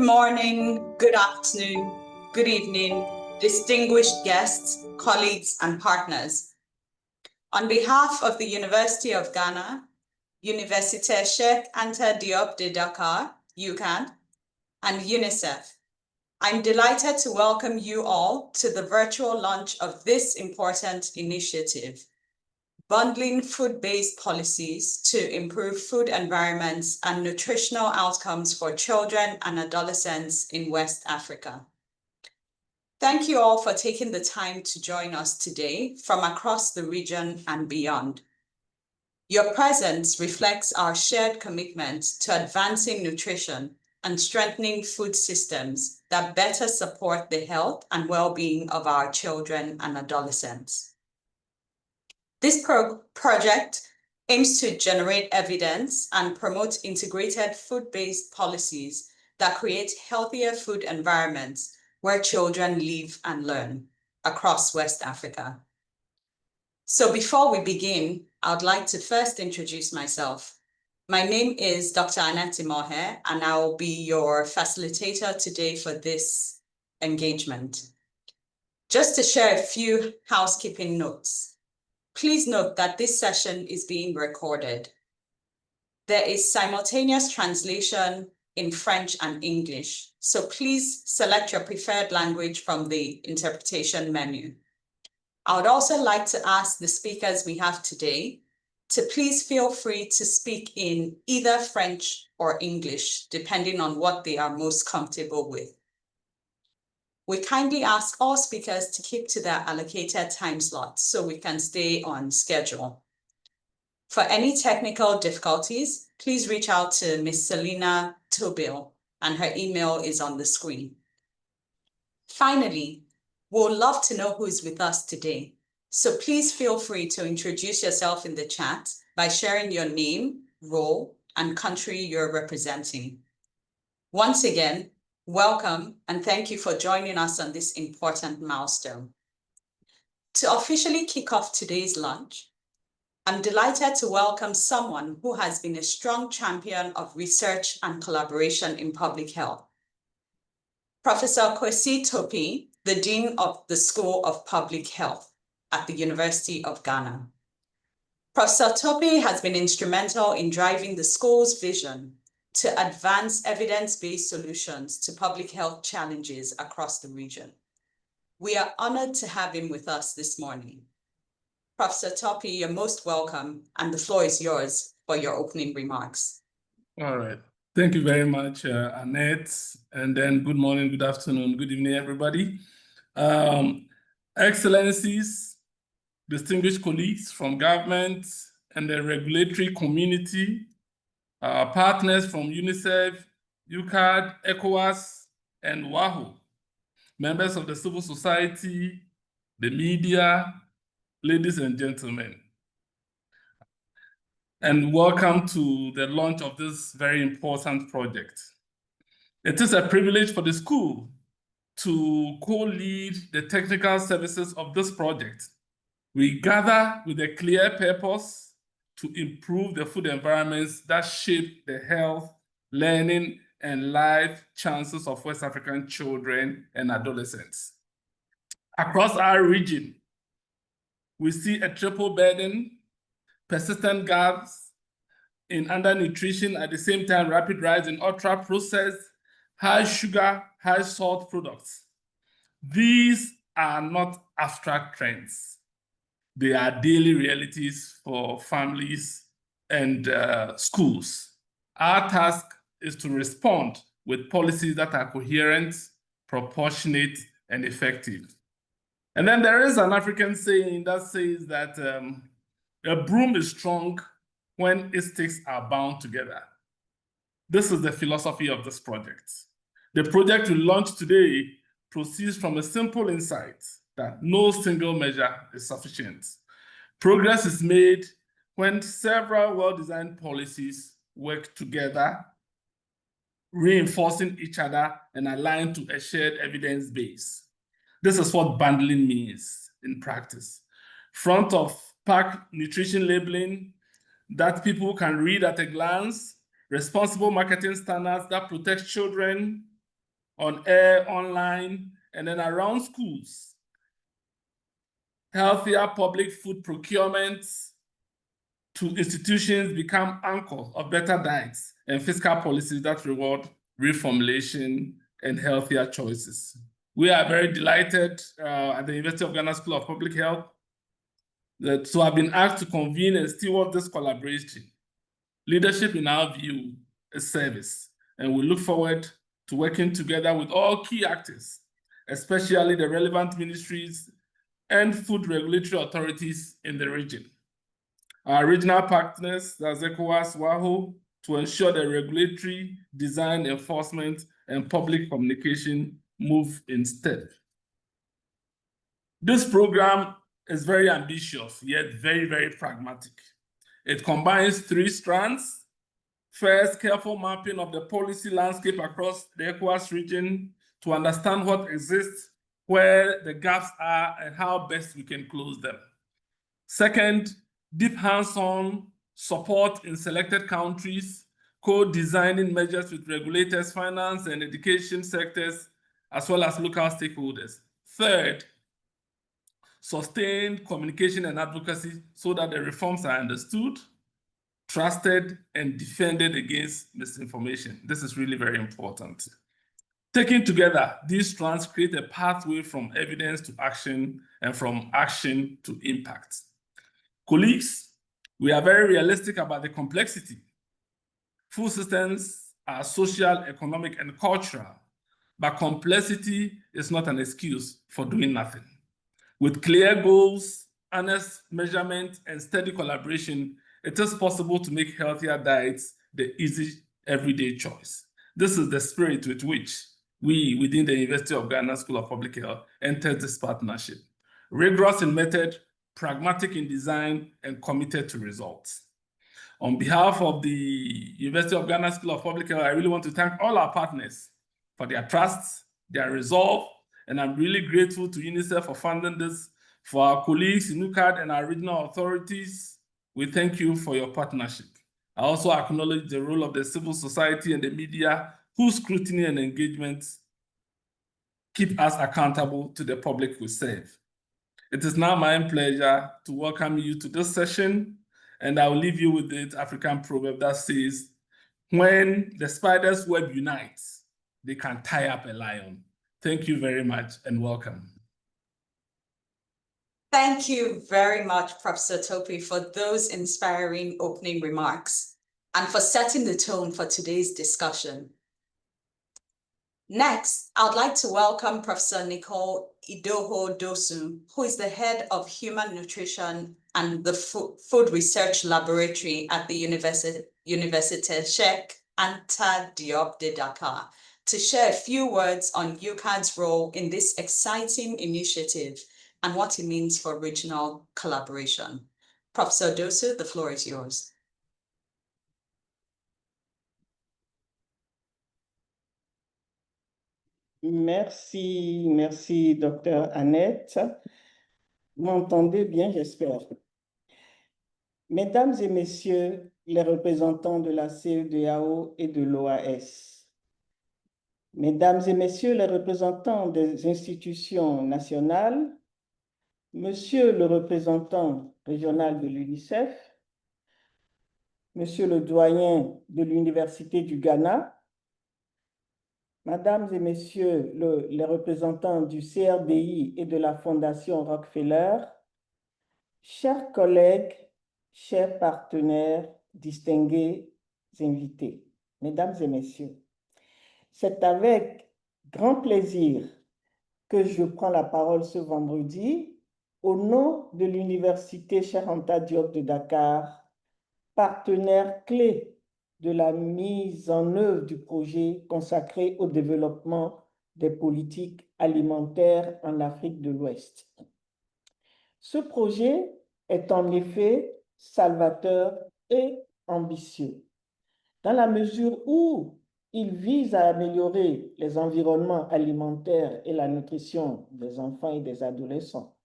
morning, good afternoon, good evening, distinguished guests, colleagues, and partners. On behalf of the University of Ghana, Université Cheikh Anta Diop de Dakar, UCAD, and UNICEF, I'm delighted to welcome you all to the virtual launch of this important initiative, bundling food-based policies to improve food environments and nutritional outcomes for children and adolescents in West Africa. Thank you all for taking the time to join us today from across the region and beyond. Your presence reflects our shared commitment to advancing nutrition and strengthening food systems that better support the health and well-being of our children and adolescents. This project aims to generate evidence and promote integrated food-based policies that create healthier food environments where children live and learn across West Africa. So before we begin, I would like to first introduce myself. My name is Dr. Annette Mohe, and I will be your facilitator today for this engagement. Just to share a few housekeeping notes. Please note that this session is being recorded. There is simultaneous translation in French and English, so please select your preferred language from the interpretation menu. I would also like to ask the speakers we have today to please feel free to speak in either French or English, depending on what they are most comfortable with. We kindly ask all speakers to keep to their allocated time slots so we can stay on schedule. For any technical difficulties, please reach out to Ms. Selina Tobil, and her email is on the screen. Finally, we'd love to know who is with us today. So please feel free to introduce yourself in the chat by sharing your name, role, and country you're representing. Once again, welcome and thank you for joining us on this important milestone. To officially kick off today's launch, I'm delighted to welcome someone who has been a strong champion of research and collaboration in public health. Professor Kwesi Topi, the Dean of the School of Public Health at the University of Ghana. Professor Topi has been instrumental in driving the school's vision to advance evidence-based solutions to public health challenges across the region. We are honored to have him with us this morning. Professor Topi, you're most welcome, and the floor is yours for your opening remarks. All right. Thank you very much, Annette. And then good morning, good afternoon, good evening, everybody. Excellencies, distinguished colleagues from government and the regulatory community, partners from UNICEF, UCAD, Ecowas, and WAHO, members of the civil society, the media, ladies and gentlemen, and welcome to the launch of this very important project. It is a privilege for the school to co-lead the technical services of this project. We gather with a clear purpose to improve the food environments that shape the health, learning, and life chances of West African children and adolescents. Across our region, we see a triple burden, persistent gaps in undernutrition, at the same time rapid rise in ultra-processed, high sugar, high salt products. These are not abstract trends. They are daily realities for families and schools. Our task is to respond with policies that are coherent, proportionate, and effective. And then there is an African saying that says that a broom is strong when its sticks are bound together. This is the philosophy of this project. The project we launched today proceeds from a simple insight that no single measure is sufficient. Progress is made when several well-designed policies work together, reinforcing each other and aligned to a shared evidence base. This is what bundling means in practice. Front of pack nutrition labeling that people can read at a glance, responsible marketing standards that protect children, on air, online, and then around schools. Healthier public food procurement to institutions become anchor of better diets and fiscal policies that reward reformulation and healthier choices. We are very delighted at the University of Ghana School of Public Health to have been asked to convene and steward this collaboration. Leadership, in our view, is service, and we look forward to working together with all key actors, especially the relevant ministries and food regulatory authorities in the region. Our regional partners, that's Ecowas, WAHO, to ensure the regulatory, design, enforcement, and public communication move in step. This program is very ambitious, yet very, very pragmatic. It combines 3 strands. First, careful mapping of the policy landscape across the Ecowas region to understand what exists, where the gaps are, and how best we can close them. Second, deep hands-on support in selected countries, co-designing measures with regulators, finance and education sectors, as well as local stakeholders. Third, sustained communication and advocacy so that the reforms are understood, trusted, and defended against misinformation. This is really very important. Taken together, these strands create a pathway from evidence to action and from action to impact. Colleagues, we are very realistic about the complexity. Food systems are social, economic, and cultural, but complexity is not an excuse for doing nothing. With clear goals, honest measurement, and steady collaboration, it is possible to make healthier diets the easy, everyday choice. This is the spirit with which we, within the University of Ghana School of Public Health, entered this partnership. Rigorous in method, pragmatic in design, and committed to results. On behalf of the University of Ghana School of Public Health, I really want to thank all our partners for their trust, their resolve, and I'm really grateful to UNICEF for funding this. For our colleagues in UCAD and our regional authorities, we thank you for your partnership. I also acknowledge the role of the civil society and the media, whose scrutiny and engagement keep us accountable to the public we serve. It is now my pleasure to welcome you to this session, and I will leave you with the African proverb that says, when the spider's web unites, they can tie up a lion. Thank you very much and welcome. Thank you very much, Professor Topi, for those inspiring opening remarks and for setting the tone for today's discussion. Next, I'd like to welcome Professor Nicole Idoho Dosu, who is the head of Human Nutrition and the Food Research Laboratory at the Université Cheikh Anta Diop de Dakar, to share a few words on UCAD's role in this exciting initiative and what it means for regional collaboration. Professor Dosu, the floor is yours. Merci, merci, Dr. Annette. Vous m'entendez bien, j'espère. Mesdames et messieurs les représentants de la CEDEAO et de l'OAS, mesdames et messieurs les représentants des institutions nationales, monsieur le représentant régional de l'UNICEF, monsieur le doyen de l'Université du Ghana, Mesdames et Messieurs les représentants du CRDI et de la Fondation Rockefeller, chers collègues, chers partenaires, distingués invités, Mesdames et Messieurs, c'est avec grand plaisir que je prends la parole ce vendredi au nom de l'Université Cheikh Anta Diop de Dakar, partenaire clé de la mise en œuvre du projet consacré au développement des politiques alimentaires en Afrique de l'Ouest. Ce projet est en effet salvateur et ambitieux, dans la mesure où il vise à améliorer les environnements alimentaires et la nutrition des enfants et des adolescents.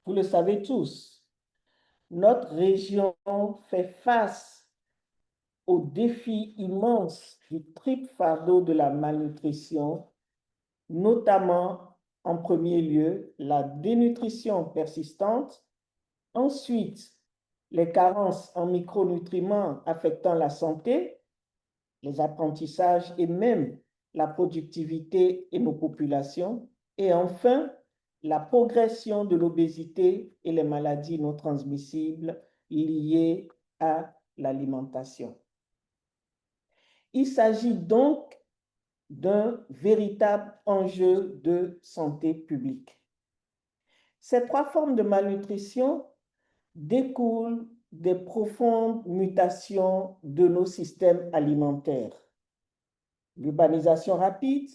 Vous le savez tous, notre région fait face au défi immense du triple fardeau de la malnutrition, notamment en premier lieu la dénutrition persistante, ensuite les carences en micronutriments affectant la santé, les apprentissages et même la productivité et nos populations, et enfin la progression de l'obésité et les maladies non transmissibles liées à l'alimentation. Il s'agit donc d'un véritable enjeu de santé publique. Ces trois formes de malnutrition découlent des profondes mutations de nos systèmes alimentaires. L'urbanisation rapide,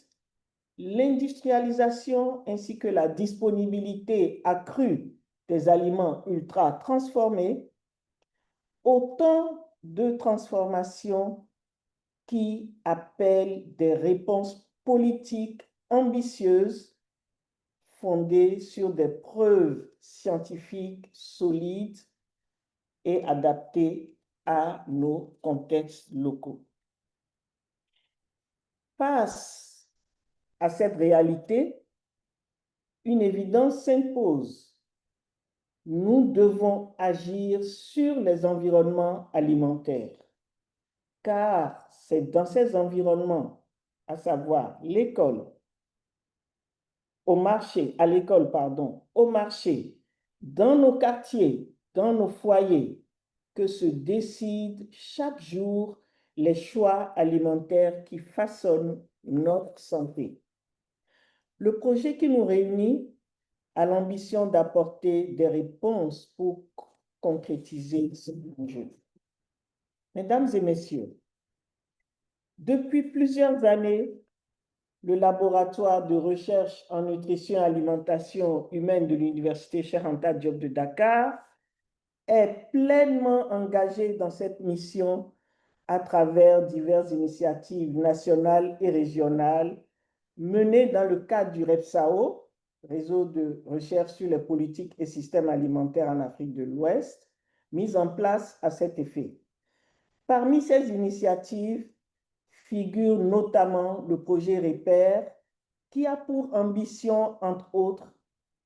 l'industrialisation ainsi que la disponibilité accrue des aliments ultra transformés, autant de transformations qui appellent des réponses politiques ambitieuses fondées sur des preuves scientifiques solides et adaptées à nos contextes locaux. Face à cette réalité, une évidence s'impose. Nous devons agir sur les environnements alimentaires, car c'est dans ces environnements, à savoir l'école, à l'école, au marché, dans nos quartiers, dans nos foyers, que se décident chaque jour les choix alimentaires qui façonnent notre santé. Le projet qui nous réunit a l'ambition d'apporter des réponses pour concrétiser ce enjeu. Mesdames et messieurs, depuis plusieurs années, le laboratoire de recherche en nutrition et alimentation humaine de l'Université Cheikh Anta Diop de Dakar est pleinement engagé dans cette mission à travers diverses initiatives nationales et régionales menées dans le cadre du REPSAO, Réseau de recherche sur les politiques et systèmes alimentaires en Afrique de l'Ouest, mises en place à cet effet. Parmi ces initiatives figure notamment le projet REPER, qui a pour ambition, entre autres,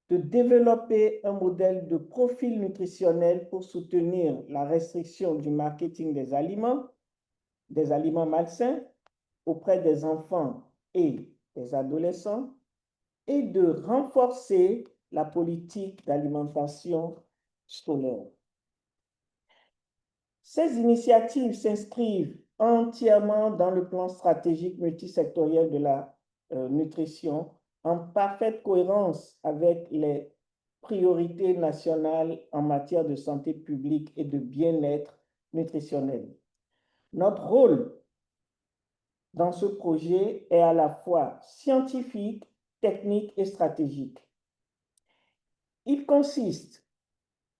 de développer un modèle de profil nutritionnel pour soutenir la restriction du marketing des aliments malsains auprès des enfants et des adolescents et de renforcer la politique d'alimentation scolaire. Ces initiatives s'inscrivent entièrement dans le plan stratégique multisectoriel de la nutrition, en parfaite cohérence avec les priorités nationales en matière de santé publique et de bien-être nutritionnel. Notre rôle dans ce projet est à la fois scientifique, technique et stratégique. Il consiste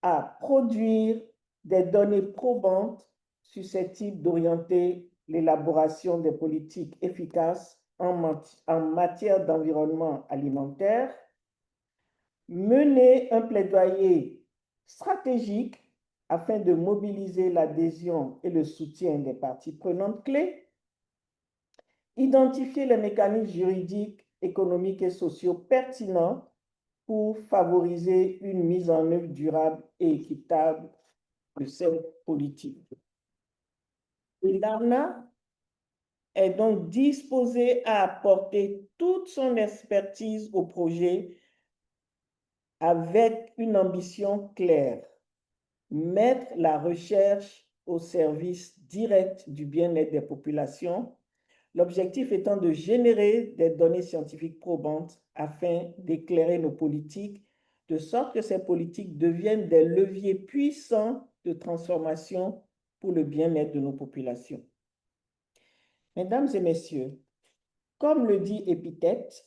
à produire des données probantes susceptibles d'orienter l'élaboration des politiques efficaces en matière d'environnement alimentaire, mener un plaidoyer stratégique afin de mobiliser l'adhésion et le soutien des parties prenantes clés, identifier les mécanismes juridiques, économiques et sociaux pertinents pour favoriser une mise en œuvre durable et équitable de cette politique. L'ARNA est donc disposé à apporter toute son expertise au projet avec une ambition claire: mettre la recherche au service direct du bien-être des populations, l'objectif étant de générer des données scientifiques probantes afin d'éclairer nos politiques, de sorte que ces politiques deviennent des leviers puissants de transformation pour le bien-être de nos populations. Mesdames et messieurs, comme le dit Épithète,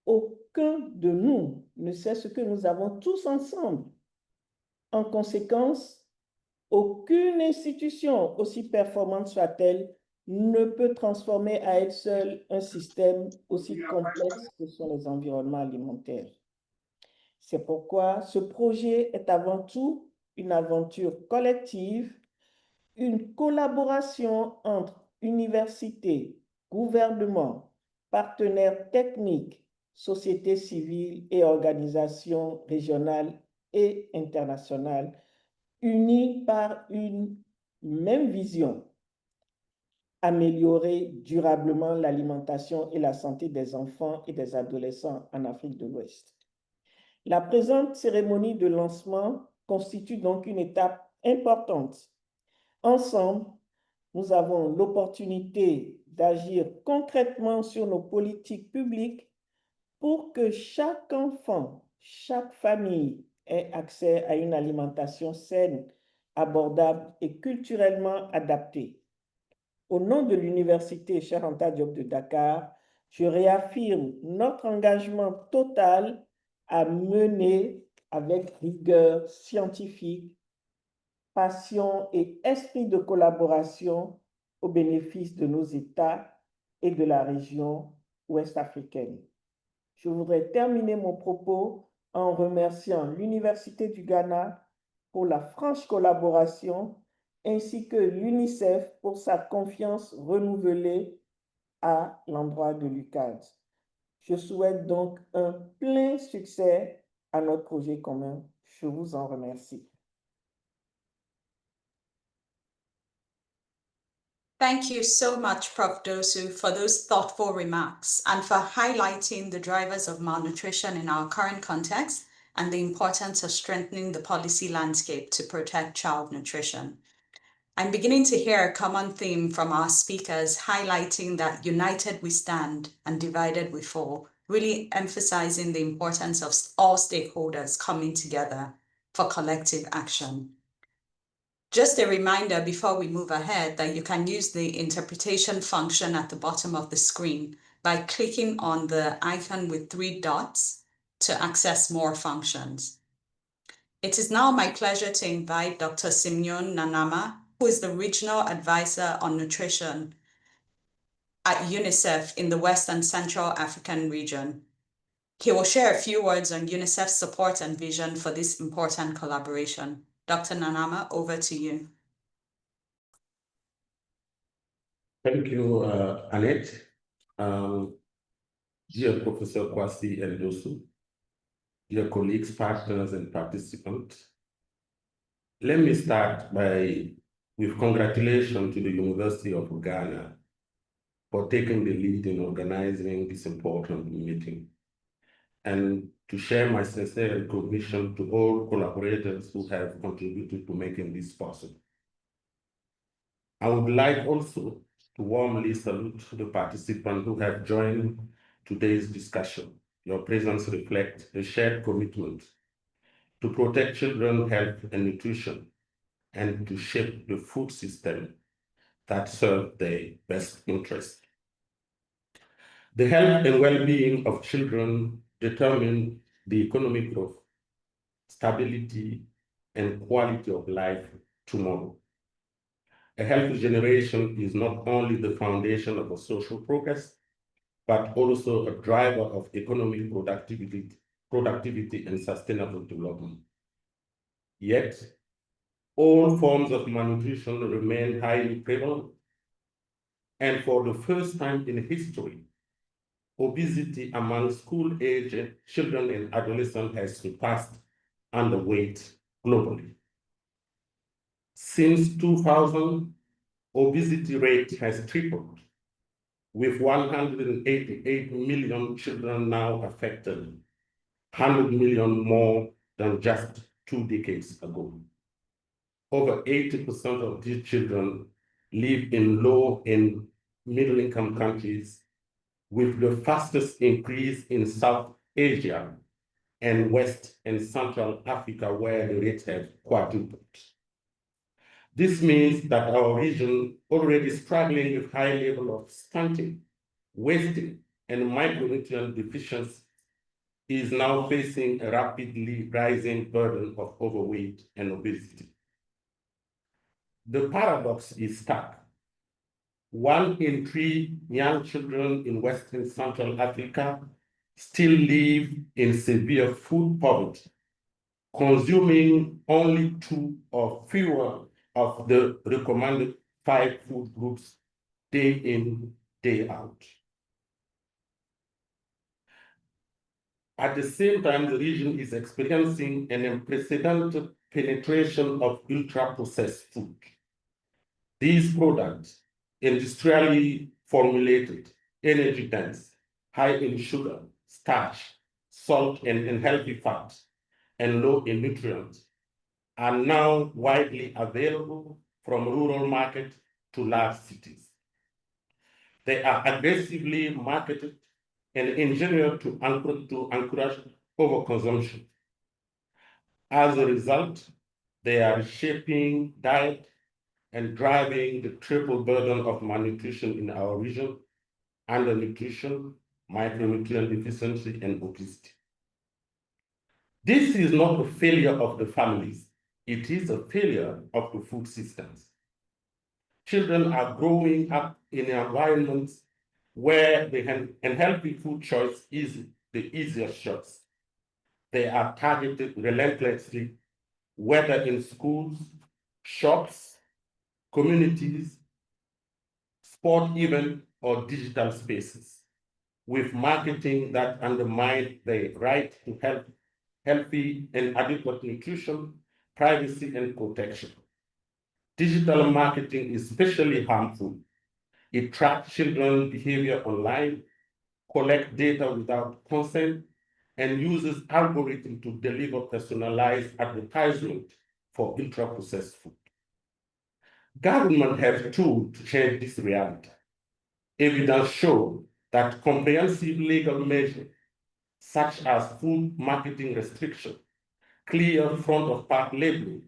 aucun de nous ne sait ce que nous avons tous ensemble. En conséquence, aucune institution, aussi performante soit-elle, ne peut transformer à elle seule un système aussi complexe que sont les environnements alimentaires. C'est pourquoi ce projet est avant tout une aventure collective, une collaboration entre universités, gouvernements, partenaires techniques, sociétés civiles et organisations régionales et internationales unis par une même vision: améliorer durablement l'alimentation et la santé des enfants et des adolescents en Afrique de l'Ouest. La présente cérémonie de lancement constitue donc une étape importante. Ensemble, nous avons l'opportunité d'agir concrètement sur nos politiques publiques pour que chaque enfant, chaque famille ait accès à une alimentation saine, abordable et culturellement adaptée. Au nom de l'Université Cheikh Anta Diop de Dakar, je réaffirme notre engagement total à mener avec rigueur scientifique, passion et esprit de collaboration au bénéfice de nos États et de la région ouest-africaine. Je voudrais terminer mon propos en remerciant l'Université du Ghana pour la franche collaboration ainsi que l'UNICEF pour sa confiance renouvelée à l'endroit de l'UCAD. Je souhaite donc un plein succès à notre projet commun. Je vous en remercie. Thank you so much, Prof. Dosu, for those thoughtful remarks and for highlighting the drivers of malnutrition in our current context and the importance of strengthening the policy landscape to protect child nutrition. I'm beginning to hear a common theme from our speakers highlighting that united we stand and divided we fall, really emphasizing the importance of all stakeholders coming together for collective action. Just a reminder before we move ahead that you can use the interpretation function at the bottom of the screen by clicking on the icon with 3 dots to access more functions. It is now my pleasure to invite Dr. Simeon Nanama, who is the Regional Advisor on Nutrition at UNICEF in the West and Central African region. He will share a few words on UNICEF's support and vision for this important collaboration. Dr. Nanama, over to you. Thank you, Annette. Dear Professor Kwasi Eldosu, dear colleagues, partners, and participants, let me start with congratulations to the University of Ghana for taking the lead in organizing this important meeting, and to share my sincere recognition to all collaborators who have contributed to making this possible. I would like also to warmly salute the participants who have joined today's discussion. Your presence reflects a shared commitment to protect children's health and nutrition and to shape the food system that serves their best interest. The health and well-being of children determine the economic growth, stability, and quality of life tomorrow. A healthy generation is not only the foundation of a social progress, but also a driver of economic productivity and sustainable development. Yet, all forms of malnutrition remain highly prevalent, and for the first time in history, obesity among school-age children and adolescents has surpassed underweight globally. Since 2000, obesity rate has tripled, with 188 million children now affected, 100 million more than just 2 decades ago. Over 80% of these children live in low and middle-income countries, with the fastest increase in South Asia and West and Central Africa, where the rates have quadrupled. This means that our region, already struggling with high level of stunting, wasting, and micronutrient deficiency, is now facing a rapidly rising burden of overweight and obesity. The paradox is stark. 1 in 3 young children in West and Central Africa still live in severe food poverty, consuming only 2 or fewer of the recommended 5 food groups day in, day out. At the same time, the region is experiencing an unprecedented penetration of ultra-processed food. These products, industrially formulated, energy-dense, high in sugar, starch, salt, and unhealthy fats, and low in nutrients, are now widely available from rural markets to large cities. They are aggressively marketed and engineered to encourage overconsumption. As a result, they are shaping diet and driving the triple burden of malnutrition in our region: undernutrition, micronutrient deficiency, and obesity. This is not a failure of the families, it is a failure of the food systems. Children are growing up in environments where the unhealthy food choice is the easiest choice. They are targeted relentlessly, whether in schools, shops, communities, sport events, or digital spaces, with marketing that undermines the right to healthy and adequate nutrition, privacy, and protection. Digital marketing is especially harmful. It tracks children's behavior online, collects data without consent, and uses algorithms to deliver personalized advertisement for ultra-processed food. Government has tools to change this reality. Evidence shows that comprehensive legal measures, such as food marketing restriction, clear front-of-pack labeling,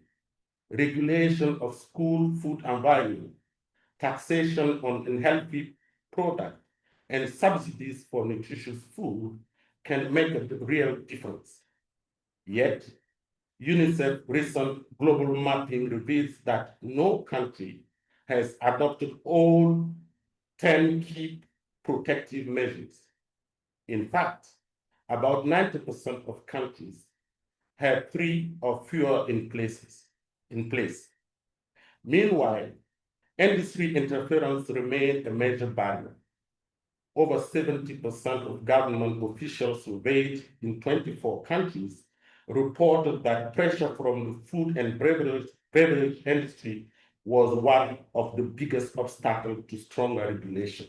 regulation of school food environment, taxation on unhealthy products, and subsidies for nutritious food can make a real difference. Yet, UNICEF recent global mapping reveals that no country has adopted all 10 key protective measures. In fact, about 90% of countries have 3 or fewer in place. Meanwhile, industry interference remains a major barrier. Over 70% of government officials surveyed in 24 countries reported that pressure from the food and beverage industry was one of the biggest obstacles to stronger regulation.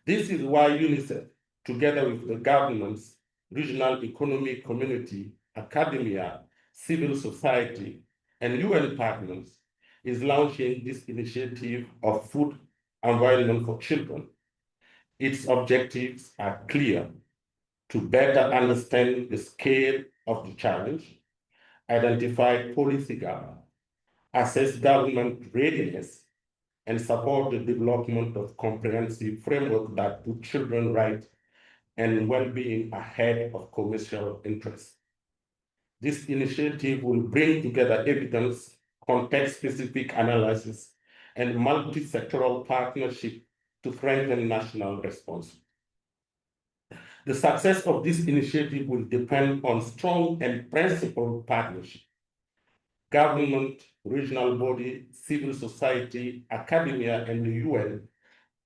This is why UNICEF, together with the governments, regional economic community, academia, civil society, and UN partners, is launching this initiative of food environment for children. Its objectives are clear: to better understand the scale of the challenge, identify policy gaps, assess government readiness, and support the development of comprehensive framework that put children's rights and well-being ahead of commercial interests. This initiative will bring together evidence, context-specific analysis, and multi-sectoral partnership to strengthen national response. The success of this initiative will depend on strong and principled partnership. Government, regional body, civil society, academia, and the UN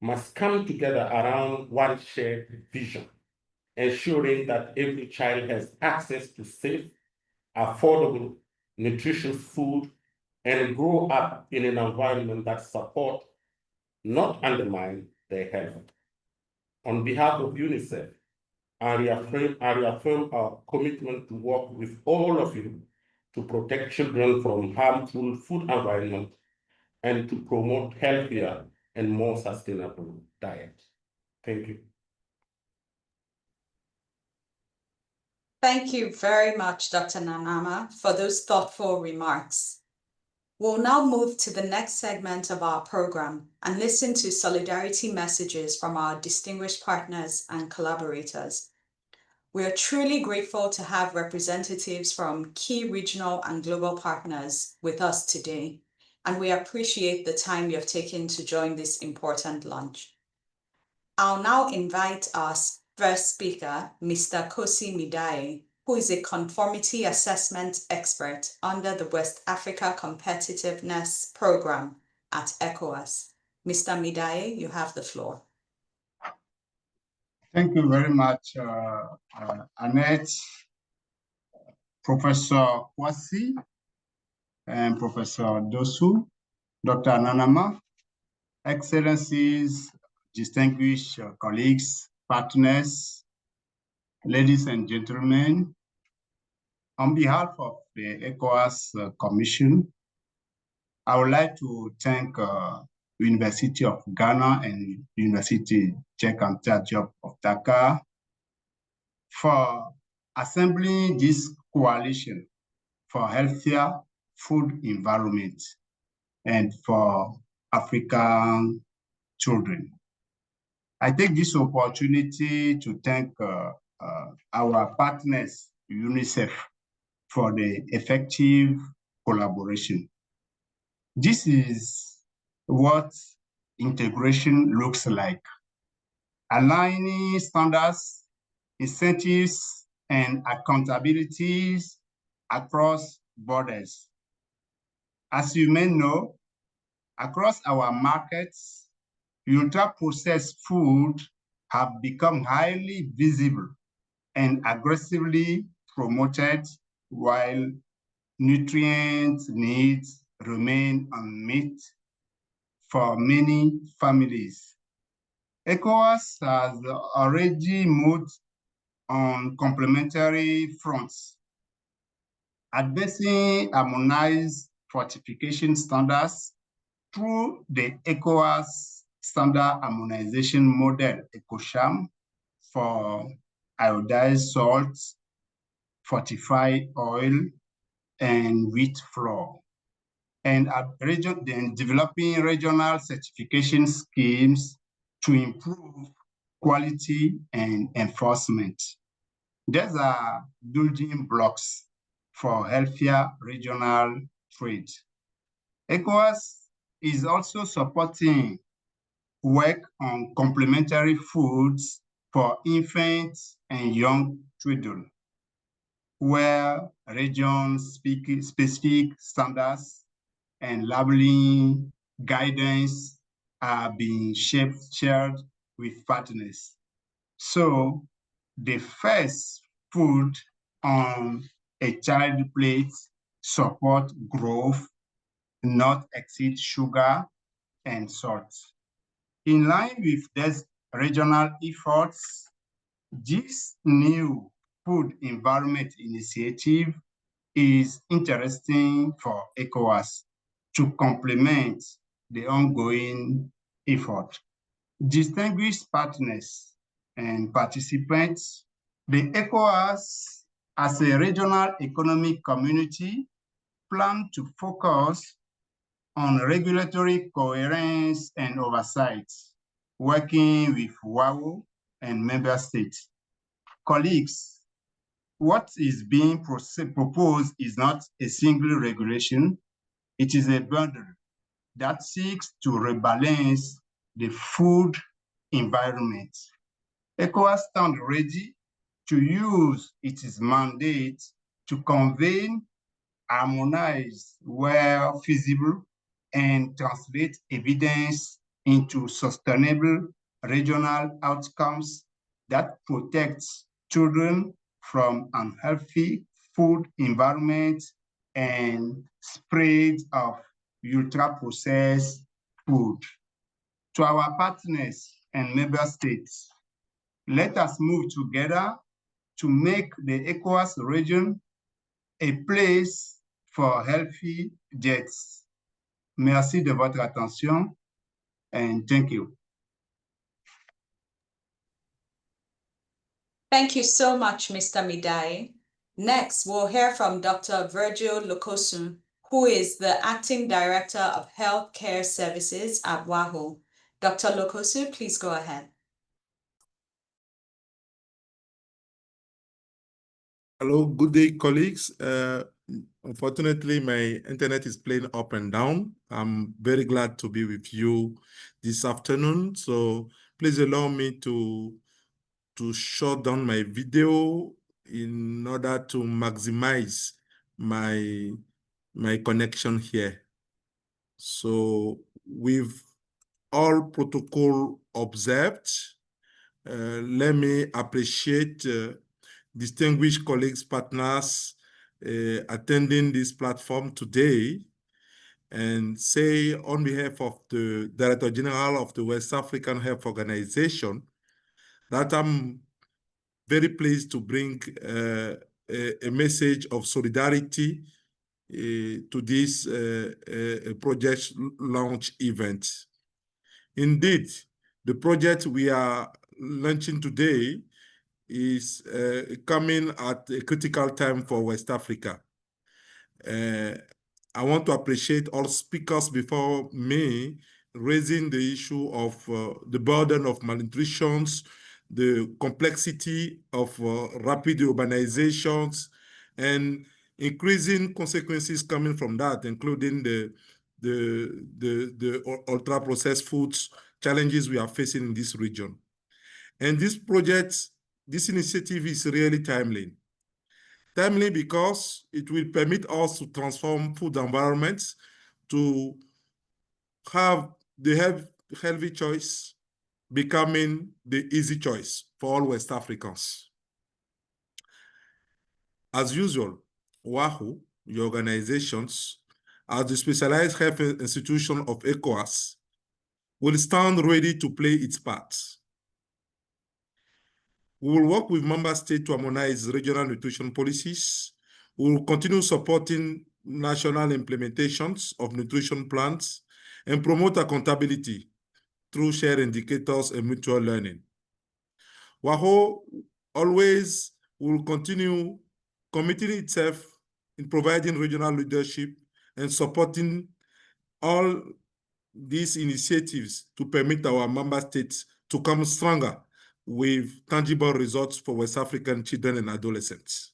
must come together around one shared vision, ensuring that every child has access to safe, affordable, nutritious food, and grow up in an environment that supports, not undermine, their health. On behalf of UNICEF, I reaffirm our commitment to work with all of you to protect children from harmful food environment and to promote healthier and more sustainable diet. Thank you. Thank you very much, Dr. Nanama, for those thoughtful remarks. We'll now move to the next segment of our program and listen to solidarity messages from our distinguished partners and collaborators. We are truly grateful to have representatives from key regional and global partners with us today, and we appreciate the time you have taken to join this important lunch. I'll now invite our first speaker, Mr. Kosi Midaye, who is a conformity assessment expert under the West Africa Competitiveness Program at Ecowas. Mr. Midaye, you have the floor. Thank you very much, Annette, Professor Kwasi, and Professor Dosu, Dr. Nanama, Excellencies, distinguished colleagues, partners, ladies and gentlemen. On behalf of the ECOWAS Commission, I would like to thank University of Ghana and University Cheikh Anta Diop of Dakar for assembling this coalition for healthier food environment and for African children. I take this opportunity to thank our partners, UNICEF, for the effective collaboration. This is what integration looks like: aligning standards, incentives, and accountabilities across borders. As you may know, across our markets, ultra-processed food have become highly visible and aggressively promoted, while nutrient needs remain unmet for many families. ECOWAS has already moved on complementary fronts, advancing harmonized fortification standards through the ECOWAS Standard Harmonization Model, ECOSHAM, for iodized salt, fortified oil, and wheat flour, and developing regional certification schemes to improve quality and enforcement. These are building blocks for healthier regional trade. ECOWAS is also supporting work on complementary foods for infants and young children, where region-specific standards and labeling guidance are being shared with partners. So the first food on a child plate support growth, not exceed sugar and salt. In line with these regional efforts, this new food environment initiative is interesting for ECOWAS to complement the ongoing effort. Distinguished partners and participants, the ECOWAS as a regional economic community plan to focus on regulatory coherence and oversight, working with WAO and member states. Colleagues, what is being proposed is not a single regulation, it is a bundle that seeks to rebalance the food environment. ECOWAS stands ready to use its mandate to convene, harmonize where feasible, and translate evidence into sustainable regional outcomes that protect children from unhealthy food environment and spread of ultra-processed food. To our partners and member states, let us move together to make the ECOWAS region a place for healthy diets. Merci de votre attention and thank you. Thank you so much, Mr. Midaye. Next, we'll hear from Dr. Virgil Lokosun, who is the Acting Director of Healthcare Services at WAHO. Dr. Lokosu, please go ahead. Hello, good day, colleagues. Unfortunately, my internet is playing up and down. I'm very glad to be with you this afternoon. So please allow me to shut down my video in order to maximize my connection here. So with all protocol observed, let me appreciate distinguished colleagues, partners attending this platform today, and say on behalf of the Director General of the West African Health Organization that I'm very pleased to bring a message of solidarity to this project launch event. Indeed, the project we are launching today is coming at a critical time for West Africa. I want to appreciate all speakers before me raising the issue of the burden of malnutrition, the complexity of rapid urbanizations, and increasing consequences coming from that, including the ultra-processed foods challenges we are facing in this region. And this project, this initiative is really timely. Timely because it will permit us to transform food environments to have the healthy choice becoming the easy choice for all West Africans. As usual, WAHU, your organizations, as the specialized health institution of Ecowas, will stand ready to play its part. We will work with member states to harmonize regional nutrition policies. We will continue supporting national implementations of nutrition plans and promote accountability through shared indicators and mutual learning. WAHO always will continue committing itself in providing regional leadership and supporting all these initiatives to permit our member states to come stronger with tangible results for West African children and adolescents.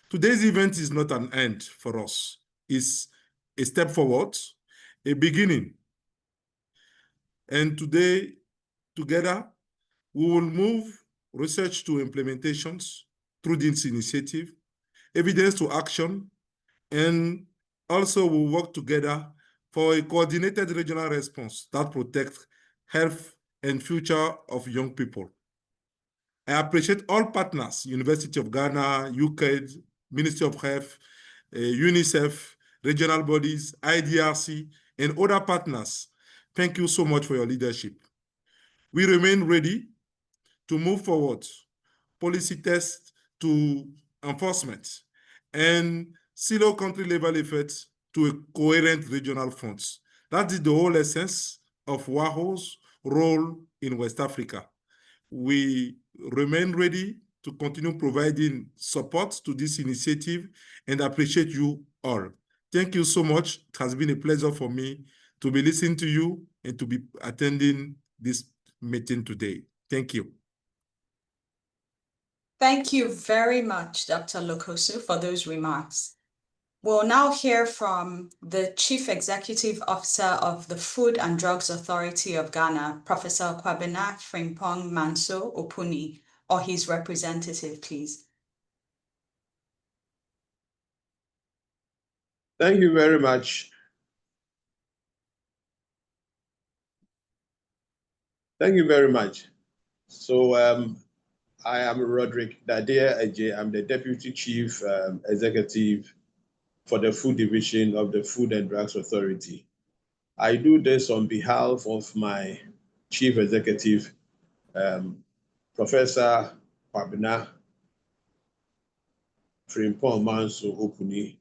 Today's event is not an end for us. It's a step forward, a beginning. And today, together, we will move research to implementations through this initiative, evidence to action, and also we'll work together for a coordinated regional response that protects health and future of young people. I appreciate all partners, University of Ghana, UK, Ministry of Health, UNICEF, regional bodies, IDRC, and other partners. Thank you so much for your leadership. We remain ready to move forward, policy tests to enforcement, and silo country level efforts to a coherent regional front. That is the whole essence of WAHO's role in West Africa. We remain ready to continue providing support to this initiative and appreciate you all. Thank you so much. It has been a pleasure for me to be listening to you and to be attending this meeting today. Thank you. Thank you very much, Dr. Lokosu, for those remarks. We'll now hear from the Chief Executive Officer of the Food and Drugs Authority of Ghana, Professor Kwabena Frimpong Manso Opuni, or his representative, please. Thank you very much. Thank you very much. So I am Roderick Dadia Ajay. I'm the Deputy Chief Executive for the Food Division of the Food and Drugs Authority. I do this on behalf of my Chief Executive, Professor Kwabena Frimpong Manso Opuni.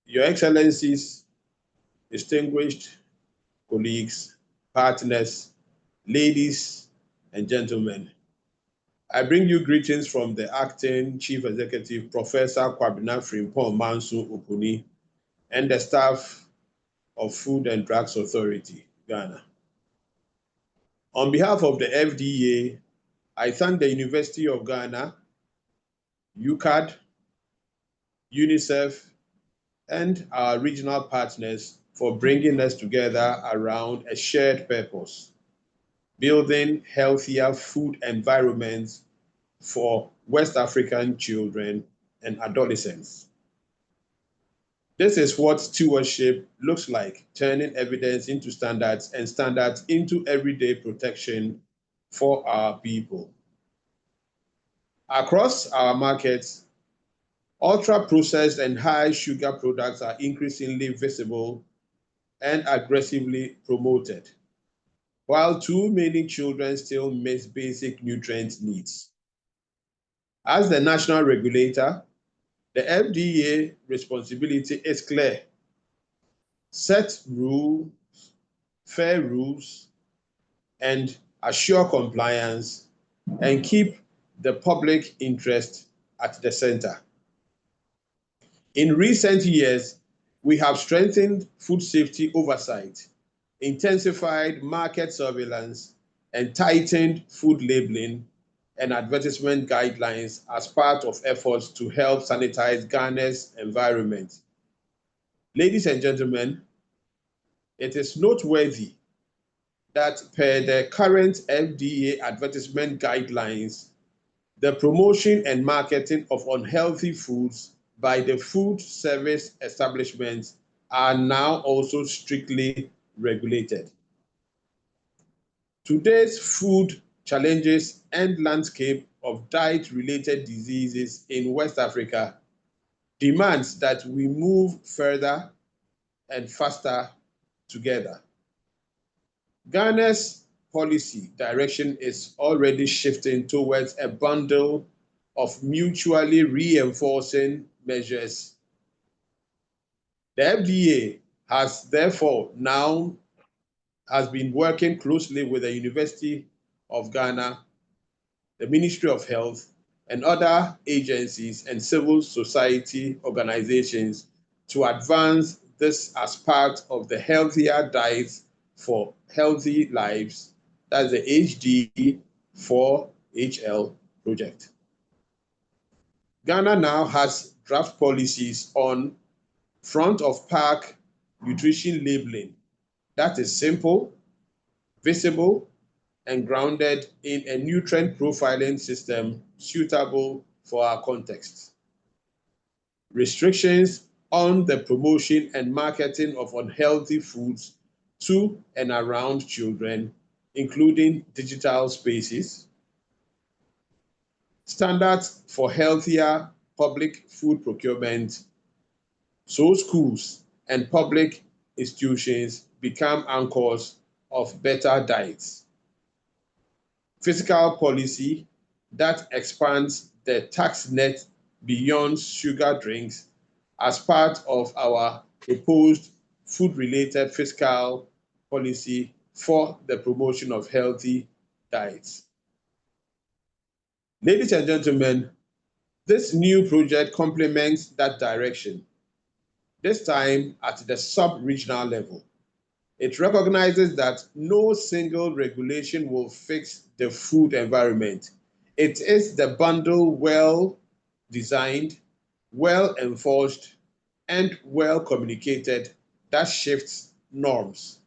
Your Excellencies, distinguished colleagues, partners, ladies and gentlemen, I bring you greetings from the Acting Chief Executive, Professor Kwabena Frimpong Manso Opuni, and the staff of Food and Drugs Authority, Ghana. On behalf of the FDA, I thank the University of Ghana, UCAD, UNICEF, and our regional partners for bringing us together around a shared purpose. building healthier food environments for West African children and adolescents. This is what stewardship looks like, turning evidence into standards and standards into everyday protection for our people. Across our markets, ultra-processed and high sugar products are increasingly visible and aggressively promoted, while too many children still miss basic nutrient needs. As the national regulator, the FDA responsibility is clear. Set rules, fair rules, and assure compliance, and keep the public interest at the center. In recent years, we have strengthened food safety oversight, intensified market surveillance, and tightened food labeling and advertisement guidelines as part of efforts to help sanitize Ghana's environment. Ladies and gentlemen, it is noteworthy that per the current FDA advertisement guidelines, the promotion and marketing of unhealthy foods by the food service establishments are now also strictly regulated. Today's food challenges and landscape of diet-related diseases in West Africa demands that we move further and faster together. Ghana's policy direction is already shifting towards a bundle of mutually reinforcing measures. The FDA has therefore now been working closely with the University of Ghana, the Ministry of Health, and other agencies and civil society organizations to advance this as part of the Healthier Diets for Healthy Lives, that's the HD4HL project. Ghana now has draft policies on front of pack nutrition labeling that is simple, visible, and grounded in a nutrient profiling system suitable for our context. Restrictions on the promotion and marketing of unhealthy foods to and around children, including digital spaces. Standards for healthier public food procurement, so schools and public institutions become anchors of better diets. Fiscal policy that expands the tax net beyond sugar drinks as part of our proposed food-related fiscal policy for the promotion of healthy diets. Ladies and gentlemen, this new project complements that direction, this time at the sub-regional level. It recognizes that no single regulation will fix the food environment. It is the bundle well designed, well enforced, and well communicated that shifts norms.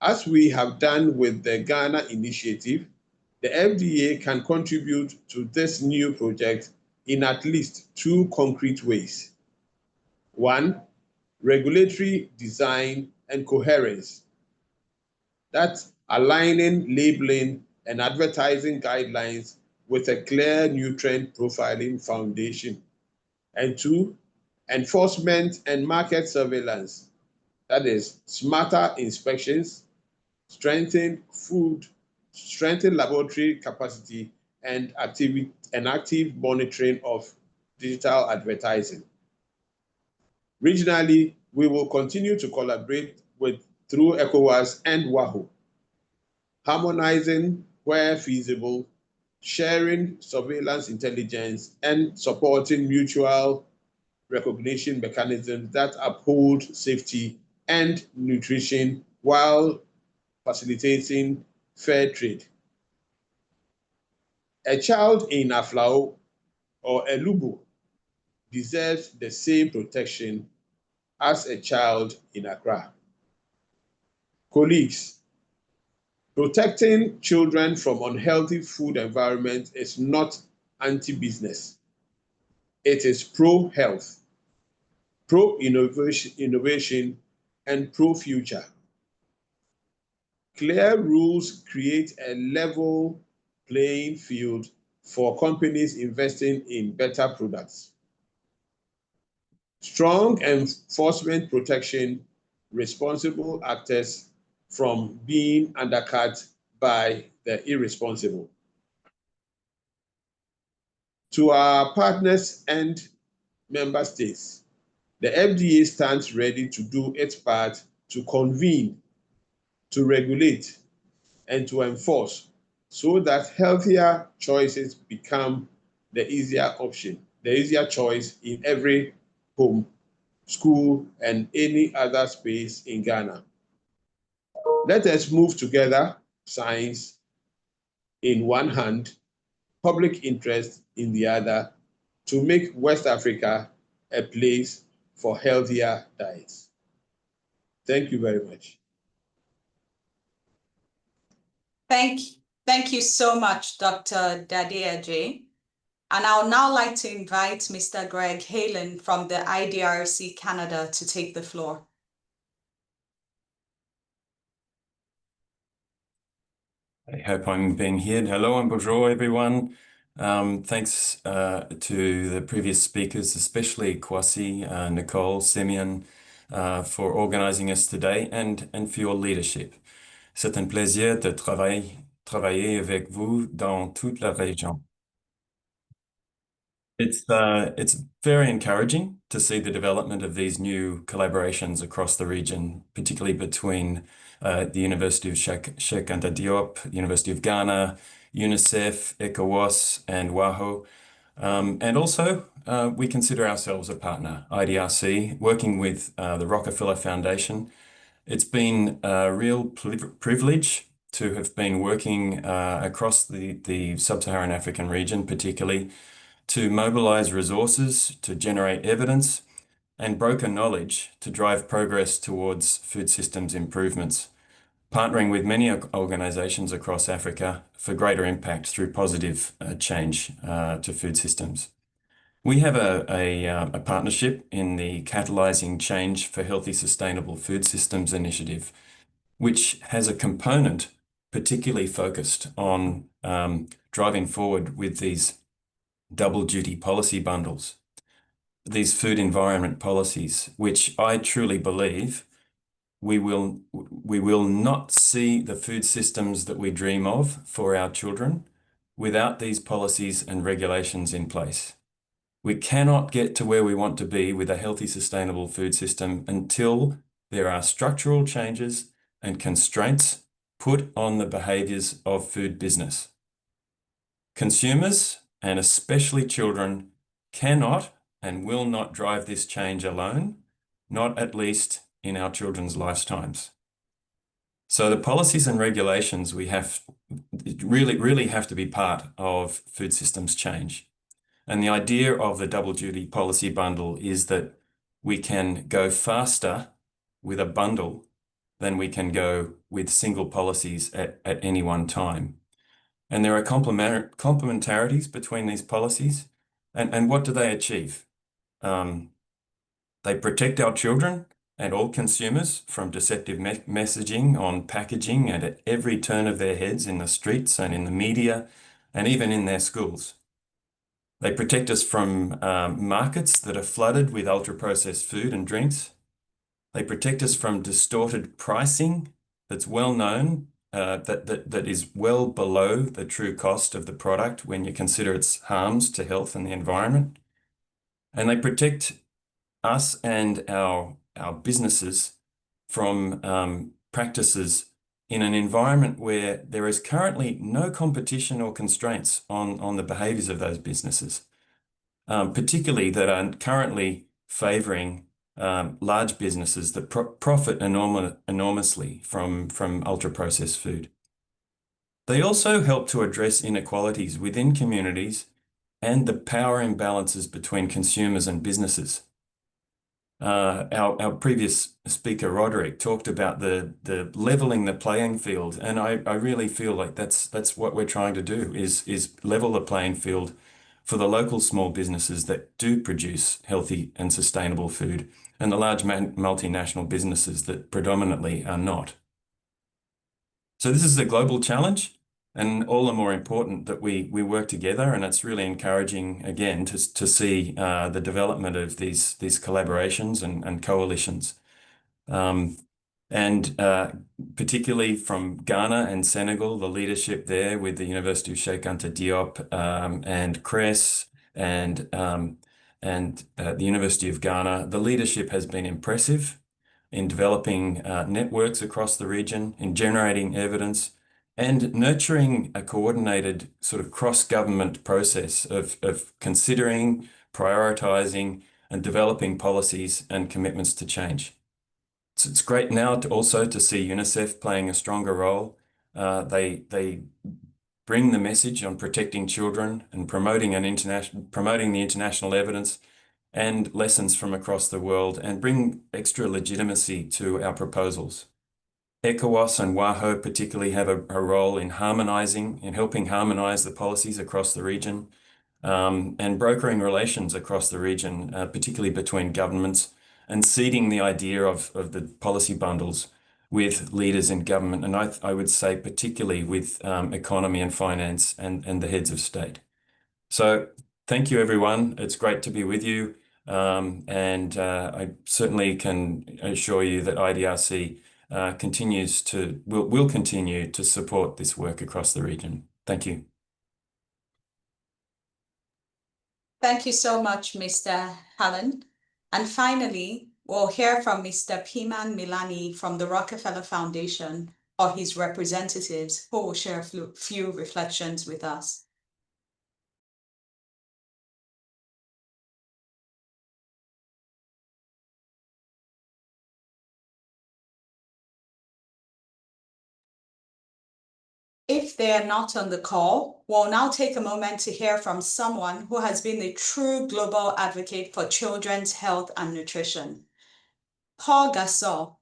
As we have done with the Ghana initiative, the FDA can contribute to this new project in at least two concrete ways. One, regulatory design and coherence, that's aligning labeling and advertising guidelines with a clear nutrient profiling foundation. And two, enforcement and market surveillance, that is smarter inspections, strengthened laboratory capacity, and active monitoring of digital advertising. Regionally, we will continue to collaborate through Ecowas and WAHO, harmonizing where feasible, sharing surveillance intelligence, and supporting mutual recognition mechanisms that uphold safety and nutrition while facilitating fair trade. A child in Aflao or Elubo deserves the same protection as a child in Accra. Colleagues, Protecting children from unhealthy food environment is not anti-business. It is pro-health, pro-innovation, and pro-future. Clear rules create a level playing field for companies investing in better products. Strong enforcement protection responsible actors from being undercut by the irresponsible. To our partners and member states, the FDA stands ready to do its part to convene, to regulate, and to enforce so that healthier choices become the easier option, the easier choice in every home, school, and any other space in Ghana. Let us move together, science in one hand, public interest in the other, to make West Africa a place for healthier diets. Thank you very much. Thank you so much, Dr. Dadeaje. And I would now like to invite Mr. Greg Halen from the IDRC Canada to take the floor. I hope I'm being heard. Hello and bonjour, everyone. Thanks to the previous speakers, especially Kwasi, Nicole, Simeon, for organizing us today and for your leadership. C'est un plaisir de travailler avec vous dans toute la région. It's very encouraging to see the development of these new collaborations across the region, particularly between the University of Cheikh Anta Diop, the University of Ghana, UNICEF, Ecowas, and WAHO. And also, we consider ourselves a partner, IDRC, working with the Rockefeller Foundation. It's been a real privilege to have been working across the sub-Saharan African region, particularly to mobilize resources, to generate evidence, and broker knowledge to drive progress towards food systems improvements, partnering with many organizations across Africa for greater impact through positive change to food systems. We have a partnership in the Catalyzing Change for Healthy Sustainable Food Systems initiative, which has a component particularly focused on driving forward with these double duty policy bundles, these food environment policies, which I truly believe we will not see the food systems that we dream of for our children without these policies and regulations in place. We cannot get to where we want to be with a healthy, sustainable food system until there are structural changes and constraints put on the behaviors of food business. Consumers, and especially children, cannot and will not drive this change alone, not at least in our children's lifetimes. So the policies and regulations we have really have to be part of food systems change. And the idea of the double duty policy bundle is that we can go faster with a bundle than we can go with single policies at any one time. And there are complementarities between these policies. And what do they achieve? They protect our children and all consumers from deceptive messaging on packaging and at every turn of their heads in the streets and in the media and even in their schools. They protect us from markets that are flooded with ultra-processed food and drinks. They protect us from distorted pricing that's well known, that is well below the true cost of the product when you consider its harms to health and the environment. And they protect us and our businesses from practices in an environment where there is currently no competition or constraints on the behaviors of those businesses, particularly that are currently favoring large businesses that profit enormously from ultra-processed food. They also help to address inequalities within communities and the power imbalances between consumers and businesses. Our previous speaker, Roderick, talked about the leveling the playing field, and I really feel like that's what we're trying to do is level the playing field for the local small businesses that do produce healthy and sustainable food, and the large multinational businesses that predominantly are not. So this is a global challenge, and all the more important that we work together, and it's really encouraging again to see the development of these collaborations and coalitions, and particularly from Ghana and Senegal, the leadership there with the University of Cheikh Anta Diop and CRES and the University of Ghana, the leadership has been impressive in developing networks across the region, in generating evidence, and nurturing a coordinated sort of cross-government process of considering, prioritizing, and developing policies and commitments to change. So it's great now also to see UNICEF playing a stronger role. They bring the message on protecting children and promoting the international evidence and lessons from across the world, and bring extra legitimacy to our proposals. Ecowas and WAHO particularly have a role in helping harmonize the policies across the region, and brokering relations across the region, particularly between governments, and seeding the idea of the policy bundles with leaders in government, and I would say particularly with economy and finance and the heads of state. So thank you, everyone. It's great to be with you. And I certainly can assure you that IDRC will continue to support this work across the region. Thank you. Thank you so much, Mr. Hallen. And finally, we'll hear from Mr. Piman Milani from the Rockefeller Foundation or his representatives, who will share a few reflections with us. If they are not on the call, we'll now take a moment to hear from someone who has been a true global advocate for children's health and nutrition. Paul Gasol,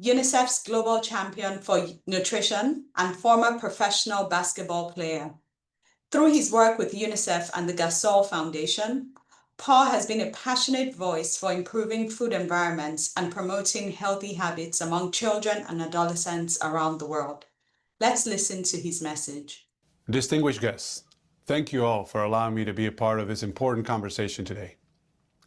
UNICEF's global champion for nutrition and former professional basketball player. Through his work with UNICEF and the Gasol Foundation, Paul has been a passionate voice for improving food environments and promoting healthy habits among children and adolescents around the world. Let's listen to his message. Distinguished guests, thank you all for allowing me to be a part of this important conversation today.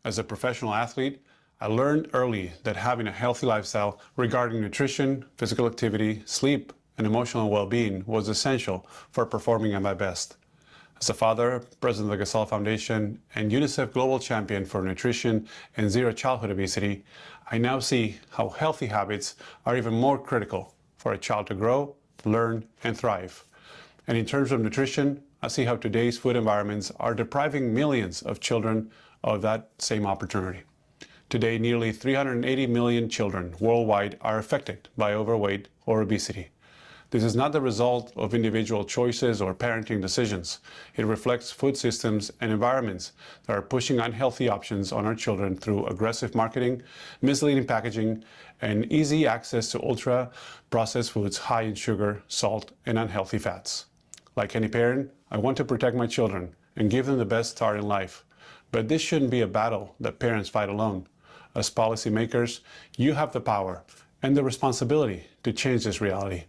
As a professional athlete, I learned early that having a healthy lifestyle regarding nutrition, physical activity, sleep, and emotional well-being was essential for performing at my best. As a father, president of the Gasol Foundation, and UNICEF Global Champion for Nutrition and Zero Childhood Obesity, I now see how healthy habits are even more critical for a child to grow, learn, and thrive. And in terms of nutrition, I see how today's food environments are depriving millions of children of that same opportunity. Today, nearly 380 million children worldwide are affected by overweight or obesity. This is not the result of individual choices or parenting decisions. It reflects food systems and environments that are pushing unhealthy options on our children through aggressive marketing, misleading packaging, and easy access to ultra-processed foods high in sugar, salt, and unhealthy fats. Like any parent, I want to protect my children and give them the best start in life. But this shouldn't be a battle that parents fight alone. As policymakers, you have the power and the responsibility to change this reality.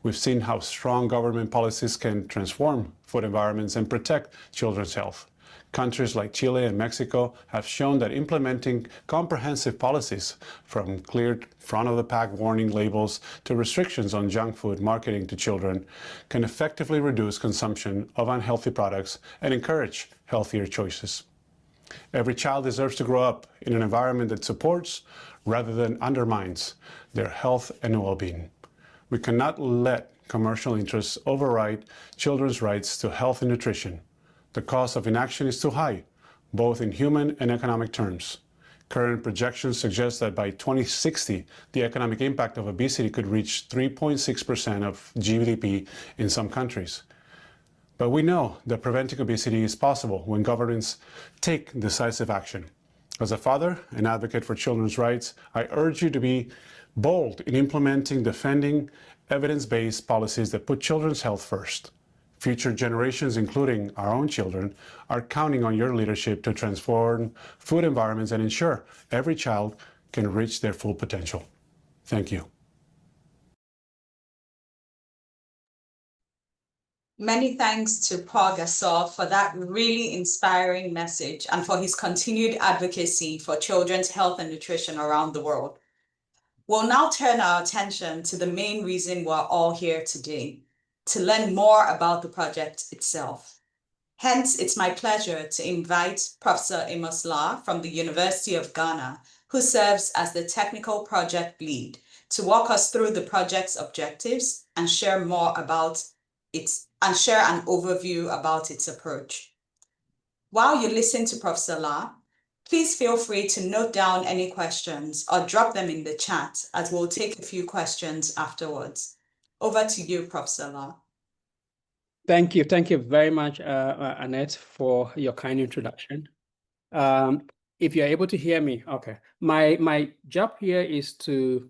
We've seen how strong government policies can transform food environments and protect children's health. Countries like Chile and Mexico have shown that implementing comprehensive policies, from clear front-of-the-pack warning labels to restrictions on junk food marketing to children, can effectively reduce consumption of unhealthy products and encourage healthier choices. Every child deserves to grow up in an environment that supports, rather than undermines, their health and well-being. We cannot let commercial interests override children's rights to health and nutrition. The cost of inaction is too high, both in human and economic terms. Current projections suggest that by 2060, the economic impact of obesity could reach 3.6% of GDP in some countries. But we know that preventing obesity is possible when governments take decisive action. As a father and advocate for children's rights, I urge you to be bold in implementing, defending evidence-based policies that put children's health first. Future generations, including our own children, are counting on your leadership to transform food environments and ensure every child can reach their full potential. Thank you. Many thanks to Paul Gasol for that really inspiring message and for his continued advocacy for children's health and nutrition around the world. We'll now turn our attention to the main reason we're all here today, to learn more about the project itself. Hence, it's my pleasure to invite Professor Amos La from the University of Ghana, who serves as the technical project lead, to walk us through the project's objectives and share more about share an overview about its approach. While you listen to Professor La, please feel free to note down any questions or drop them in the chat, as we'll take a few questions afterwards. Over to you, Professor La. Thank you very much, Annette, for your kind introduction. If you're able to hear me, okay. My job here is to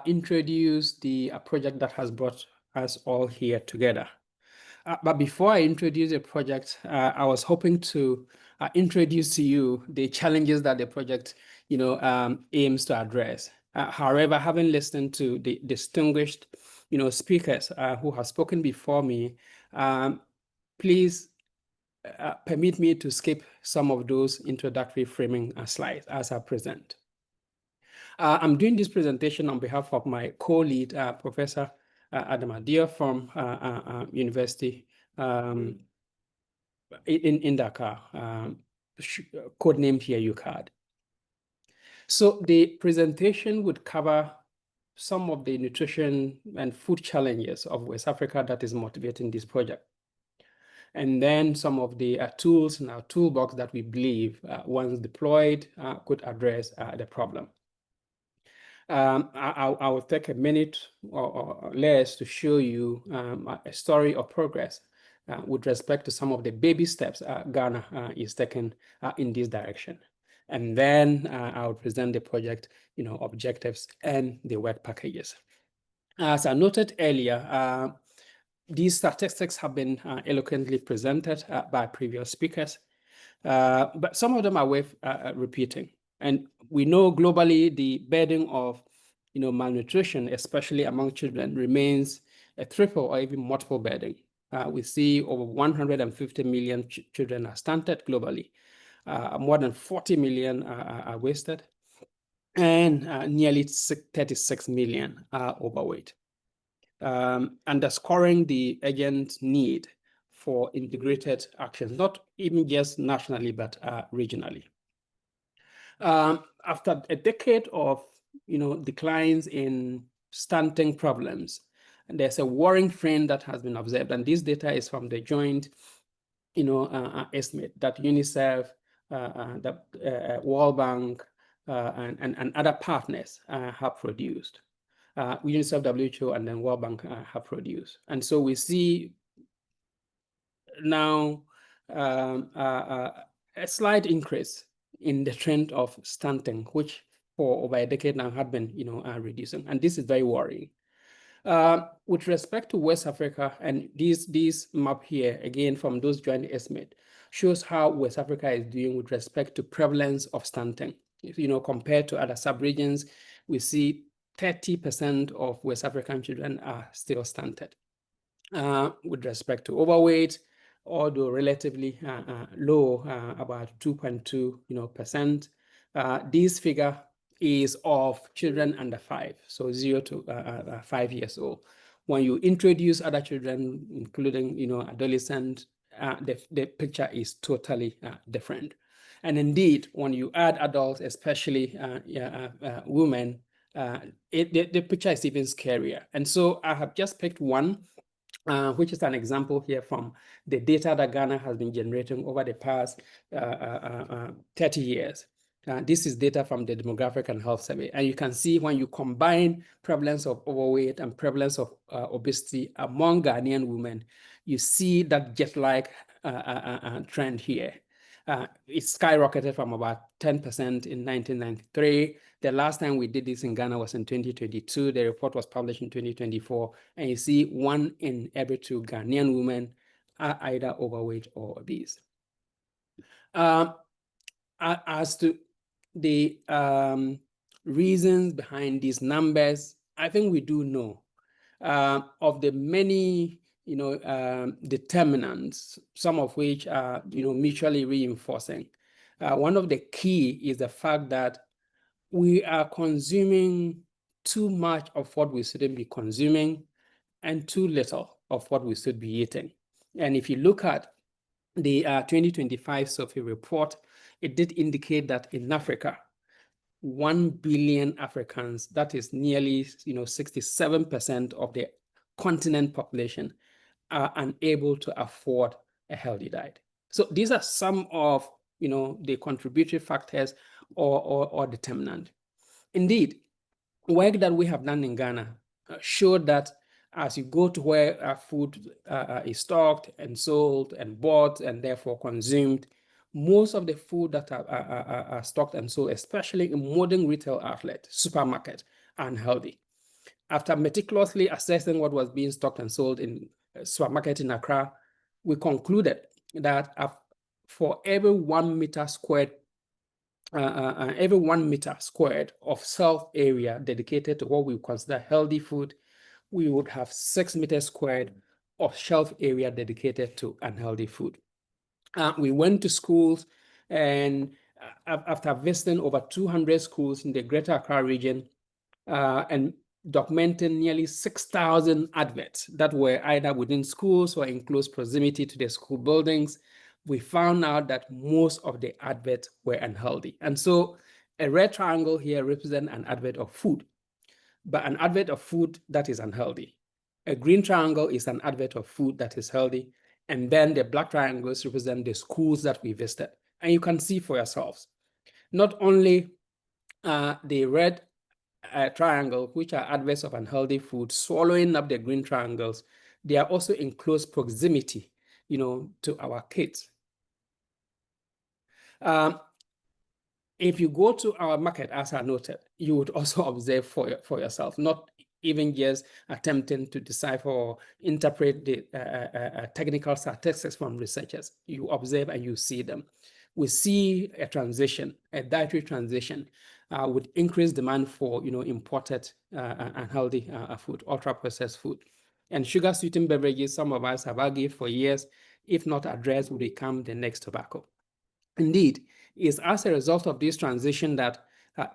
introduce the project that has brought us all here together. But before I introduce the project, I was hoping to introduce to you the challenges that the project, aims to address. However, having listened to the distinguished, speakers who have spoken before me, please permit me to skip some of those introductory framing slides as I present. I'm doing this presentation on behalf of my co-lead, Professor Adam Adio from University in Dakar, codenamed here UCAD. So the presentation would cover some of the nutrition and food challenges of West Africa that is motivating this project. And then some of the tools in our toolbox that we believe, once deployed, could address the problem. I will take a minute or less to show you a story of progress with respect to some of the baby steps Ghana is taking in this direction. And then I'll present the project, objectives and the work packages. As I noted earlier, these statistics have been eloquently presented by previous speakers, but some of them are worth repeating. And we know globally the burden of malnutrition, especially among children, remains a triple or even multiple burden. We see over 150 million children are stunted globally. More than 40 million are wasted, and nearly 36 million are overweight, underscoring the urgent need for integrated actions, not even just nationally, but regionally. After a decade of declines in stunting problems, and there's a worrying trend that has been observed, and this data is from the joint estimate that UNICEF, the World Bank, and other partners have produced. UNICEF, WHO, and then World Bank have produced. And so we see now a slight increase in the trend of stunting, which for over a decade now had been reducing. And this is very worrying. With respect to West Africa, and this map here, again, from those joint estimate, shows how West Africa is doing with respect to prevalence of stunting. Compared to other subregions, we see 30% of West African children are still stunted. With respect to overweight, although relatively low, about 2.2%, this figure is of children under 5, so 0 to 5 years old. When you introduce other children, including adolescents, the picture is totally different. And indeed, when you add adults, especially women, the picture is even scarier. And so I have just picked one, which is an example here from the data that Ghana has been generating over the past 30 years. This is data from the Demographic and Health Survey. And you can see when you combine prevalence of overweight and prevalence of obesity among Ghanaian women, you see that jet-like trend here. It skyrocketed from about 10% in 1993. The last time we did this in Ghana was in 2022. The report was published in 2024. And you see 1 in every 2 Ghanaian women are either overweight or obese. As to the reasons behind these numbers, I think we do know of the many determinants, some of which are mutually reinforcing. One of the key is the fact that we are consuming too much of what we shouldn't be consuming and too little of what we should be eating. And if you look at the 2025 survey report, it did indicate that in Africa, 1 billion Africans, that is nearly 67% of the continent population, are unable to afford a healthy diet. So these are some of the contributory factors or determinant. Indeed, work that we have done in Ghana showed that as you go to where food is stocked and sold and bought and therefore consumed, most of the food that are stocked and sold, especially in modern retail outlets, supermarkets, are unhealthy. After meticulously assessing what was being stocked and sold in a supermarket in Accra, we concluded that for every 1 meter squared of shelf area dedicated to what we consider healthy food, we would have 6 meters squared of shelf area dedicated to unhealthy food. We went to schools, and after visiting over 200 schools in the Greater Accra region and documenting nearly 6,000 adverts that were either within schools or in close proximity to the school buildings, we found out that most of the adverts were unhealthy. And so a red triangle here represents an advert of food, but an advert of food that is unhealthy. A green triangle is an advert of food that is healthy. And then the black triangles represent the schools that we visited. And you can see for yourselves, not only the red triangle, which are adverts of unhealthy food, swallowing up the green triangles, they are also in close proximity, to our kids. If you go to our market, as I noted, you would also observe for yourself, not even just attempting to decipher or interpret the technical statistics from researchers. You observe and you see them. We see a transition, a dietary transition, with increased demand for imported unhealthy food, ultra-processed food. And sugar-sweetened beverages, some of us have argued for years, if not addressed, will become the next tobacco. Indeed, it's as a result of this transition that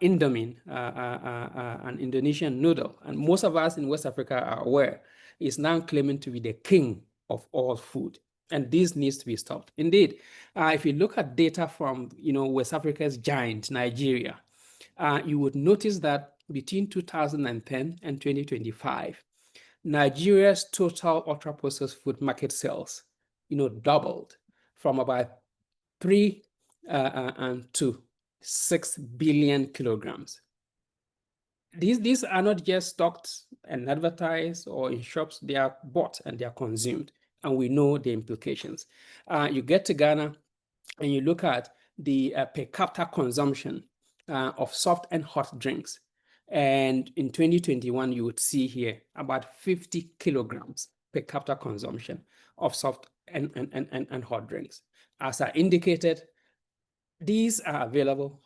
Indomie, an Indonesian noodle, and most of us in West Africa are aware, is now claiming to be the king of all food. And this needs to be stopped. Indeed, if you look at data from West Africa's giant, Nigeria, you would notice that between 2010 and 2025, Nigeria's total ultra-processed food market sales, doubled from about 3 to 6 billion kilograms. These are not just stocked and advertised or in shops, they are bought and they are consumed, and we know the implications. You get to Ghana and you look at the per capita consumption of soft and hot drinks. And in 2021, you would see here about 50 kilograms per capita consumption of soft and hot drinks. As I indicated, these are available,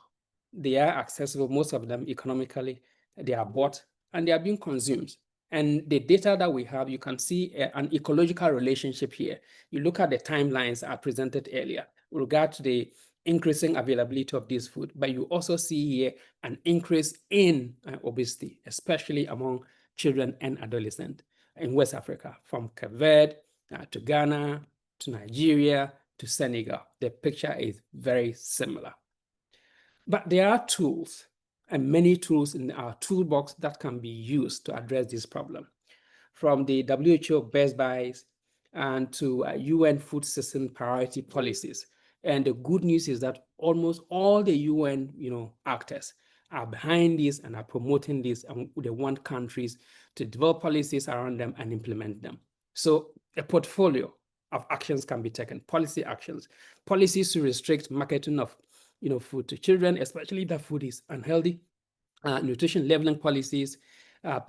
they are accessible, most of them economically, they are bought and they are being consumed. And the data that we have, you can see an ecological relationship here. You look at the timelines I presented earlier with regard to the increasing availability of this food, but you also see here an increase in obesity, especially among children and adolescents in West Africa, from Cape Verde to Ghana, to Nigeria, to Senegal. The picture is very similar. But there are tools, and many tools in our toolbox that can be used to address this problem. From the WHO best buys and to UN food system priority policies. And the good news is that almost all the UN actors are behind this and are promoting this, and they want countries to develop policies around them and implement them. So a portfolio of actions can be taken, policy actions, policies to restrict marketing of food to children, especially if the food is unhealthy, nutrition labeling policies,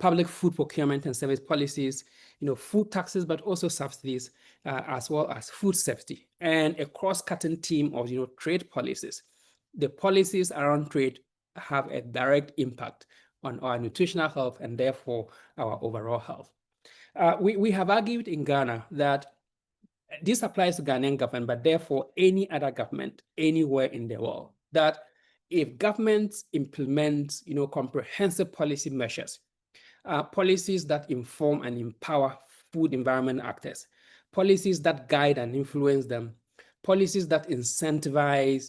public food procurement and service policies, food taxes, but also subsidies, as well as food safety, and a cross-cutting team of trade policies. The policies around trade have a direct impact on our nutritional health and therefore our overall health. We have argued in Ghana that this applies to Ghanaian government, but therefore any other government anywhere in the world, that if governments implement comprehensive policy measures, policies that inform and empower food environment actors, policies that guide and influence them, policies that incentivize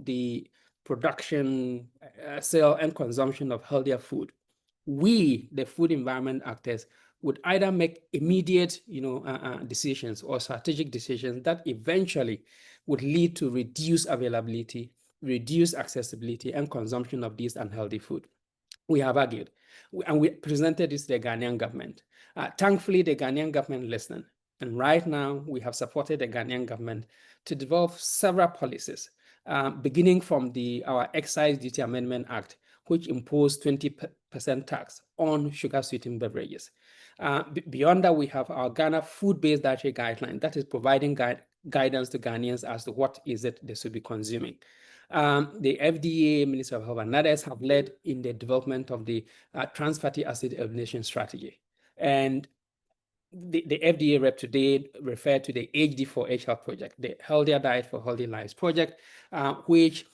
the production, sale, and consumption of healthier food, we, the food environment actors, would either make immediate decisions or strategic decisions that eventually would lead to reduced availability, reduced accessibility, and consumption of this unhealthy food. We have argued, and we presented this to the Ghanaian government. Thankfully, the Ghanaian government listened. And right now, we have supported the Ghanaian government to develop several policies, beginning from our Excise Duty Amendment Act, which imposed 20% tax on sugar-sweetened beverages. Beyond that, we have our Ghana food-based dietary guideline that is providing guidance to Ghanaians as to what is it they should be consuming. The FDA, Ministry of Health, and others have led in the development of the trans fatty acid elimination strategy. And the FDA rep today referred to the HD4H Health Project, the Healthier Diet for Healthy Lives project, which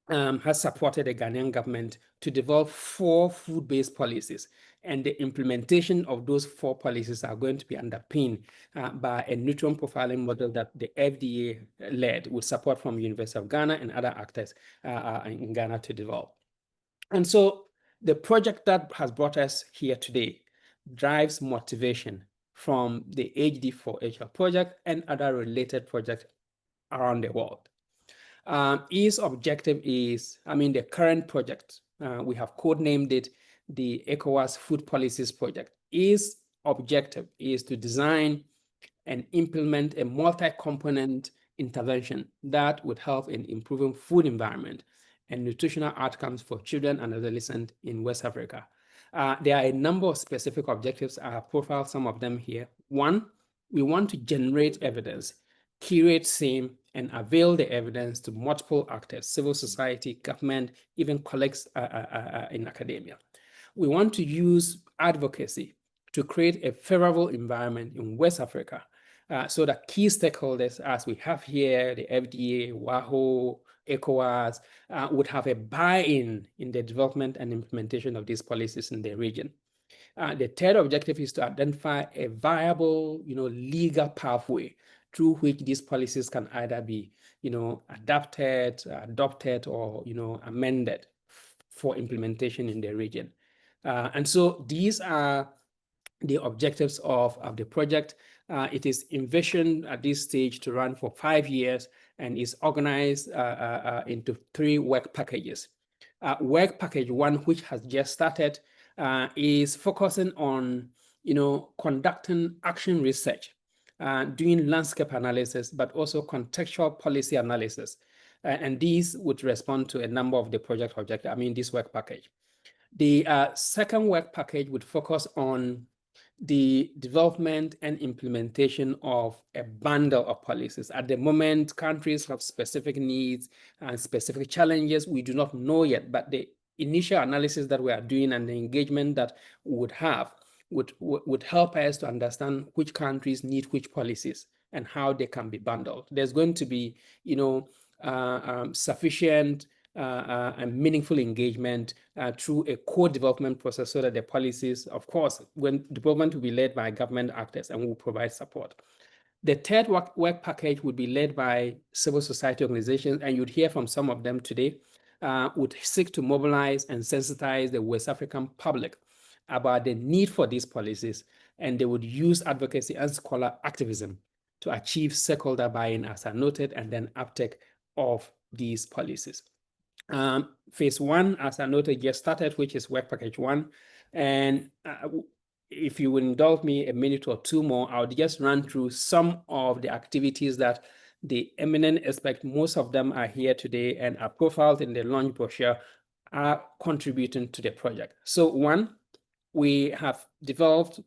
has supported the Ghanaian government to develop 4 food-based policies. And the implementation of those 4 policies are going to be underpinned by a nutrient profiling model that the FDA led with support from University of Ghana and other actors in Ghana to develop. And so the project that has brought us here today drives motivation from the HD4H project and other related projects around the world. Its objective is, the current project, we have codenamed it the Ecowas Food Policies Project. Its objective is to design and implement a multi-component intervention that would help in improving food environment and nutritional outcomes for children and adolescents in West Africa. There are a number of specific objectives. I have profiled some of them here. One, we want to generate evidence, curate same, and avail the evidence to multiple actors, civil society, government, even colleagues in academia. We want to use advocacy to create a favorable environment in West Africa so that key stakeholders, as we have here, the FDA, WAHO, Ecowas, would have a buy-in in the development and implementation of these policies in the region. The third objective is to identify a viable, legal pathway through which these policies can either be, adapted, adopted, or, amended for implementation in the region. And so these are the objectives of the project. It is envisioned at this stage to run for 5 years and is organized into 3 work packages. Work package 1, which has just started, is focusing on, conducting action research, doing landscape analysis, but also contextual policy analysis. And these would respond to a number of the project objectives, this work package. The second work package would focus on the development and implementation of a bundle of policies. At the moment, countries have specific needs and specific challenges we do not know yet, but the initial analysis that we are doing and the engagement that we would have would help us to understand which countries need which policies and how they can be bundled. There's going to be, sufficient and meaningful engagement through a co-development process so that the policies, of course, when development will be led by government actors and will provide support. The third work package would be led by civil society organizations, and you'd hear from some of them today, would seek to mobilize and sensitize the West African public about the need for these policies, and they would use advocacy and scholar activism to achieve stakeholder buy-in, as I noted, and then uptake of these policies. Phase 1, as I noted, just started, which is work package 1, and if you would indulge me a minute or two more, I would just run through some of the activities that the eminent experts, most of them are here today and are profiled in the launch brochure, are contributing to the project. So one, we have developed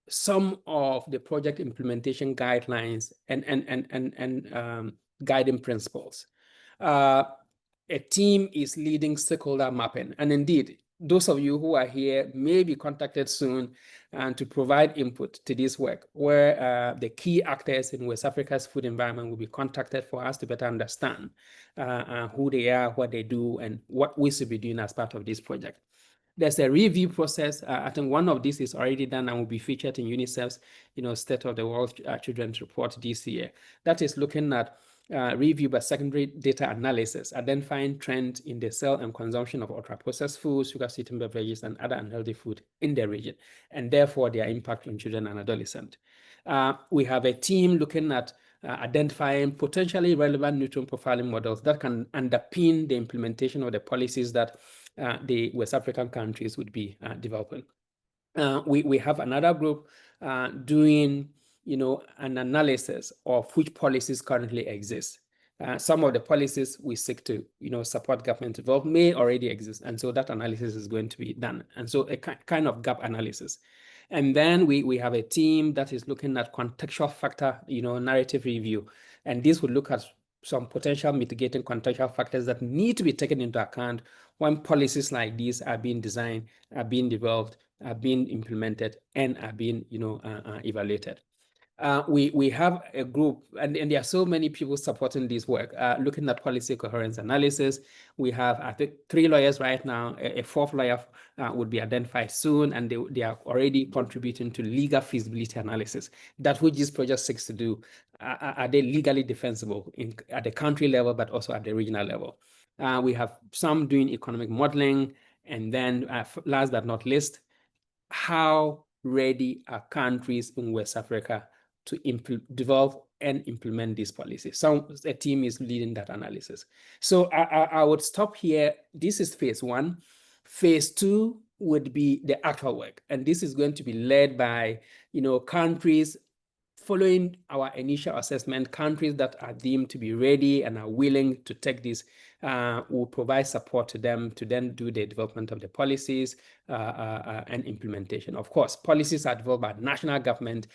some of the project implementation guidelines and guiding principles. A team is leading stakeholder mapping. And indeed, those of you who are here may be contacted soon to provide input to this work, where the key actors in West Africa's food environment will be contacted for us to better understand who they are, what they do, and what we should be doing as part of this project. There's a review process. I think one of these is already done and will be featured in UNICEF's, State of the World Children's Report this year. That is looking at review by secondary data analysis, identifying trends in the sale and consumption of ultra-processed foods, sugar-sweetened beverages, and other unhealthy food in the region, and therefore their impact on children and adolescents. We have a team looking at identifying potentially relevant nutrient profiling models that can underpin the implementation of the policies that the West African countries would be developing. We have another group doing, an analysis of which policies currently exist. Some of the policies we seek to, support government development may already exist, and so that analysis is going to be done. And so a kind of gap analysis. And then we have a team that is looking at contextual factor, narrative review. And this would look at some potential mitigating contextual factors that need to be taken into account when policies like these are being designed, are being developed, are being implemented, and are being, evaluated. We have a group, and there are so many people supporting this work, looking at policy coherence analysis. We have, I think, 3 lawyers right now. A 4th lawyer would be identified soon, and they are already contributing to legal feasibility analysis. That which this project seeks to do. Are they legally defensible at the country level, but also at the regional level? We have some doing economic modeling, and then last but not least, how ready are countries in West Africa to develop and implement these policies? A team is leading that analysis. So I would stop here. This is phase 1. Phase 2 would be the actual work, and this is going to be led by, countries following our initial assessment. Countries that are deemed to be ready and are willing to take this will provide support to them to then do the development of the policies and implementation. Of course, policies are developed by national government.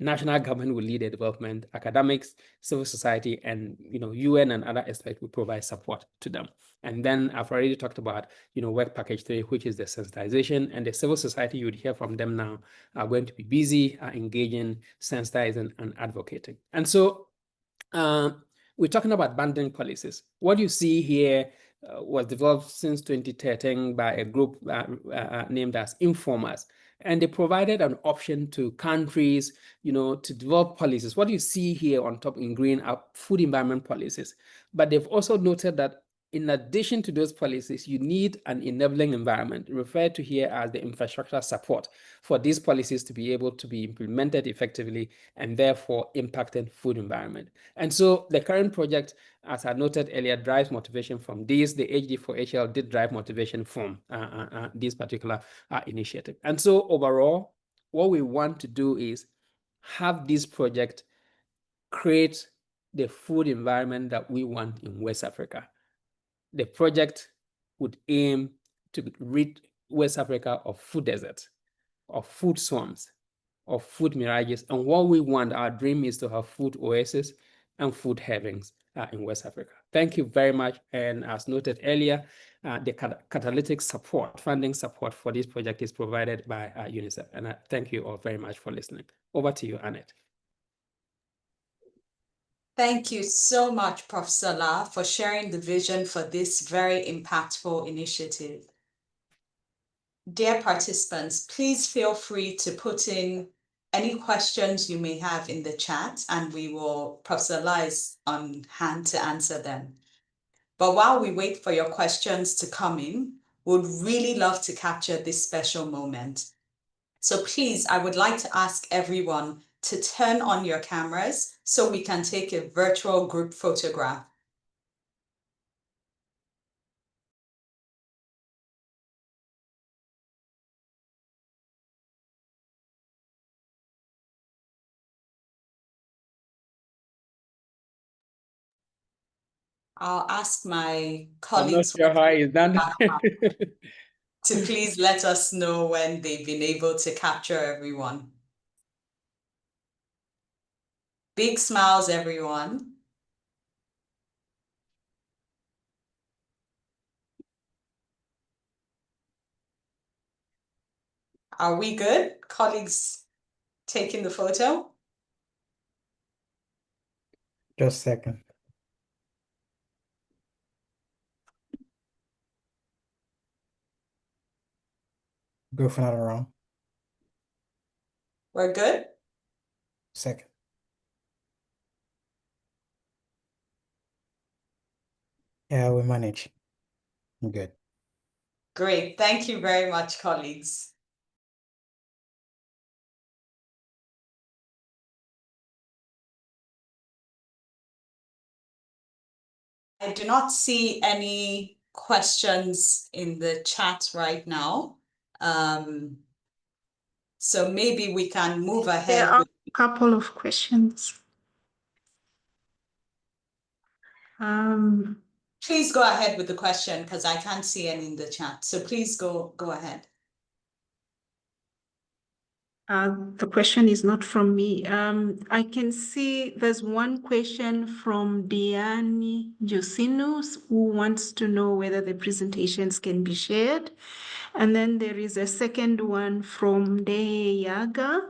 National government will lead the development. Academics, civil society, and UN and other aspects will provide support to them. And then I've already talked about work package 3, which is the sensitization, and the civil society you would hear from them now are going to be busy engaging, sensitizing, and advocating. And so we're talking about banding policies. What you see here was developed since 2013 by a group named as Informers. And they provided an option to countries, to develop policies. What you see here on top in green are food environment policies. But they've also noted that in addition to those policies, you need an enabling environment, referred to here as the infrastructure support, for these policies to be able to be implemented effectively and therefore impacting food environment. And so the current project, as I noted earlier, drives motivation from this. The HD4HL did drive motivation from this particular initiative. And so overall, what we want to do is have this project create the food environment that we want in West Africa. The project would aim to rid West Africa of food deserts, of food swamps, of food mirages. And what we want, our dream, is to have food oases and food heavens in West Africa. Thank you very much. And as noted earlier, the catalytic support, funding support for this project is provided by UNICEF. And I thank you all very much for listening. Over to you, Annette. Thank you so much, Professor La, for sharing the vision for this very impactful initiative. Dear participants, please feel free to put in any questions you may have in the chat, and Professor La is on hand to answer them. But while we wait for your questions to come in, we'd really love to capture this special moment. So please, I would like to ask everyone to turn on your cameras so we can take a virtual group photograph. I'll ask my I'm not colleagues sure how it's done. to please let us know when they've been able to capture everyone. Big smiles, everyone. Are we good? Colleagues taking the photo? Just a second. Go for another round. We're good? Second. Yeah, we manage. Good. Great. Thank you very much, colleagues. I do not see any questions in the chat right now. So maybe we can move ahead. There are a couple of questions. Please go ahead with the question because I can't see any in the chat. So please go ahead. The question is not from me. I can see there's one question from Diane Josinus who wants to know whether the presentations can be shared. And then there is a second one from De Yaga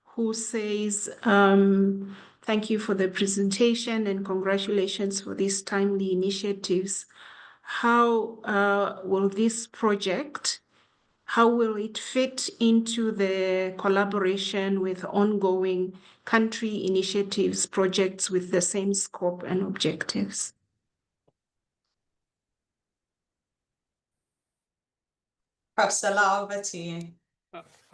who says, thank you for the presentation and congratulations for these timely initiatives. How will this project, how will it fit into the collaboration with ongoing country initiatives, projects with the same scope and objectives? Professor Lau, over to you.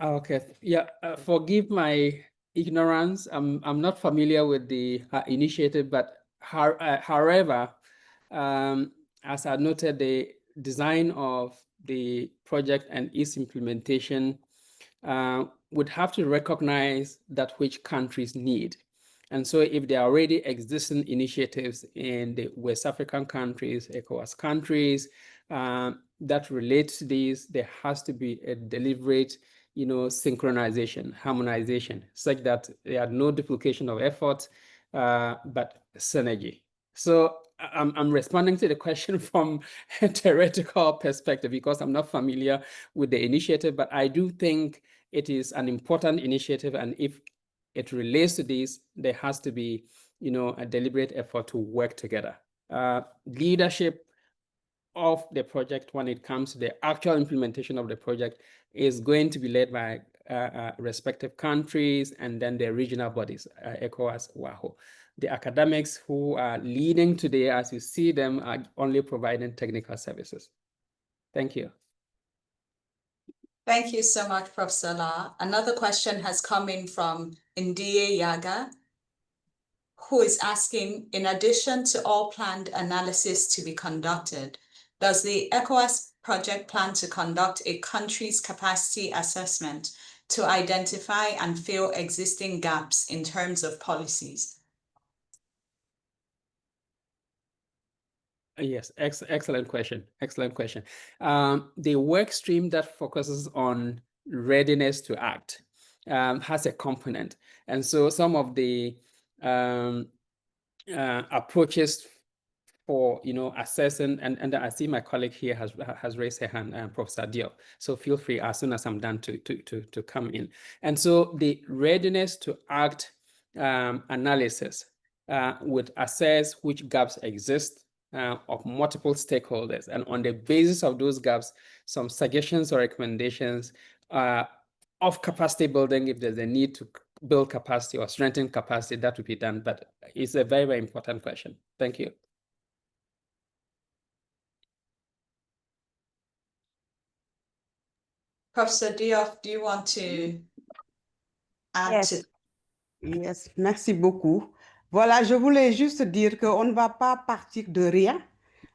Okay, yeah, forgive my ignorance. I'm not familiar with the initiative, but however, as I noted, the design of the project and its implementation would have to recognize that which countries need. And so if there are already existing initiatives in the West African countries, Ecowas countries, that relate to these, there has to be a deliberate, synchronization, harmonization, such that there are no duplication of effort, but synergy. So I'm responding to the question from a theoretical perspective because I'm not familiar with the initiative, but I do think it is an important initiative, and if it relates to this, there has to be, a deliberate effort to work together. Leadership of the project when it comes to the actual implementation of the project is going to be led by respective countries and then the regional bodies, ECOWAS, WAHO. The academics who are leading today, as you see them, are only providing technical services. Thank you. Thank you so much, Professor La. Another question has come in from Ndie Yaga, who is asking, in addition to all planned analysis to be conducted, does the ECOWAS project plan to conduct a country's capacity assessment to identify and fill existing gaps in terms of policies? Yes, excellent question. Excellent question. The work stream that focuses on readiness to act has a component. And so some of the approaches for assessing, and I see my colleague here has raised her hand, Professor Diop. So feel free as soon as I'm done to come in. And so the readiness to act analysis would assess which gaps exist of multiple stakeholders, and on the basis of those gaps, some suggestions or recommendations of capacity building, if there's a need to build capacity or strengthen capacity, that would be done. But it's a very, very important question. Thank you. Professor Diop, do you want to add to? Yes, merci beaucoup. Voilà, je voulais juste dire qu'on ne va pas partir de rien,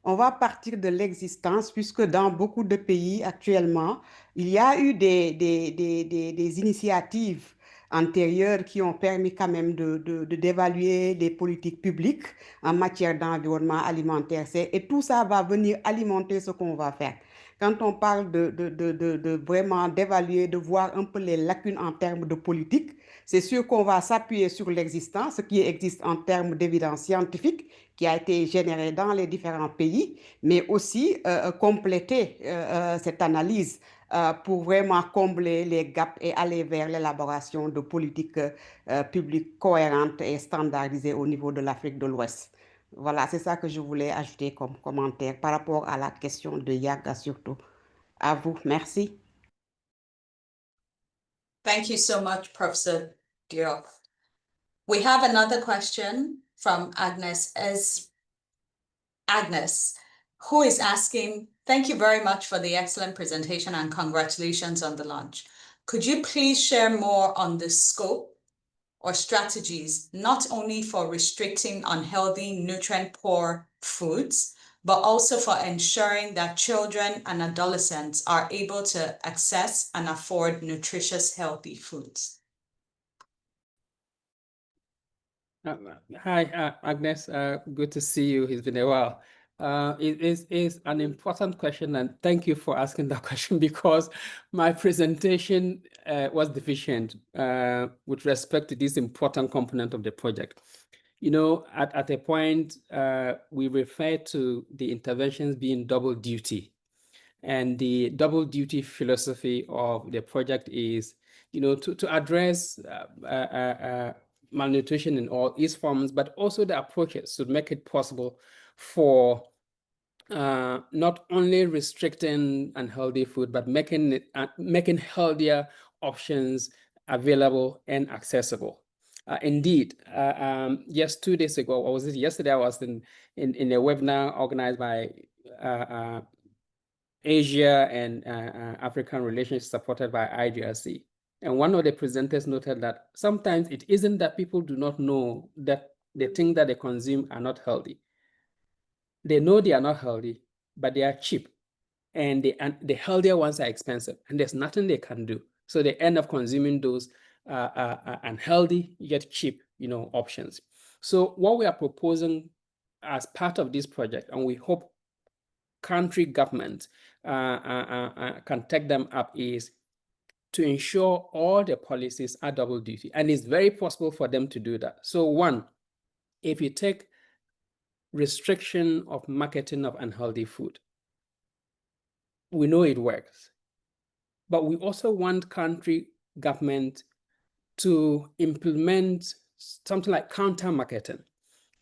on va partir de l'existence, puisque dans beaucoup de pays actuellement, il y a eu des initiatives antérieures qui ont permis quand même d'évaluer les politiques publiques en matière d'environnement alimentaire. Et tout ça va venir alimenter ce qu'on va faire. Quand on parle de vraiment d'évaluer, de voir un peu les lacunes en termes de politique, c'est sûr qu'on va s'appuyer sur l'existant, ce qui existe en termes d'évidence scientifique qui a été générée dans les différents pays, mais aussi compléter cette analyse pour vraiment combler les gaps et aller vers l'élaboration de politiques publiques cohérentes et standardisées au niveau de l'Afrique de l'Ouest. Voilà, c'est ça que je voulais ajouter comme commentaire par rapport à la question de Yaga surtout. À vous, merci. Thank you so much, Professor Diop. We have another question from Agnes, who is asking, thank you very much for the excellent presentation and congratulations on the launch. Could you please share more on the scope or strategies, not only for restricting unhealthy, nutrient-poor foods, but also for ensuring that children and adolescents are able to access and afford nutritious, healthy foods? Hi, Agnes. Good to see you. It's been a while. It is an important question, and thank you for asking that question because my presentation was deficient with respect to this important component of the project. You know, at a point, we referred to the interventions being double duty. And the double duty philosophy of the project is, you know, to address malnutrition in all its forms, but also the approaches to make it possible for not only restricting unhealthy food, but making healthier options available and accessible. Indeed, just 2 days ago, or was it yesterday? I was in a webinar organized by Asia and African relations supported by IDRC. And one of the presenters noted that sometimes it isn't that people do not know that the things that they consume are not healthy. They know they are not healthy, but they are cheap. And the healthier ones are expensive, and there's nothing they can do. So they end up consuming those unhealthy yet cheap, you know, options. So what we are proposing as part of this project, and we hope country government can take them up, is to ensure all the policies are double duty. And it's very possible for them to do that. So one, if you take restriction of marketing of unhealthy food, we know it works. But we also want country government to implement something like counter marketing,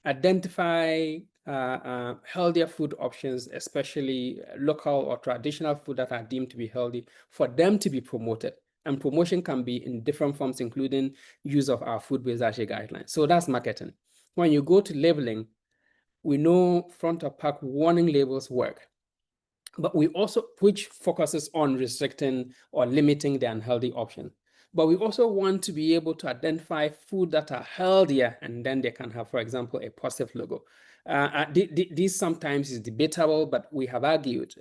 identify healthier food options, especially local or traditional food that are deemed to be healthy, for them to be promoted. And promotion can be in different forms, including use of our food-based guidelines. So that's marketing. When you go to labeling, we know front of pack warning labels work, but we also, which focuses on restricting or limiting the unhealthy option. But we also want to be able to identify food that are healthier, and then they can have, for example, a positive logo. This sometimes is debatable, but we have argued,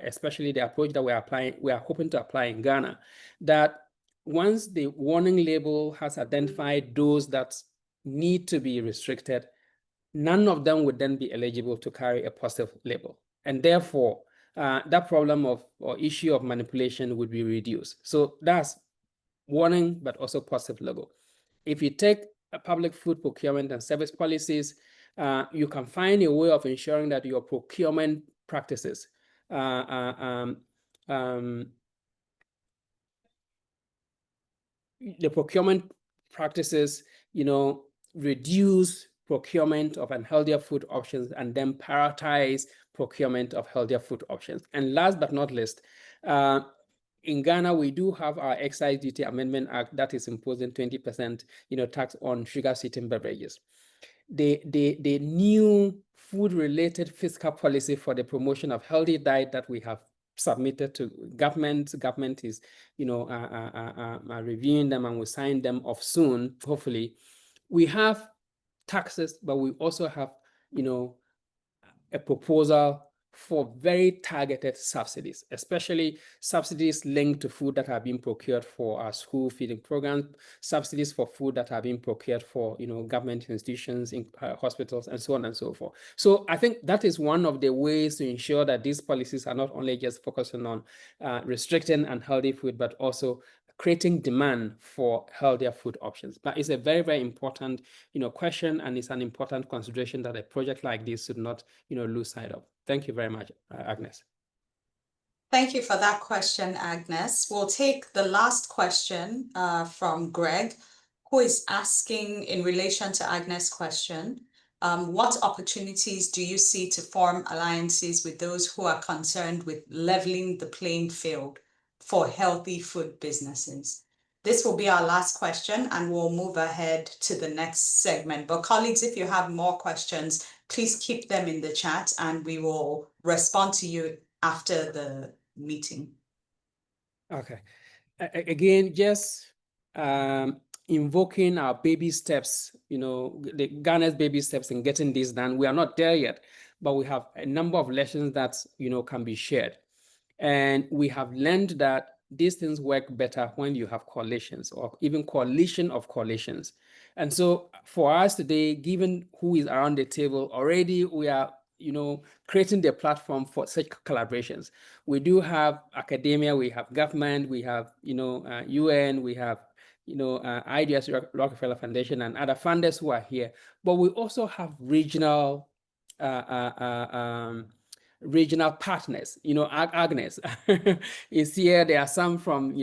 especially the approach that we are hoping to apply in Ghana, that once the warning label has identified those that need to be restricted, none of them would then be eligible to carry a positive label. And therefore, that problem of or issue of manipulation would be reduced. So that's warning, but also positive logo. If you take public food procurement and service policies, you can find a way of ensuring that your procurement practices the procurement practices, you know, reduce procurement of unhealthier food options and then prioritize procurement of healthier food options. And last but not least, in Ghana, we do have our Excise Duty Amendment Act that is imposing 20%, you know, tax on sugar-sweetened beverages. The new food-related fiscal policy for the promotion of healthy diet that we have submitted to government. Government is, you know, reviewing them and will sign them off soon, hopefully. We have taxes, but we also have, you know, a proposal for very targeted subsidies, especially subsidies linked to food that are being procured for our school feeding programs, subsidies for food that are being procured for government institutions, in hospitals, and so on and so forth. So I think that is one of the ways to ensure that these policies are not only just focusing on restricting unhealthy food, but also creating demand for healthier food options. But it's a very, very important, question, and it's an important consideration that a project like this should not, lose sight of. Thank you very much, Agnes. Thank you for that question, Agnes. We'll take the last question from Greg, who is asking in relation to Agnes' question, what opportunities do you see to form alliances with those who are concerned with leveling the playing field for healthy food businesses? This will be our last question, and we'll move ahead to the next segment. But colleagues, if you have more questions, please keep them in the chat and we will respond to you after the meeting. Okay. Again, just invoking our baby steps, the Ghana's baby steps in getting this done. We are not there yet, but we have a number of lessons that, can be shared. And we have learned that these things work better when you have coalitions or even coalition of coalitions. And so for us today, given who is around the table, already we are creating the platform for such collaborations. We do have academia, we have government, we have UN, we have Ideas Rockefeller Foundation and other funders who are here, but we also have regional regional partners. Agnes is here. There are some from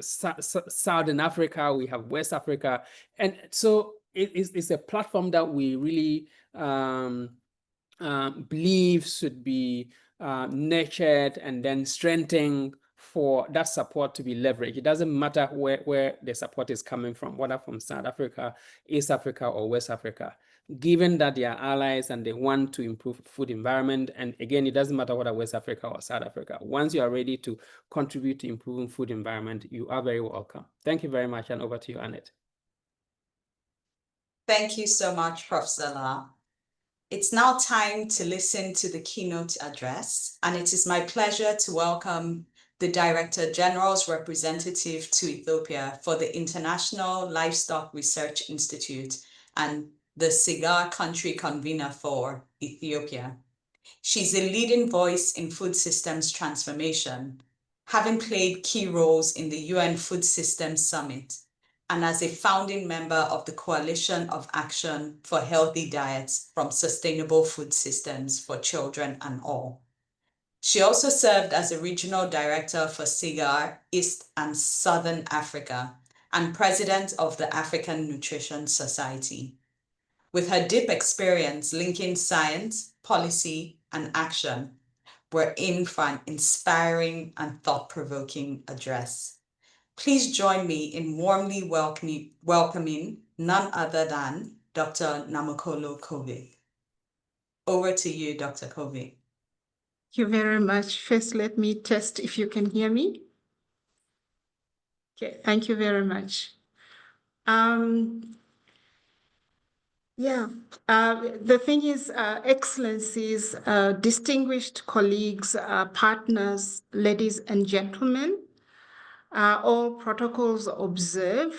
Southern Africa. We have West Africa, and so it's a platform that we really believe should be nurtured and then strengthened for that support to be leveraged. It doesn't matter where the support is coming from, whether from South Africa, East Africa, or West Africa. Given that they are allies and they want to improve food environment, and again, it doesn't matter whether West Africa or South Africa, once you are ready to contribute to improving food environment, you are very welcome. Thank you very much, and over to you, Annette. Thank you so much, Prof. Zala. It's now time to listen to the keynote address, and it is my pleasure to welcome the Director General's representative to Ethiopia for the International Livestock Research Institute and the SIGAR country convener for Ethiopia. She's a leading voice in food systems transformation, having played key roles in the UN Food Systems Summit and as a founding member of the Coalition of Action for Healthy Diets from Sustainable Food Systems for Children and All. She also served as a regional director for SIGAR East and Southern Africa and president of the African Nutrition Society. With her deep experience linking science, policy, and action, we're in for an inspiring and thought-provoking address. Please join me in warmly welcoming none other than Dr. Namokolo Kobe. Over to you, Dr. Kobe. Thank you very much. First, let me test if you can hear me. Okay, thank you very much. The thing is, excellencies, distinguished colleagues, partners, ladies and gentlemen, all protocols observed.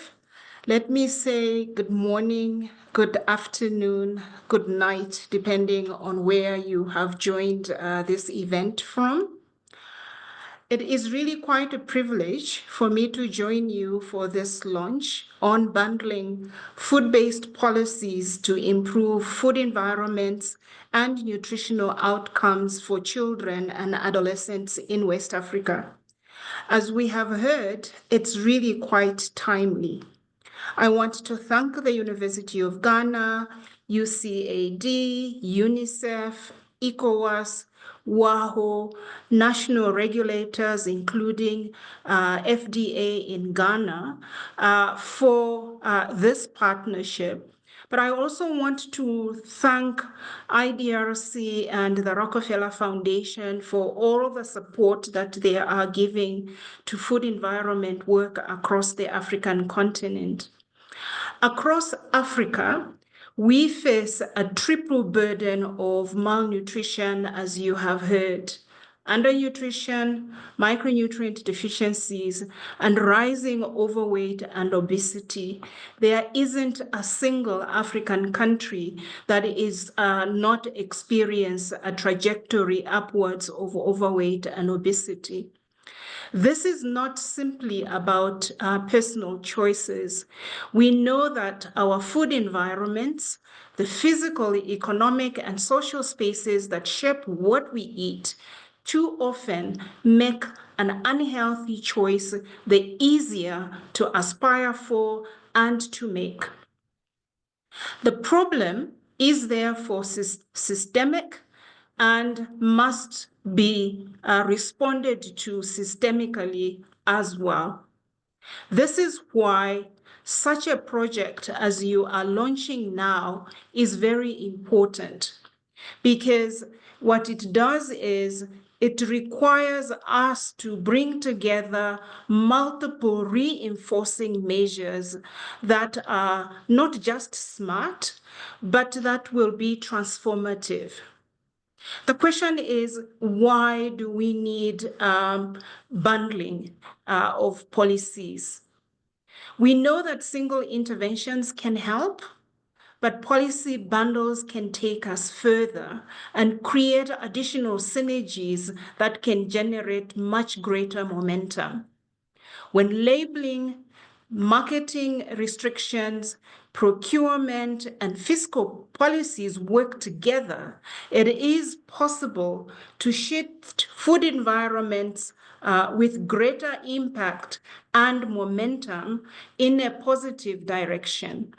Let me say good morning, good afternoon, good night, depending on where you have joined this event from. It is really quite a privilege for me to join you for this launch on bundling food-based policies to improve food environments and nutritional outcomes for children and adolescents in West Africa. As we have heard, it's really quite timely. I want to thank the University of Ghana, UCAD, UNICEF, Ecowas, WAHO, national regulators, including FDA in Ghana, for this partnership. But I also want to thank IDRC and the Rockefeller Foundation for all of the support that they are giving to food environment work across the African continent. Across Africa, We face a triple burden of malnutrition, as you have heard: undernutrition, micronutrient deficiencies, and rising overweight and obesity. There isn't a single African country that is not experience a trajectory upwards of overweight and obesity. This is not simply about personal choices. We know that our food environments, the physical, economic, and social spaces that shape what we eat, too often make an unhealthy choice the easier to aspire for and to make. The problem is therefore systemic and must be responded to systemically as well. This is why such a project as you are launching now is very important, because what it does is it requires us to bring together multiple reinforcing measures that are not just smart, but that will be transformative. The question is, why do we need bundling of policies? We know that single interventions can help, but policy bundles can take us further and create additional synergies that can generate much greater momentum. When labeling, marketing restrictions, procurement, and fiscal policies work together, it is possible to shift food environments with greater impact and momentum in a positive direction.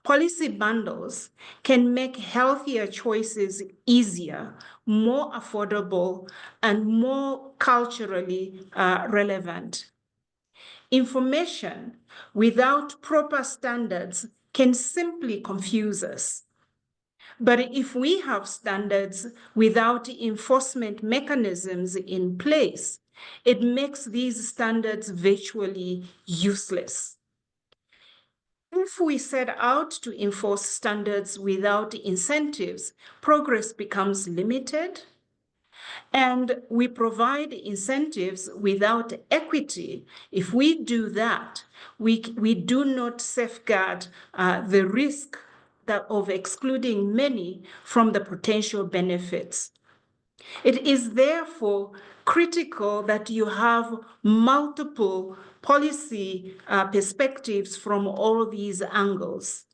Policy bundles can make healthier choices easier, more affordable, and more culturally relevant. Information without proper standards can simply confuse us. But if we have standards without enforcement mechanisms in place, it makes these standards virtually useless. If we set out to enforce standards without incentives, progress becomes limited. And we provide incentives without equity. If we do that, we do not safeguard the risk of excluding many from the potential benefits. It is therefore critical that you have multiple policy perspectives from all these angles.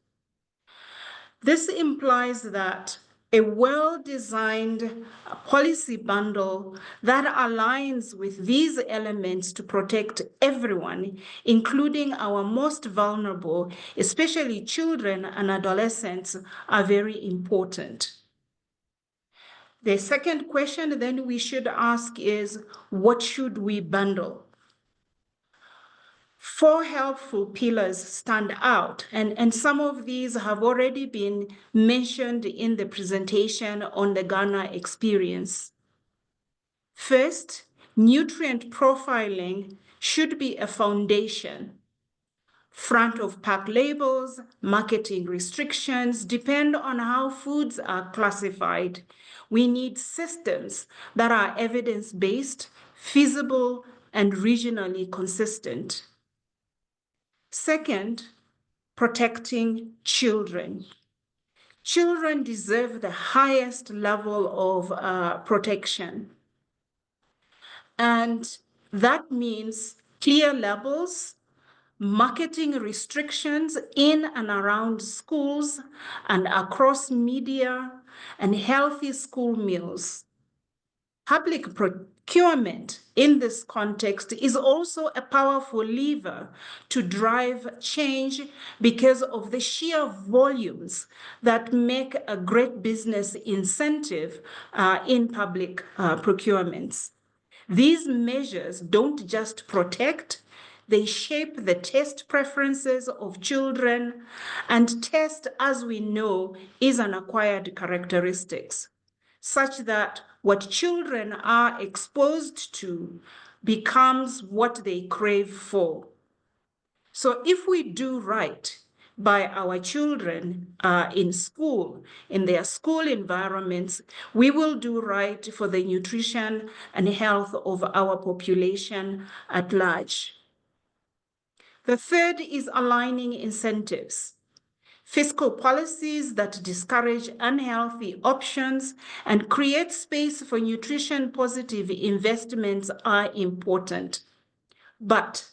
This implies that a well-designed policy bundle that aligns with these elements to protect everyone, including our most vulnerable, especially children and adolescents, are very important. The second question then we should ask is, what should we bundle? 4 helpful pillars stand out, and some of these have already been mentioned in the presentation on the Ghana experience. First, nutrient profiling should be a foundation. Front of pack labels, marketing restrictions depend on how foods are classified. We need systems that are evidence-based, feasible, and regionally consistent. Second, protecting children. Children deserve the highest level of protection. And that means clear labels, marketing restrictions in and around schools and across media, and healthy school meals. Public procurement in this context is also a powerful lever to drive change because of the sheer volumes that make a great business incentive in public procurements. These measures don't just protect, they shape the taste preferences of children, and taste, as we know, is an acquired characteristic, such that what children are exposed to becomes what they crave for. So if we do right, by our children in school, in their school environments, we will do right for the nutrition and health of our population at large. The third is aligning incentives. Fiscal policies that discourage unhealthy options and create space for nutrition-positive investments are important. But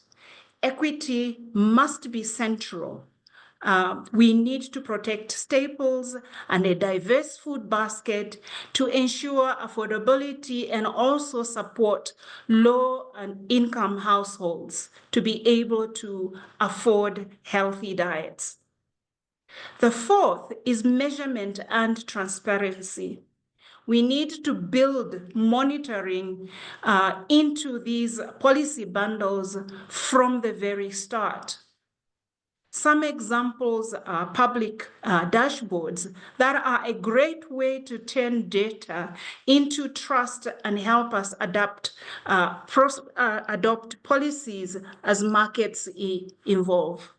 equity must be central. We need to protect staples and a diverse food basket to ensure affordability and also support low and income households to be able to afford healthy diets. The fourth is measurement and transparency. We need to build monitoring into these policy bundles from the very start. Some examples are public dashboards that are a great way to turn data into trust and help us adopt policies as markets evolve.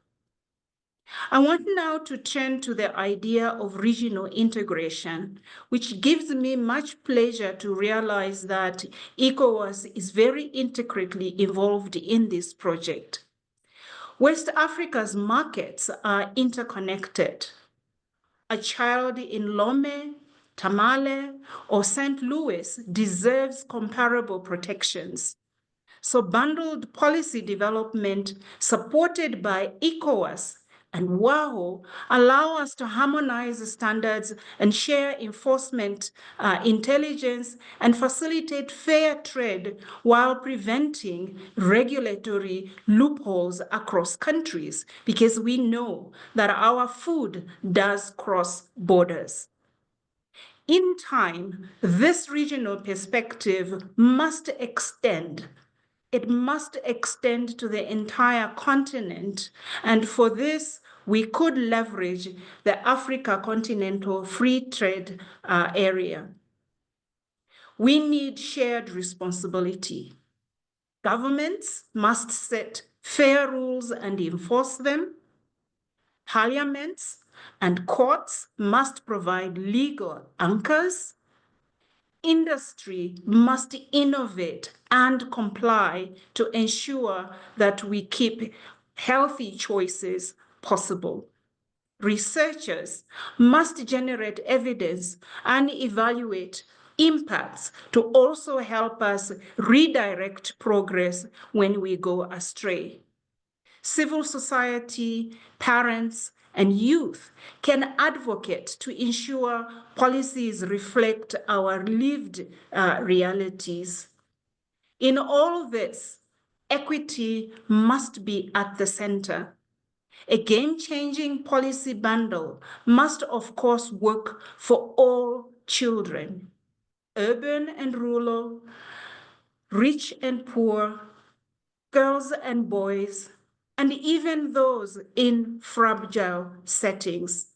I want now to turn to the idea of regional integration, which gives me much pleasure to realize that Ecowas is very intricately involved in this project. West Africa's markets are interconnected. A child in Lome, Tamale, or St. Louis deserves comparable protections. So bundled policy development supported by Ecowas and WAHO allow us to harmonize standards and share enforcement intelligence and facilitate fair trade while preventing regulatory loopholes across countries, because we know that our food does cross borders. In time, this regional perspective must extend. It must extend to the entire continent. And for this, we could leverage the Africa Continental Free Trade Area. We need shared responsibility. Governments must set fair rules and enforce them. Parliaments and courts must provide legal anchors. Industry must innovate and comply to ensure that we keep healthy choices possible. Researchers must generate evidence and evaluate impacts to also help us redirect progress when we go astray. Civil society, parents, and youth can advocate to ensure policies reflect our lived realities. In all this, equity must be at the center. A game-changing policy bundle must, of course, work for all children, urban and rural, rich and poor, girls and boys, and even those in fragile settings.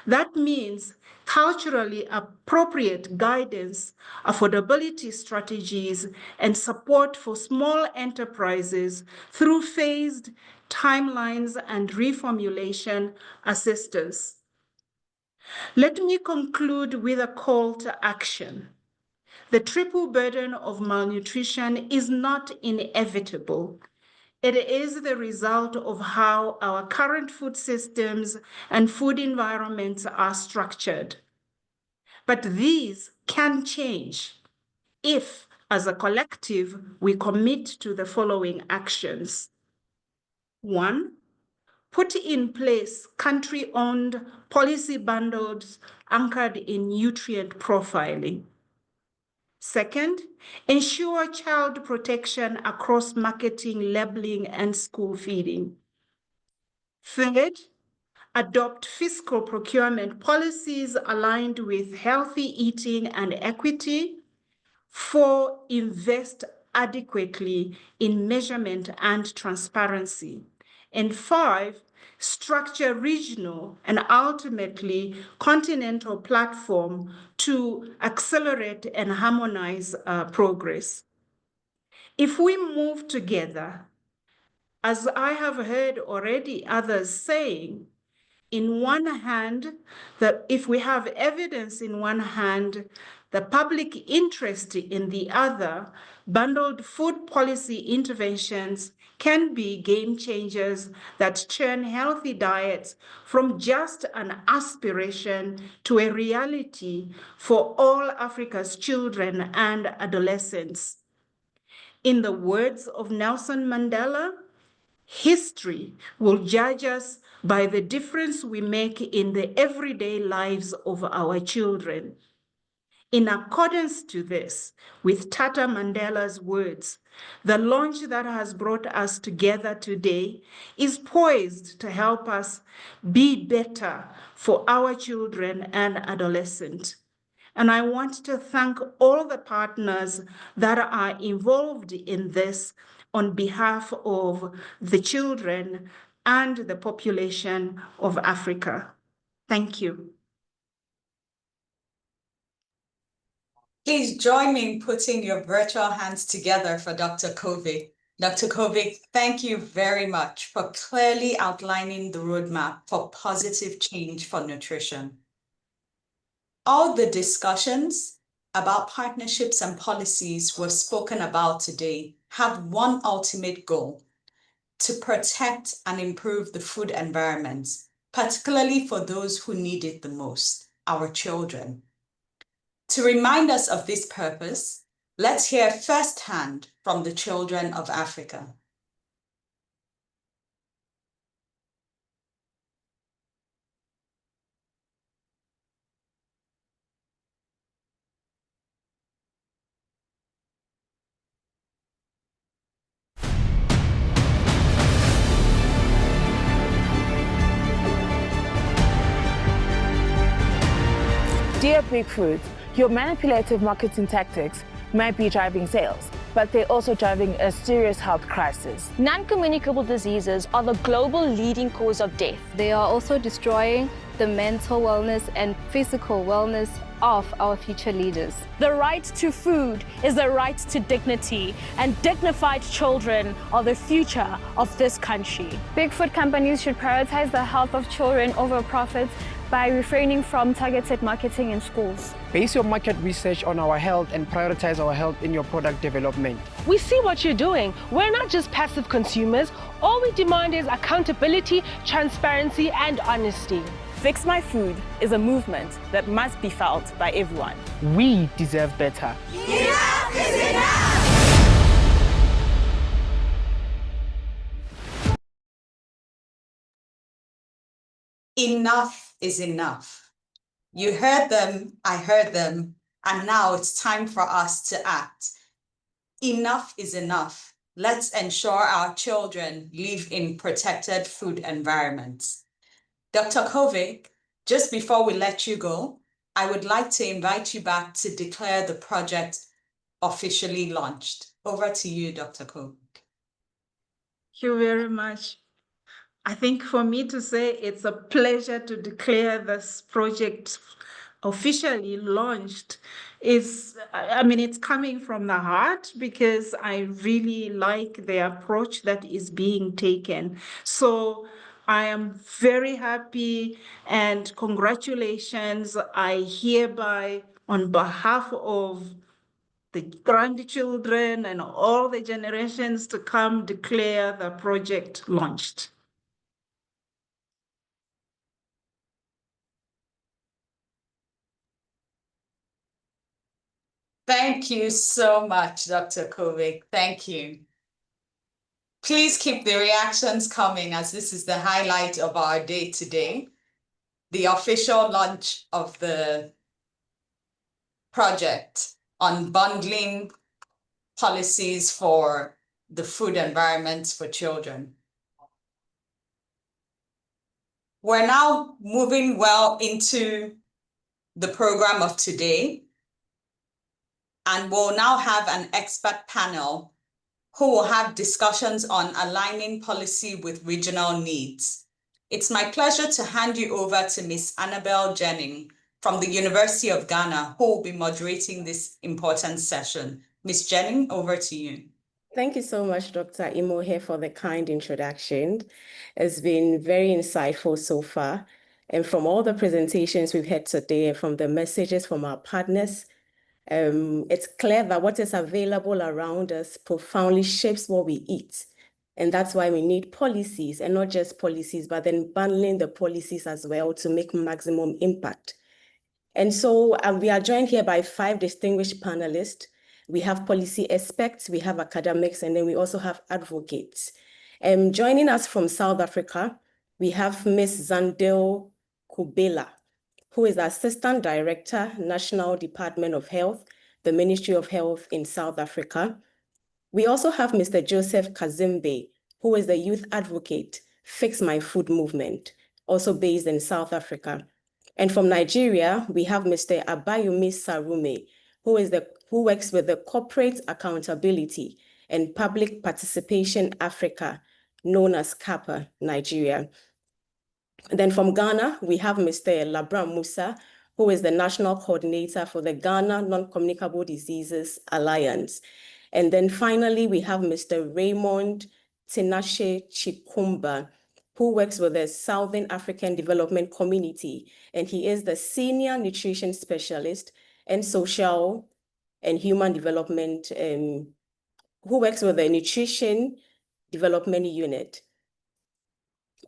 That means culturally appropriate guidance, affordability strategies, and support for small enterprises through phased timelines and reformulation assistance. Let me conclude with a call to action. The triple burden of malnutrition is not inevitable. It is the result of how our current food systems and food environments are structured. But these can change if, as a collective, we commit to the following actions. 1, put in place country-owned policy bundles anchored in nutrient profiling. Second, ensure child protection across marketing, labeling, and school feeding. Third, adopt fiscal procurement policies aligned with healthy eating and equity. 4, invest adequately in measurement and transparency. And 5, structure regional and ultimately continental platform to accelerate and harmonize progress. If we move together, as I have heard already others saying, in one hand, that if we have evidence in one hand, the public interest in the other, bundled food policy interventions can be game changers that turn healthy diets from just an aspiration to a reality for all Africa's children and adolescents. In the words of Nelson Mandela, history will judge us by the difference we make in the everyday lives of our children. In accordance to this, with Tata Mandela's words, the launch that has brought us together today is poised to help us be better for our children and adolescents. And I want to thank all the partners that are involved in this on behalf of the children and the population of Africa. Thank you. Please join me in putting your virtual hands together for Dr. Kovic. Dr. Kovic, thank you very much for clearly outlining the roadmap for positive change for nutrition. All the discussions about partnerships and policies we've spoken about today have one ultimate goal: to protect and improve the food environment, particularly for those who need it the most, our children. To remind us of this purpose, let's hear firsthand from the children of Africa. Dear Big Food, your manipulative marketing tactics might be driving sales, but they're also driving a serious health crisis. Non-communicable diseases are the global leading cause of death. They are also destroying the mental wellness and physical wellness of our future leaders. The right to food is the right to dignity, and dignified children are the future of this country. Big food companies should prioritize the health of children over profits by refraining from targeted marketing in schools. Base your market research on our health and prioritize our health in your product development. We see what you're doing. We're not just passive consumers. All we demand is accountability, transparency, and honesty. Fix My Food is a movement that must be felt by everyone. We deserve better. Enough is enough! Enough is enough. You heard them, I heard them, and now it's time for us to act. Enough is enough. Let's ensure our children live in protected food environments. Dr. Kovic, just before we let you go, I would like to invite you back to declare the project officially launched. Over to you, Dr. Kovic. Thank you very much. I think for me to say it's a pleasure to declare this project officially launched is, I mean, it's coming from the heart because I really like the approach that is being taken. So I am very happy and congratulations. I hereby, on behalf of the grandchildren and all the generations to come, declare the project launched. Thank you so much, Dr. Kovic. Thank you. Please keep the reactions coming, as this is the highlight of our day today, the official launch of the project on bundling policies for the food environments for children. We're now moving well into the program of today, and we'll now have an expert panel who will have discussions on aligning policy with regional needs. It's my pleasure to hand you over to Ms. Annabelle Jennings from the University of Ghana, who will be moderating this important session. Ms. Jennings, over to you. Thank you so much, Dr. Imohe, for the kind introduction. It's been very insightful so far. And from all the presentations we've had today and from the messages from our partners, it's clear that what is available around us profoundly shapes what we eat. And that's why we need policies, and not just policies, but then bundling the policies as well to make maximum impact. And so we are joined here by 5 distinguished panelists. We have policy experts, we have academics, and then we also have advocates. Joining us from South Africa, we have Ms. Zandile Kubela, who is Assistant Director, National Department of Health, the Ministry of Health in South Africa. We also have Mr. Joseph Kazimbe, who is the Youth Advocate, Fix My Food Movement, also based in South Africa. And from Nigeria, we have Mr. Abayomi Sarume, who works with the Corporate Accountability and Public Participation Africa, known as CAPA, Nigeria. And then from Ghana, we have Mr. Labram Musa, who is the National Coordinator for the Ghana Non-Communicable Diseases Alliance. And then finally, we have Mr. Raymond Tinashe Chikumba, who works with the Southern African Development Community, and he is the Senior Nutrition Specialist and Social and Human Development, who works with the Nutrition Development Unit.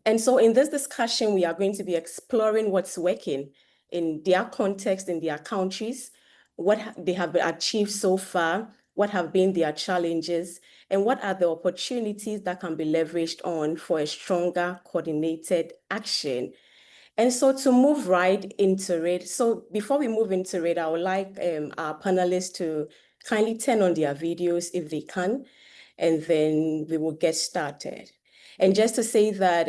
And so in this discussion, we are going to be exploring what's working in their context, in their countries, what they have achieved so far, what have been their challenges, and what are the opportunities that can be leveraged on for a stronger coordinated action. And so to move right into it, so before we move into it, I would like our panelists to kindly turn on their videos if they can, and then we will get started. And just to say that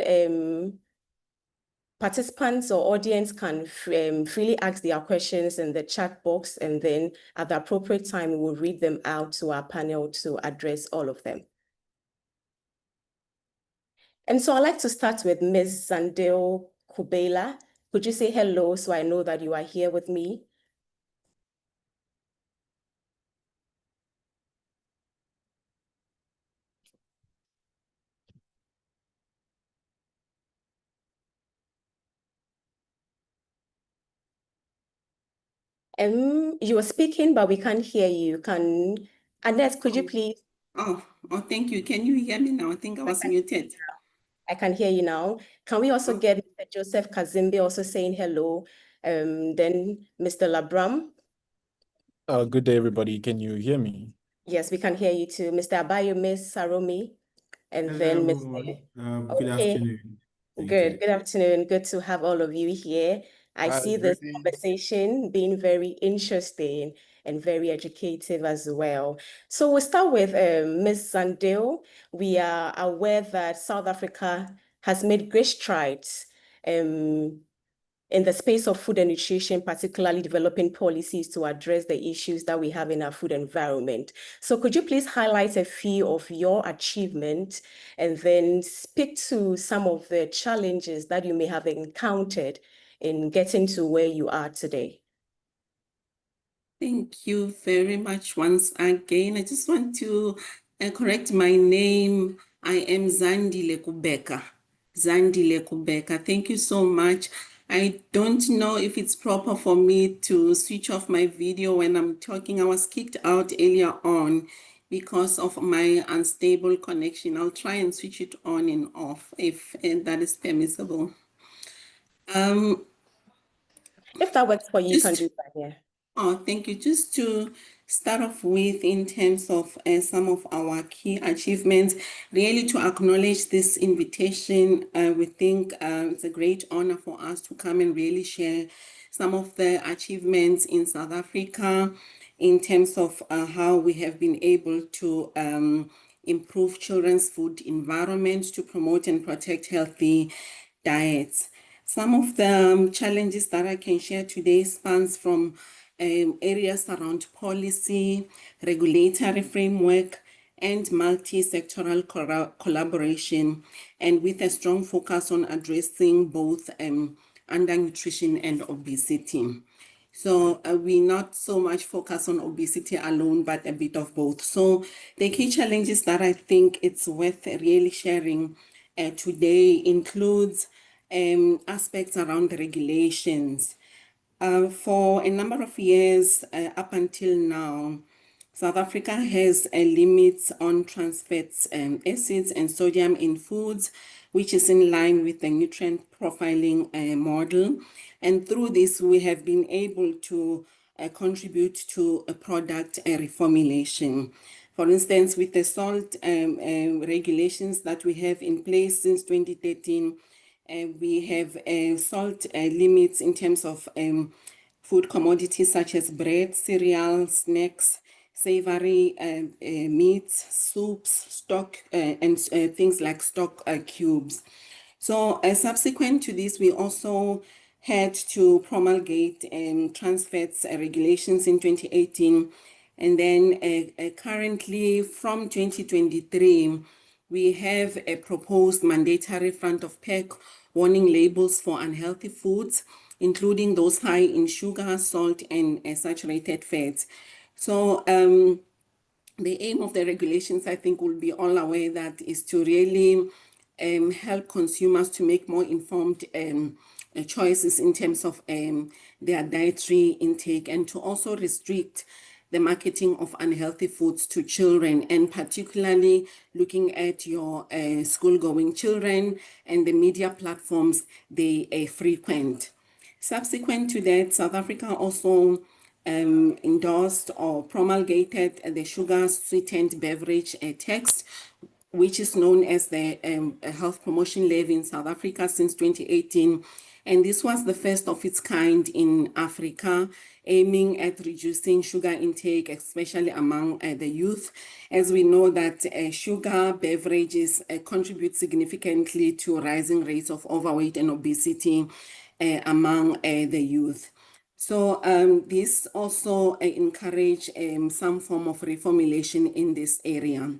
participants or audience can freely ask their questions in the chat box, and then at the appropriate time, we will read them out to our panel to address all of them. And so I'd like to start with Ms. Zandile Kubela. Could you say hello so I know that you are here with me? You were speaking, but we can't hear you. Annette, could you please? Oh, thank you. Can you hear me now? I think I was muted. I can hear you now. Can we also get Mr. Joseph Kazimbe also saying hello? Then Mr. Labram. Good day, everybody. Can you hear me? Yes, we can hear you too. Mr. Abayomi Saromi. And then Mr. Good afternoon. Good afternoon. Good to have all of you here. I see this conversation being very interesting and very educative as well. So we'll start with Ms. Zandile. We are aware that South Africa has made great strides in the space of food and nutrition, particularly developing policies to address the issues that we have in our food environment. So could you please highlight a few of your achievements and then speak to some of the challenges that you may have encountered in getting to where you are today? Thank you very much once again. I just want to correct my name. I am Zandile Kubeka. Zandile Kubeka. Thank you so much. I don't know if it's proper for me to switch off my video when I'm talking. I was kicked out earlier on because of my unstable connection. I'll try and switch it on and off if that is permissible. If that works for you, you can do that, yeah. Oh, thank you. Just to start off with, in terms of some of our key achievements, really to acknowledge this invitation, we think it's a great honor for us to come and really share some of the achievements in South Africa in terms of how we have been able to improve children's food environment, to promote and protect healthy diets. Some of the challenges that I can share today spans from areas around policy, regulatory framework, and multi-sectoral collaboration, and with a strong focus on addressing both undernutrition and obesity. So we not so much focus on obesity alone, but a bit of both. So the key challenges that I think it's worth really sharing today includes aspects around the regulations. For a number of years up until now, South Africa has a limit on trans fats, acids, and sodium in foods, which is in line with the nutrient profiling model. And through this, we have been able to contribute to a product reformulation. For instance, with the salt regulations that we have in place since 2013, we have salt limits in terms of food commodities such as bread, cereals, snacks, savory meats, soups, stock, and things like stock cubes. So subsequent to this, we also had to promulgate trans fats regulations in 2018. And then currently from 2023, we have a proposed mandatory front of pack warning labels for unhealthy foods, including those high in sugar, salt, and saturated fats. So the aim of the regulations, I think, will be all aware that is to really help consumers to make more informed choices in terms of their dietary intake, and to also restrict the marketing of unhealthy foods to children, and particularly looking at your school-going children and the media platforms they frequent. Subsequent to that, South Africa also endorsed or promulgated the sugar sweetened beverage tax, which is known as the health promotion levy in South Africa since 2018. And this was the first of its kind in Africa, aiming at reducing sugar intake, especially among the youth, as we know that sugar beverages contribute significantly to rising rates of overweight and obesity among the youth. So this also encourage some form of reformulation in this area.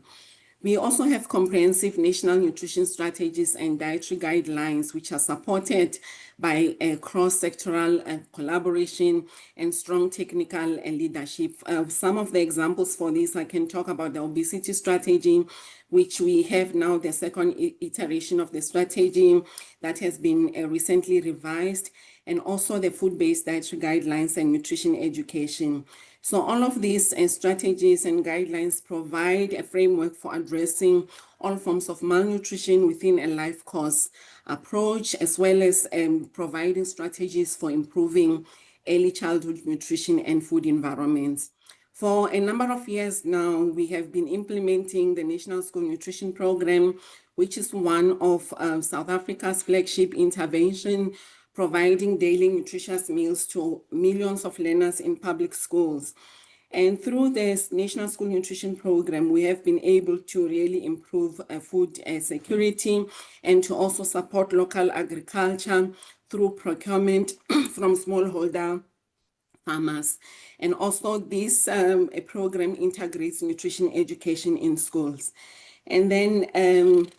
We also have comprehensive national nutrition strategies and dietary guidelines, which are supported by cross-sectoral collaboration and strong technical leadership. Some of the examples for this, I can talk about the obesity strategy, which we have now the second iteration of the strategy that has been recently revised, and also the food-based dietary guidelines and nutrition education. So all of these strategies and guidelines provide a framework for addressing all forms of malnutrition within a life course approach, as well as providing strategies for improving early childhood nutrition and food environments. For a number of years now, we have been implementing the National School Nutrition Program, which is one of South Africa's flagship intervention, providing daily nutritious meals to millions of learners in public schools. And through this National School Nutrition Program, we have been able to really improve food security and to also support local agriculture through procurement from smallholder farmers. And also this program integrates nutrition education in schools. And then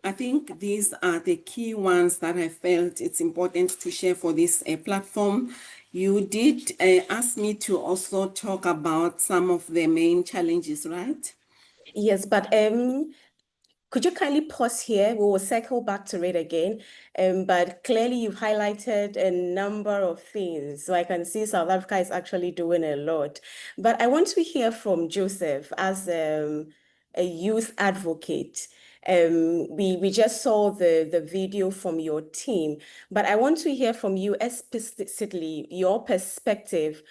I think these are the key ones that I felt it's important to share for this platform. You did ask me to also talk about some of the main challenges, right? Yes, but could you kindly pause here? We will circle back to it again. But clearly you've highlighted a number of things. So I can see South Africa is actually doing a lot. But I want to hear from Joseph as a youth advocate. We just saw the video from your team, but I want to hear from you explicitly your perspective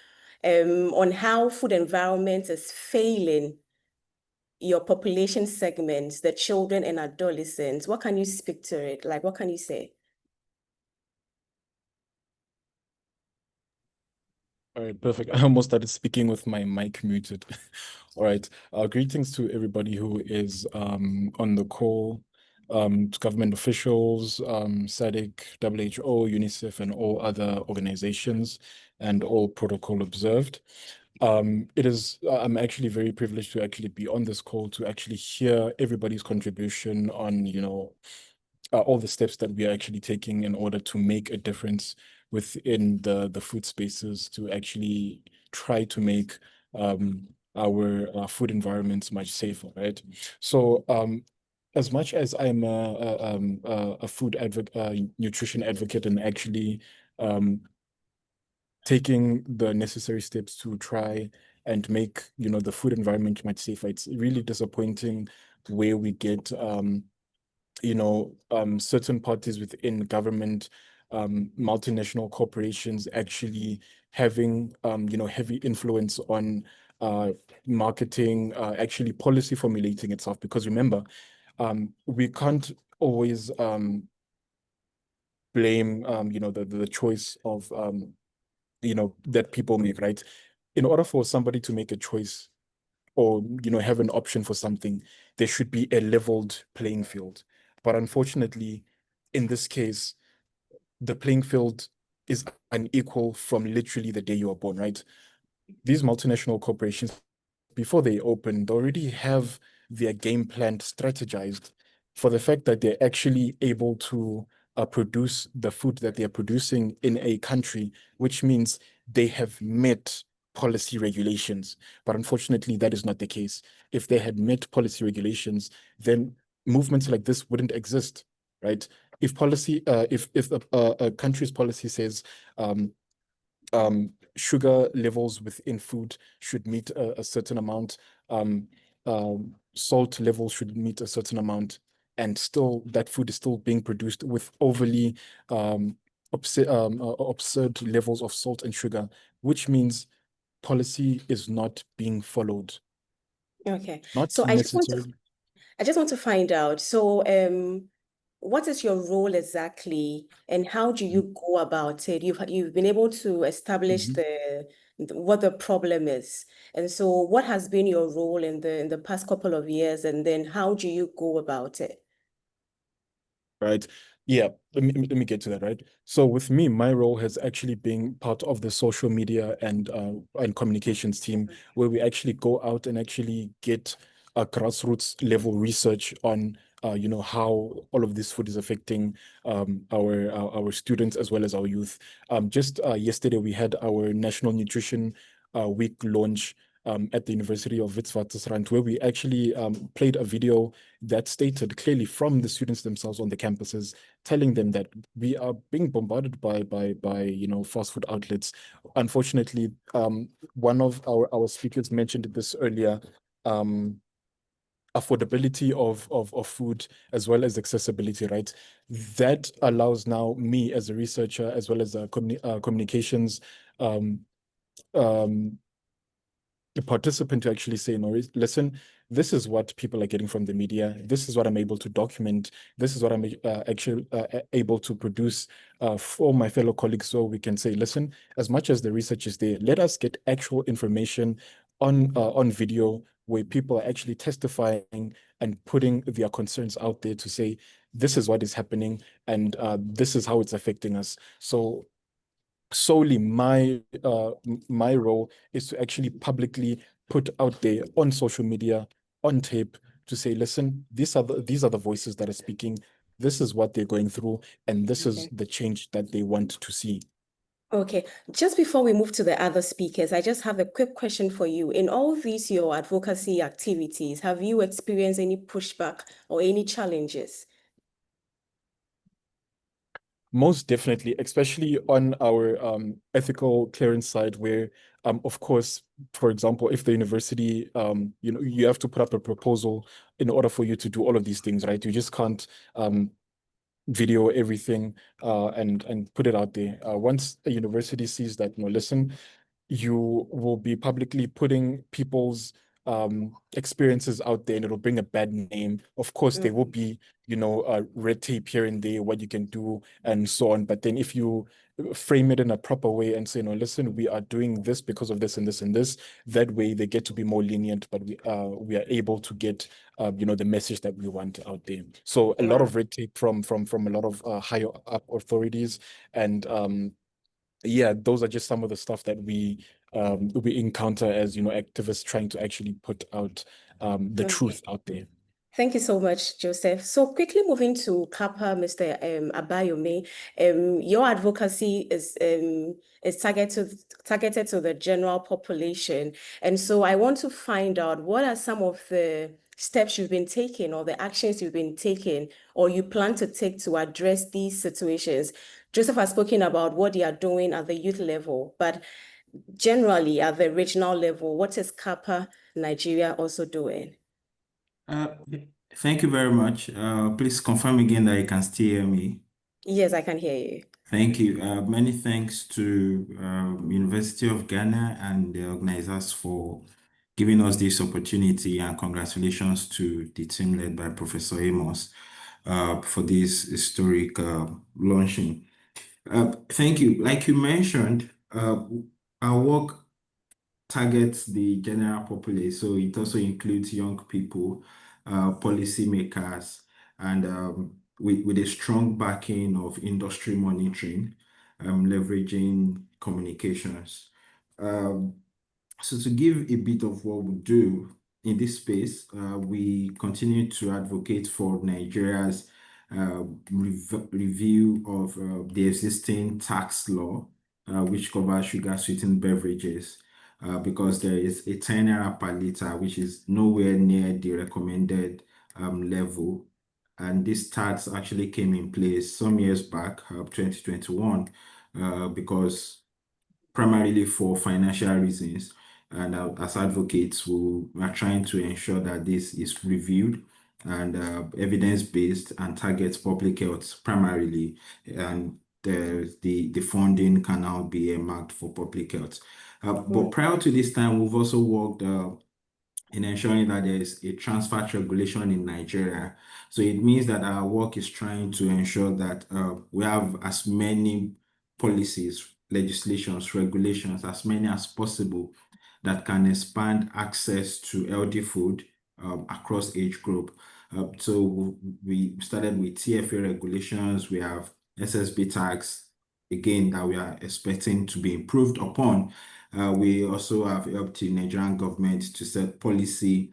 on how food environment is failing your population segments, the children and adolescents. What can you speak to it? Like, what can you say? All right, perfect. I almost started speaking with my mic muted. All right. Greetings to everybody who is on the call, to government officials, SADC, WHO, UNICEF, and all other organizations, and all protocol observed. I'm actually very privileged to actually be on this call to actually hear everybody's contribution on, all the steps that we are actually taking in order to make a difference within the food spaces to actually try to make our food environments much safer, right? So as much as I'm a food nutrition advocate, and actually taking the necessary steps to try and make, the food environment much safer, it's really disappointing where we get certain parties within government, multinational corporations actually having heavy influence on marketing, actually policy formulating itself. Because remember, we can't always blame the choice of that people make, right? In order for somebody to make a choice or have an option for something, there should be a leveled playing field. But unfortunately, in this case, the playing field is unequal from literally the day you are born, right? These multinational corporations, before they open, they already have their game plan strategized for the fact that they're actually able to produce the food that they're producing in a country, which means they have met policy regulations. But unfortunately, that is not the case. If they had met policy regulations, then movements like this wouldn't exist, right? If a country's policy says sugar levels within food should meet a certain amount, salt levels should meet a certain amount, and still that food is still being produced with overly absurd levels of salt and sugar, which means policy is not being followed. Okay. Not So necessarily. I just want to find out. So what is your role exactly, and how do you go about it? You've been able to establish what the problem is, and so what has been your role in the past couple of years, and then how do you go about it? Right. Yeah, let me get to that, right? So with me, my role has actually been part of the social media and communications team, where we actually go out and actually get a grassroots level research on how all of this food is affecting our students as well as our youth. Just yesterday we had our National Nutrition Week launch at the University of Witwatersrand, where we actually played a video that stated clearly from the students themselves on the campuses, telling them that we are being bombarded by fast food outlets. Unfortunately, one of our speakers mentioned this earlier. Affordability of food as well as accessibility, right? That allows now me as a researcher as well as a communications the participant to actually say, no, listen, this is what people are getting from the media. This is what I'm able to document. This is what I'm actually able to produce for my fellow colleagues. So we can say, listen, as much as the research is there, let us get actual information on video where people are actually testifying and putting their concerns out there to say, this is what is happening and this is how it's affecting us. So solely my role is to actually publicly put out there on social media, on tape, to say, listen, these are the voices that are speaking. This is what they're going through, and this is the change that they want to see. Okay, just before we move to the other speakers, I just have a quick question for you. In all these your advocacy activities, have you experienced any pushback or any challenges? Most definitely, especially on our ethical clearance side, where of course, for example, if the university you have to put up a proposal in order for you to do all of these things, right? You just can't video everything and put it out there. Once a university sees that, listen, you will be publicly putting people's experiences out there, and it'll bring a bad name. Of course, there will be, red tape here and there, what you can do and so on. But then if you frame it in a proper way and say, no, listen, we are doing this because of this and this and this, that way they get to be more lenient, but we are able to get the message that we want out there. So a lot of red tape from a lot of higher up authorities, and yeah, those are just some of the stuff that we encounter as activists trying to actually put out the truth out there. Thank you so much, Joseph. So quickly moving to CAPA, Mr. Abayome, your advocacy is targeted to the general population. And so I want to find out what are some of the steps you've been taking or the actions you've been taking or you plan to take to address these situations. Joseph has spoken about what they are doing at the youth level, but generally at the regional level, what is CAPA Nigeria also doing? Thank you very much. Please confirm again that you can still hear me. Yes, I can hear you. Thank you. Many thanks to University of Ghana and the organizers for giving us this opportunity, and congratulations to the team led by Professor Amos for this historic launching. Thank you. Like you mentioned, our work targets the general populace, so it also includes young people, policymakers, and with a strong backing of industry monitoring, leveraging communications. So to give a bit of what we do in this space, we continue to advocate for Nigeria's review of the existing tax law, which covers sugar sweetened beverages, because there is a 10 naira per liter, which is nowhere near the recommended level. And this tax actually came in place some years back, 2021, because primarily for financial reasons. And as advocates, we are trying to ensure that this is reviewed and evidence-based and targets public health primarily, and the funding can now be earmarked for public health. But prior to this time, we've also worked in ensuring that there is a trans fat regulation in Nigeria. So it means that our work is trying to ensure that we have as many policies, legislations, regulations, as many as possible that can expand access to healthy food across age group. So we started with TFA regulations. We have SSB tax, again, that we are expecting to be improved upon. We also have helped the Nigerian government to set policy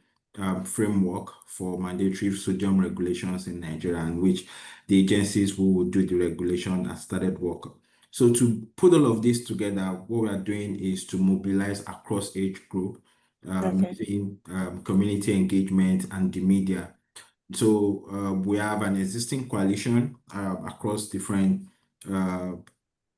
framework for mandatory sodium regulations in Nigeria, in which the agencies who will do the regulation have started work. So to put all of this together, what we are doing is to mobilize across age group, using community engagement and the media. So we have an existing coalition across different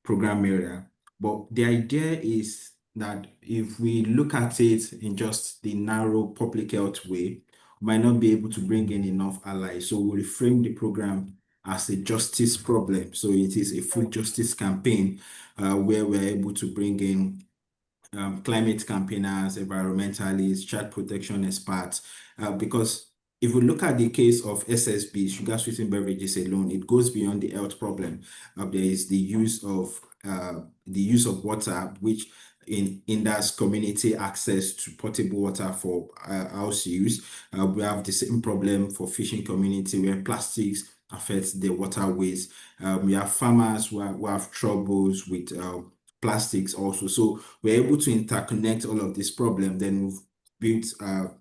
program area. But the idea is that if we look at it in just the narrow public health way, we might not be able to bring in enough allies. So we reframe the program as a justice problem. So it is a food justice campaign where we're able to bring in climate campaigners, environmentalists, child protection experts, because if we look at the case of SSB, sugar sweetened beverages alone, it goes beyond the health problem. There is the use of water, which hinders community access to potable water for house use. We have the same problem for fishing community where plastics affects the waterways. We have farmers who have troubles with plastics also. So we're able to interconnect all of this problem. Then we've built a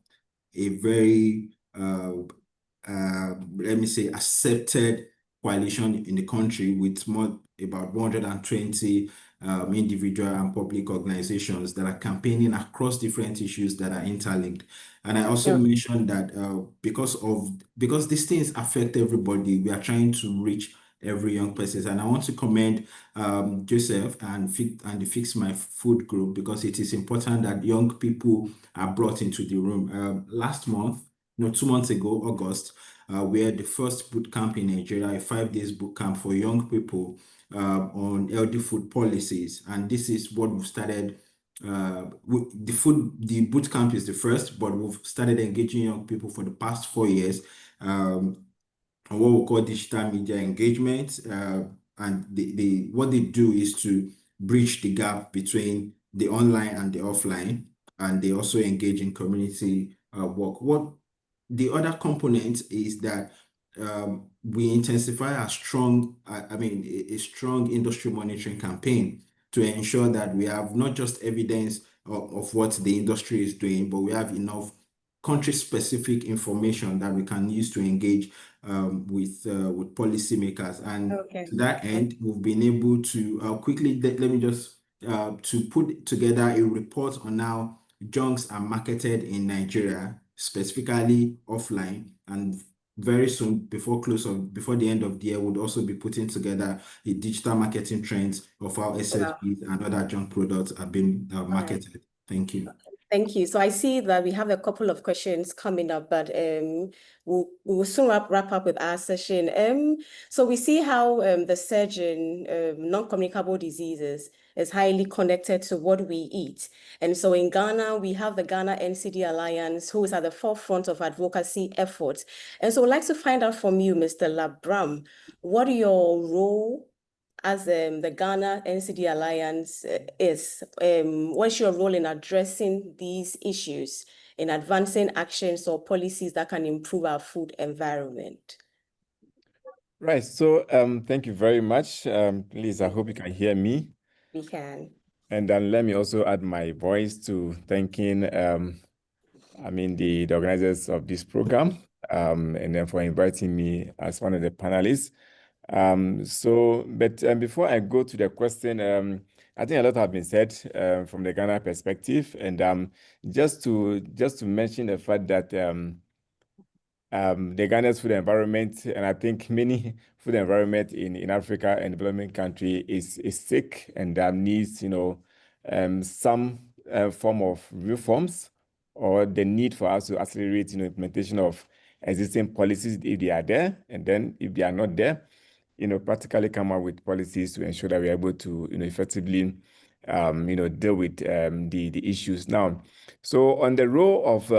very, let me say, accepted coalition in the country with about 120 individual and public organizations that are campaigning across different issues that are interlinked. And I also mentioned that because these things affect everybody, we are trying to reach every young person. And I want to commend Joseph and the Fix My Food group, because it is important that young people are brought into the room. Last month, 2 months ago, August, we had the first boot camp in Nigeria, a 5 days boot camp for young people on healthy food policies. And this is what we've started. The boot camp is the first, but we've started engaging young people for the past 4 years. What we call digital media engagement, and what they do is to bridge the gap between the online and the offline, and they also engage in community work. What the other component is that we intensify a strong industry monitoring campaign to ensure that we have not just evidence of what the industry is doing, but we have enough country-specific information that we can use to engage with policymakers. And to that end, we've been able to quickly, let me just to put together a report on how junks are marketed in Nigeria, specifically offline, and very soon, before the end of the year, we'll also be putting together the digital marketing trends of how SSBs and other junk products are being marketed. Thank you. Thank you. So I see that we have a couple of questions coming up, but we'll soon wrap up with our session. So we see how the surge in non-communicable diseases is highly connected to what we eat. And so in Ghana, we have the Ghana NCD Alliance, who is at the forefront of advocacy efforts. And so I'd like to find out from you, Mr. Labram, what your role as the Ghana NCD Alliance is. What's your role in addressing these issues, in advancing actions or policies that can improve our food environment? Right, so thank you very much. Please, I hope you can hear me. We can. And then let me also add my voice to thanking, the organizers of this program, and then for inviting me as one of the panelists. But before I go to the question, I think a lot have been said from the Ghana perspective, and just to mention the fact that the Ghana's food environment, and I think many food environment in Africa and developing country is sick and needs some form of reforms, or the need for us to accelerate implementation of existing policies if they are there, and then if they are not there, practically come up with policies to ensure that we're able to, effectively, deal with the issues. Now, so on the role of,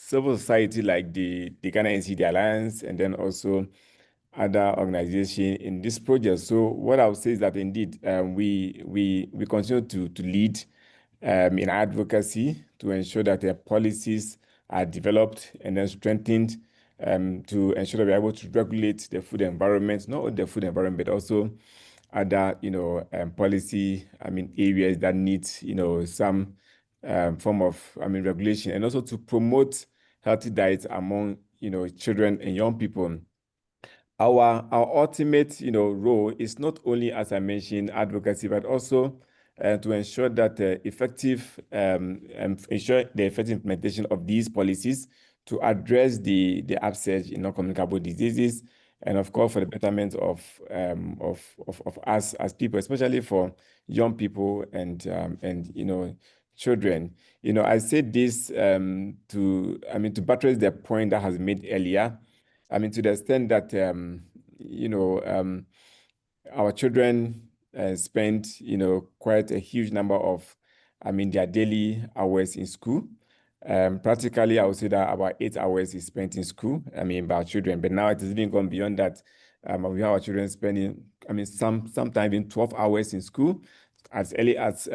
civil society like the Ghana NCD Alliance, and then also other organizations in this project. So what I would say is that indeed we continue to lead in advocacy to ensure that the policies are developed and then strengthened to ensure that we're able to regulate the food environment, not only the food environment, but also other, policy, areas that need, some form of, regulation, and also to promote healthy diets among, children and young people. Our ultimate, role is not only, as I mentioned, advocacy, but also to ensure that ensure the effective implementation of these policies to address the upsurge in non-communicable diseases, and of course for the betterment of us as people, especially for young people and children. I said this to buttress the point that has been made earlier. To the extent that our children spend quite a huge number of their daily hours in school. Practically, I would say that about 8 hours is spent in school, by our children. But now it has even gone beyond that. We have our children spending, sometimes even 12 hours in school. As early as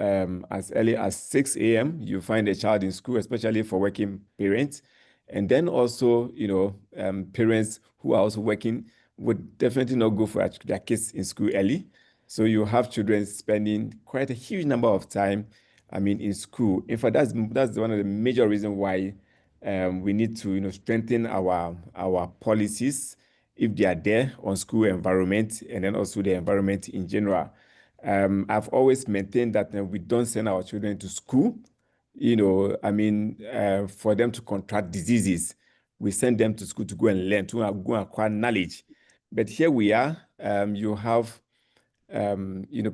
6 a.m., you find a child in school, especially for working parents. And then also, parents who are also working would definitely not go for their kids in school early. So you have children spending quite a huge number of time in school. In fact, that's one of the major reasons why we need to strengthen our policies if they are there on school environment, and then also the environment in general. I've always maintained that we don't send our children to school, for them to contract diseases. We send them to school to go and learn, to go and acquire knowledge. But here we are, you have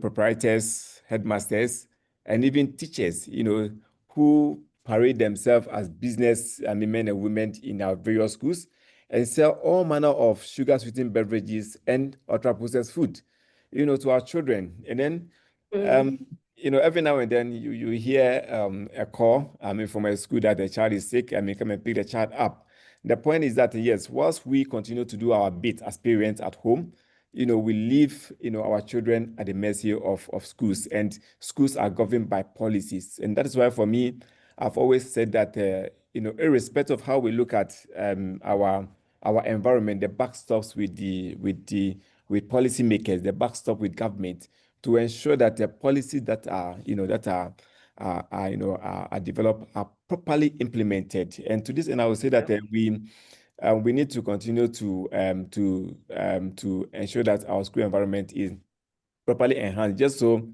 proprietors, headmasters, and even teachers, who parade themselves as business men and women in our various schools and sell all manner of sugar-sweetened beverages and ultra-processed food, to our children. And then, every now and then you hear a call from a school that the child is sick, come and pick the child up. The point is that, yes, whilst we continue to do our bit as parents at home, we leave, our children at the mercy of schools, and schools are governed by policies. And that is why, for me, I've always said that, irrespective of how we look at our environment, the buck stops with policymakers, the buck stop with government, to ensure that the policies that are are developed, are properly implemented. And to this end, I would say that we need to continue to ensure that our school environment is properly enhanced, just so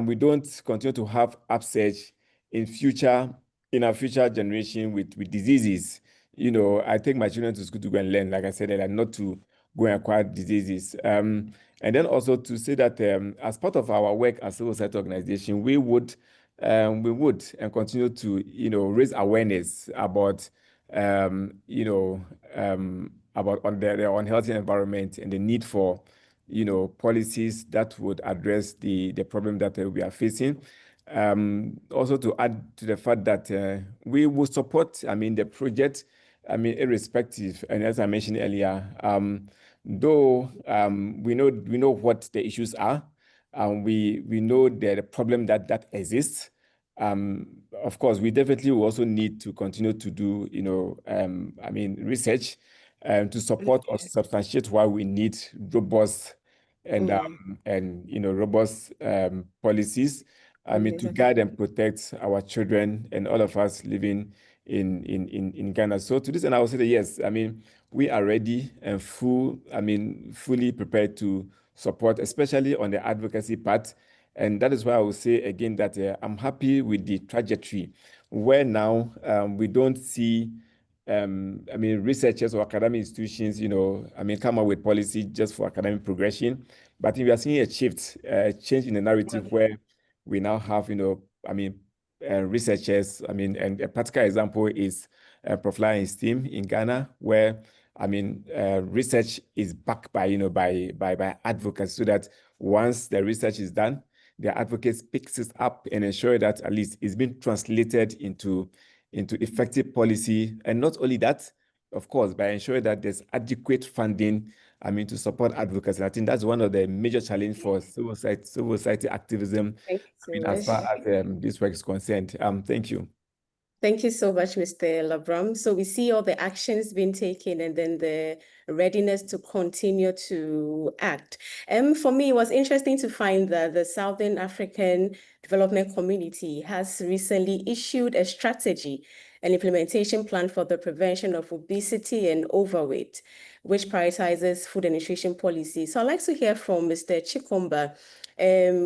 we don't continue to have upsurge in our future generation with diseases. I take my children to school to go and learn, like I said earlier, not to go and acquire diseases. And then also to say that as part of our work as civil society organization, we would and continue to raise awareness about about the unhealthy environment and the need for policies that would address the problem that we are facing. Also to add to the fact that we will support, the project, irrespective, and as I mentioned earlier, though we know what the issues are, we know the problem that exists. Of course, we definitely will also need to continue to do, research to support or substantiate why we need robust and robust policies. To guide and protect our children and all of us living in Ghana. So to this, and I will say that yes, we are ready and fully prepared to support, especially on the advocacy part. And that is why I will say again that I'm happy with the trajectory, where now we don't see researchers or academic institutions, come up with policy just for academic progression. But we are seeing a change in the narrative where we now have, researchers. And a practical example is Prof. Lion's team in Ghana, where research is backed by, by advocates, so that once the research is done, the advocates picks it up and ensure that at least it's been translated into effective policy. And not only that, of course, by ensuring that there's adequate funding, to support advocacy. I think that's one of the major challenges for civil society activism, as far as this work is concerned. Thank you. Thank you so much, Mr. Labram. So we see all the actions being taken and then the readiness to continue to act. For me, it was interesting to find that the Southern African Development Community has recently issued a strategy and implementation plan for the prevention of obesity and overweight, which prioritizes food and nutrition policy. So I'd like to hear from Mr. Chikomba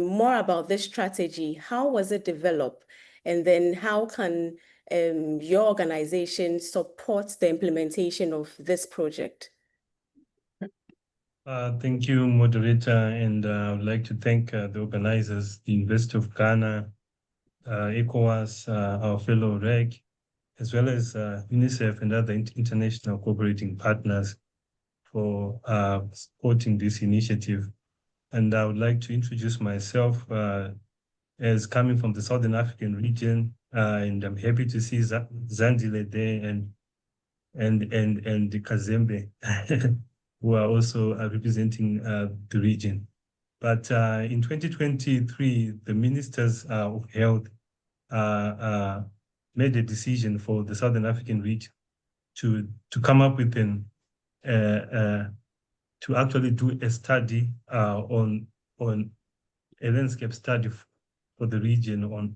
more about this strategy. How was it developed? And then how can your organization support the implementation of this project? Thank you, moderator, and I would like to thank the organizers, the University of Ghana, Ecowas, our fellow REG, as well as UNICEF and other international cooperating partners for supporting this initiative. And I would like to introduce myself as coming from the Southern African region, and I'm happy to see Zandile there and the Kazembe who are also representing the region. But in 2023, the ministers of health made a decision for the Southern African region to come up with to actually do a study on a landscape study for the region on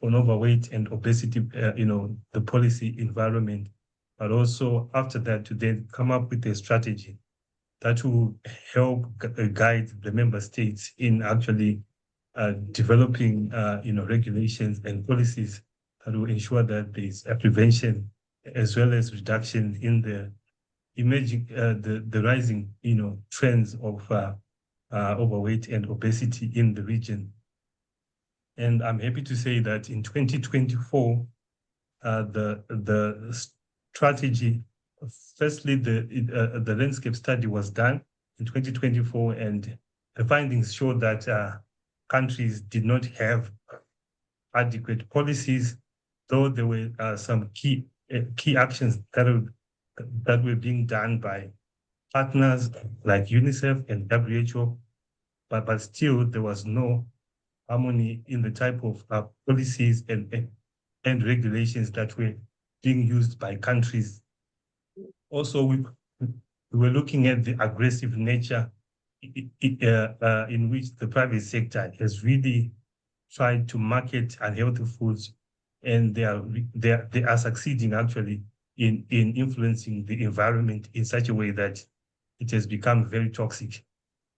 overweight and obesity, the policy environment, but also after that to then come up with a strategy that will help guide the member states in actually developing, regulations and policies that will ensure that there's a prevention as well as reduction in the emerging, the rising, trends of overweight and obesity in the region. And I'm happy to say that in 2024, the strategy, firstly, the landscape study was done in 2024, and the findings show that countries did not have adequate policies, though there were some key actions that were being done by partners like UNICEF and WHO, but still there was no harmony in the type of policies and regulations that were being used by countries. Also, we were looking at the aggressive nature in which the private sector has really tried to market unhealthy foods, and they are succeeding actually in influencing the environment in such a way that it has become very toxic.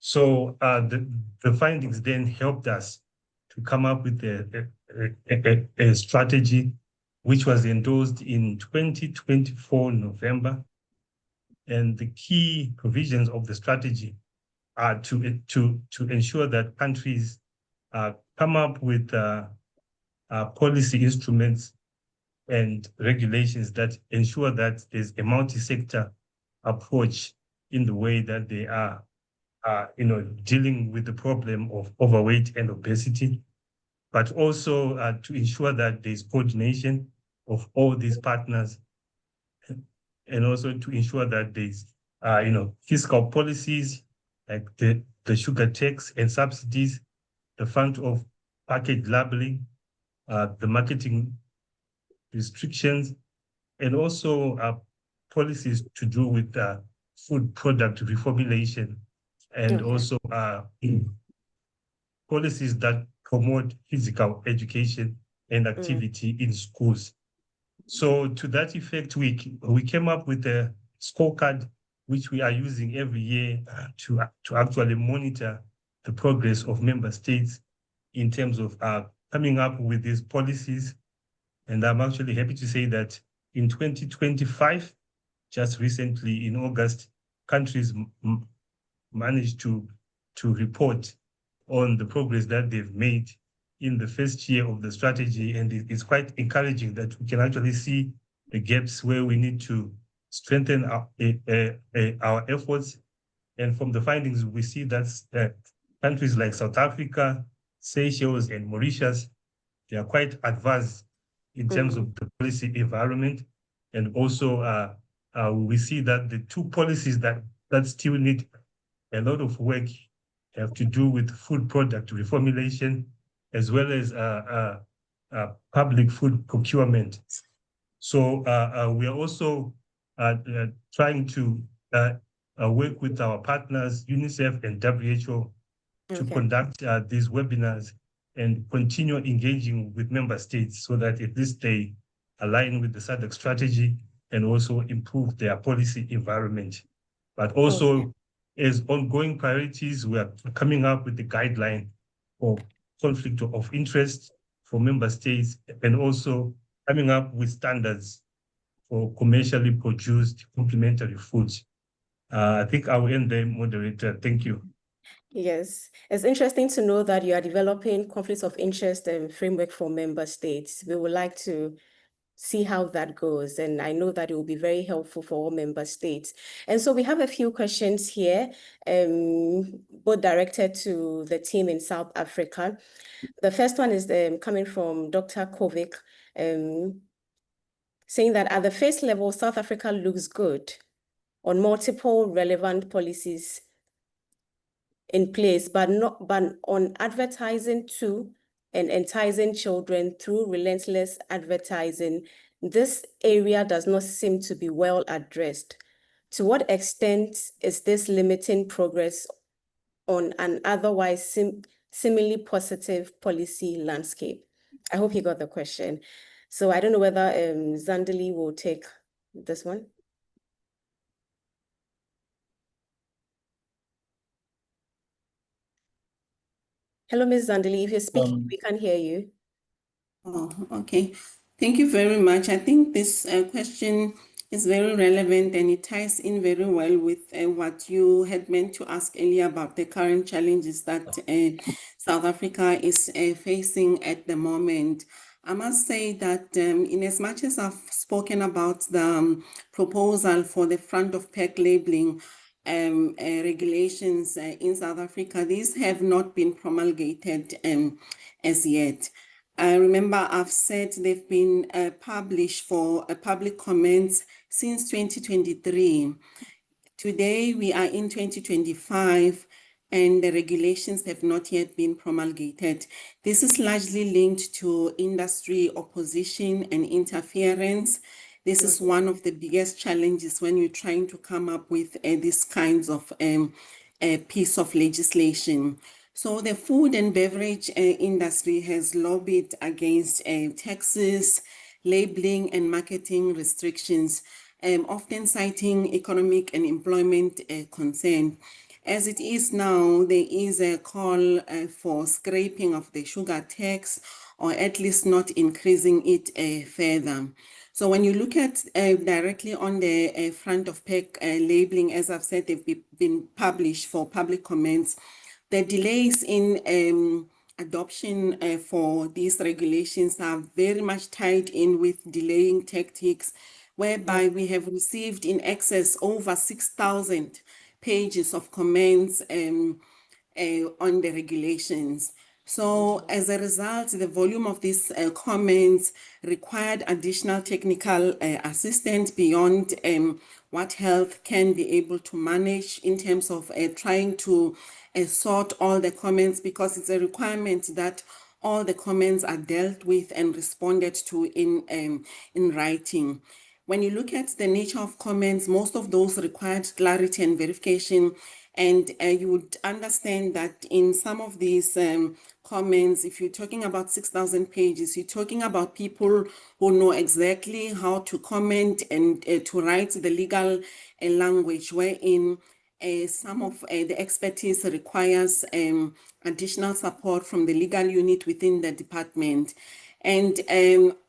So the findings then helped us to come up with a strategy which was endorsed in 2024 November. And the key provisions of the strategy are to ensure that countries come up with policy instruments and regulations that ensure that there's a multi-sector approach in the way that they are dealing with the problem of overweight and obesity, but also to ensure that there's coordination of all these partners, and also to ensure that there's fiscal policies like the sugar tax and subsidies, the fund of package labeling, the marketing restrictions, and also policies to do with food product reformulation, and also policies that promote physical education and activity in schools. So to that effect, we came up with a scorecard which we are using every year to actually monitor the progress of member states in terms of coming up with these policies. And I'm actually happy to say that in 2025, just recently in August, countries managed to report on the progress that they've made in the first year of the strategy. And it's quite encouraging that we can actually see the gaps where we need to strengthen our efforts. And from the findings, we see that countries like South Africa, Seychelles, and Mauritius, they are quite advanced in terms of the policy environment. And also we see that the two policies that still need a lot of work have to do with food product reformulation, as well as public food procurement. So we are also trying to work with our partners, UNICEF and WHO, to conduct these webinars and continue engaging with member states so that at least they align with the SADC strategy and also improve their policy environment. But also, as ongoing priorities, we are coming up with the guideline for conflict of interest for member states, and also coming up with standards for commercially produced complementary foods. I think I will end there, moderator. Thank you. Yes, it's interesting to know that you are developing conflicts of interest and framework for member states. We would like to see how that goes, and I know that it will be very helpful for all member states. And so we have a few questions here, both directed to the team in South Africa. The first one is coming from Dr. Kovic, saying that at the face level, South Africa looks good on multiple relevant policies in place, but on advertising to and enticing children through relentless advertising, this area does not seem to be well addressed. To what extent is this limiting progress on an otherwise seemingly positive policy landscape? I hope you got the question. So I don't know whether Zandali will take this one. Hello, Ms. Zandali. If you're speaking, we can't hear you. Oh, okay. Thank you very much. I think this question is very relevant, and it ties in very well with what you had meant to ask earlier about the current challenges that South Africa is facing at the moment. I must say that in as much as I've spoken about the proposal for the front of pack labeling regulations in South Africa, these have not been promulgated as yet. I remember I've said they've been published for public comments since 2023. Today we are in 2025, and the regulations have not yet been promulgated. This is largely linked to industry opposition and interference. This is one of the biggest challenges when you're trying to come up with these kinds of piece of legislation. So the food and beverage industry has lobbied against taxes, labeling and marketing restrictions, often citing economic and employment concern. As it is now, there is a call for scraping of the sugar tax, or at least not increasing it further. So when you look at directly on the front of pack labeling, as I've said, they've been published for public comments. The delays in adoption for these regulations are very much tied in with delaying tactics, whereby we have received in excess over 6,000 pages of comments on the regulations. So as a result, the volume of these comments required additional technical assistance beyond what health can be able to manage in terms of trying to sort all the comments, because it's a requirement that all the comments are dealt with and responded to in writing. When you look at the nature of comments, most of those required clarity and verification. And you would understand that in some of these comments, if you're talking about 6,000 pages, you're talking about people who know exactly how to comment and to write the legal language, wherein some of the expertise requires additional support from the legal unit within the department. And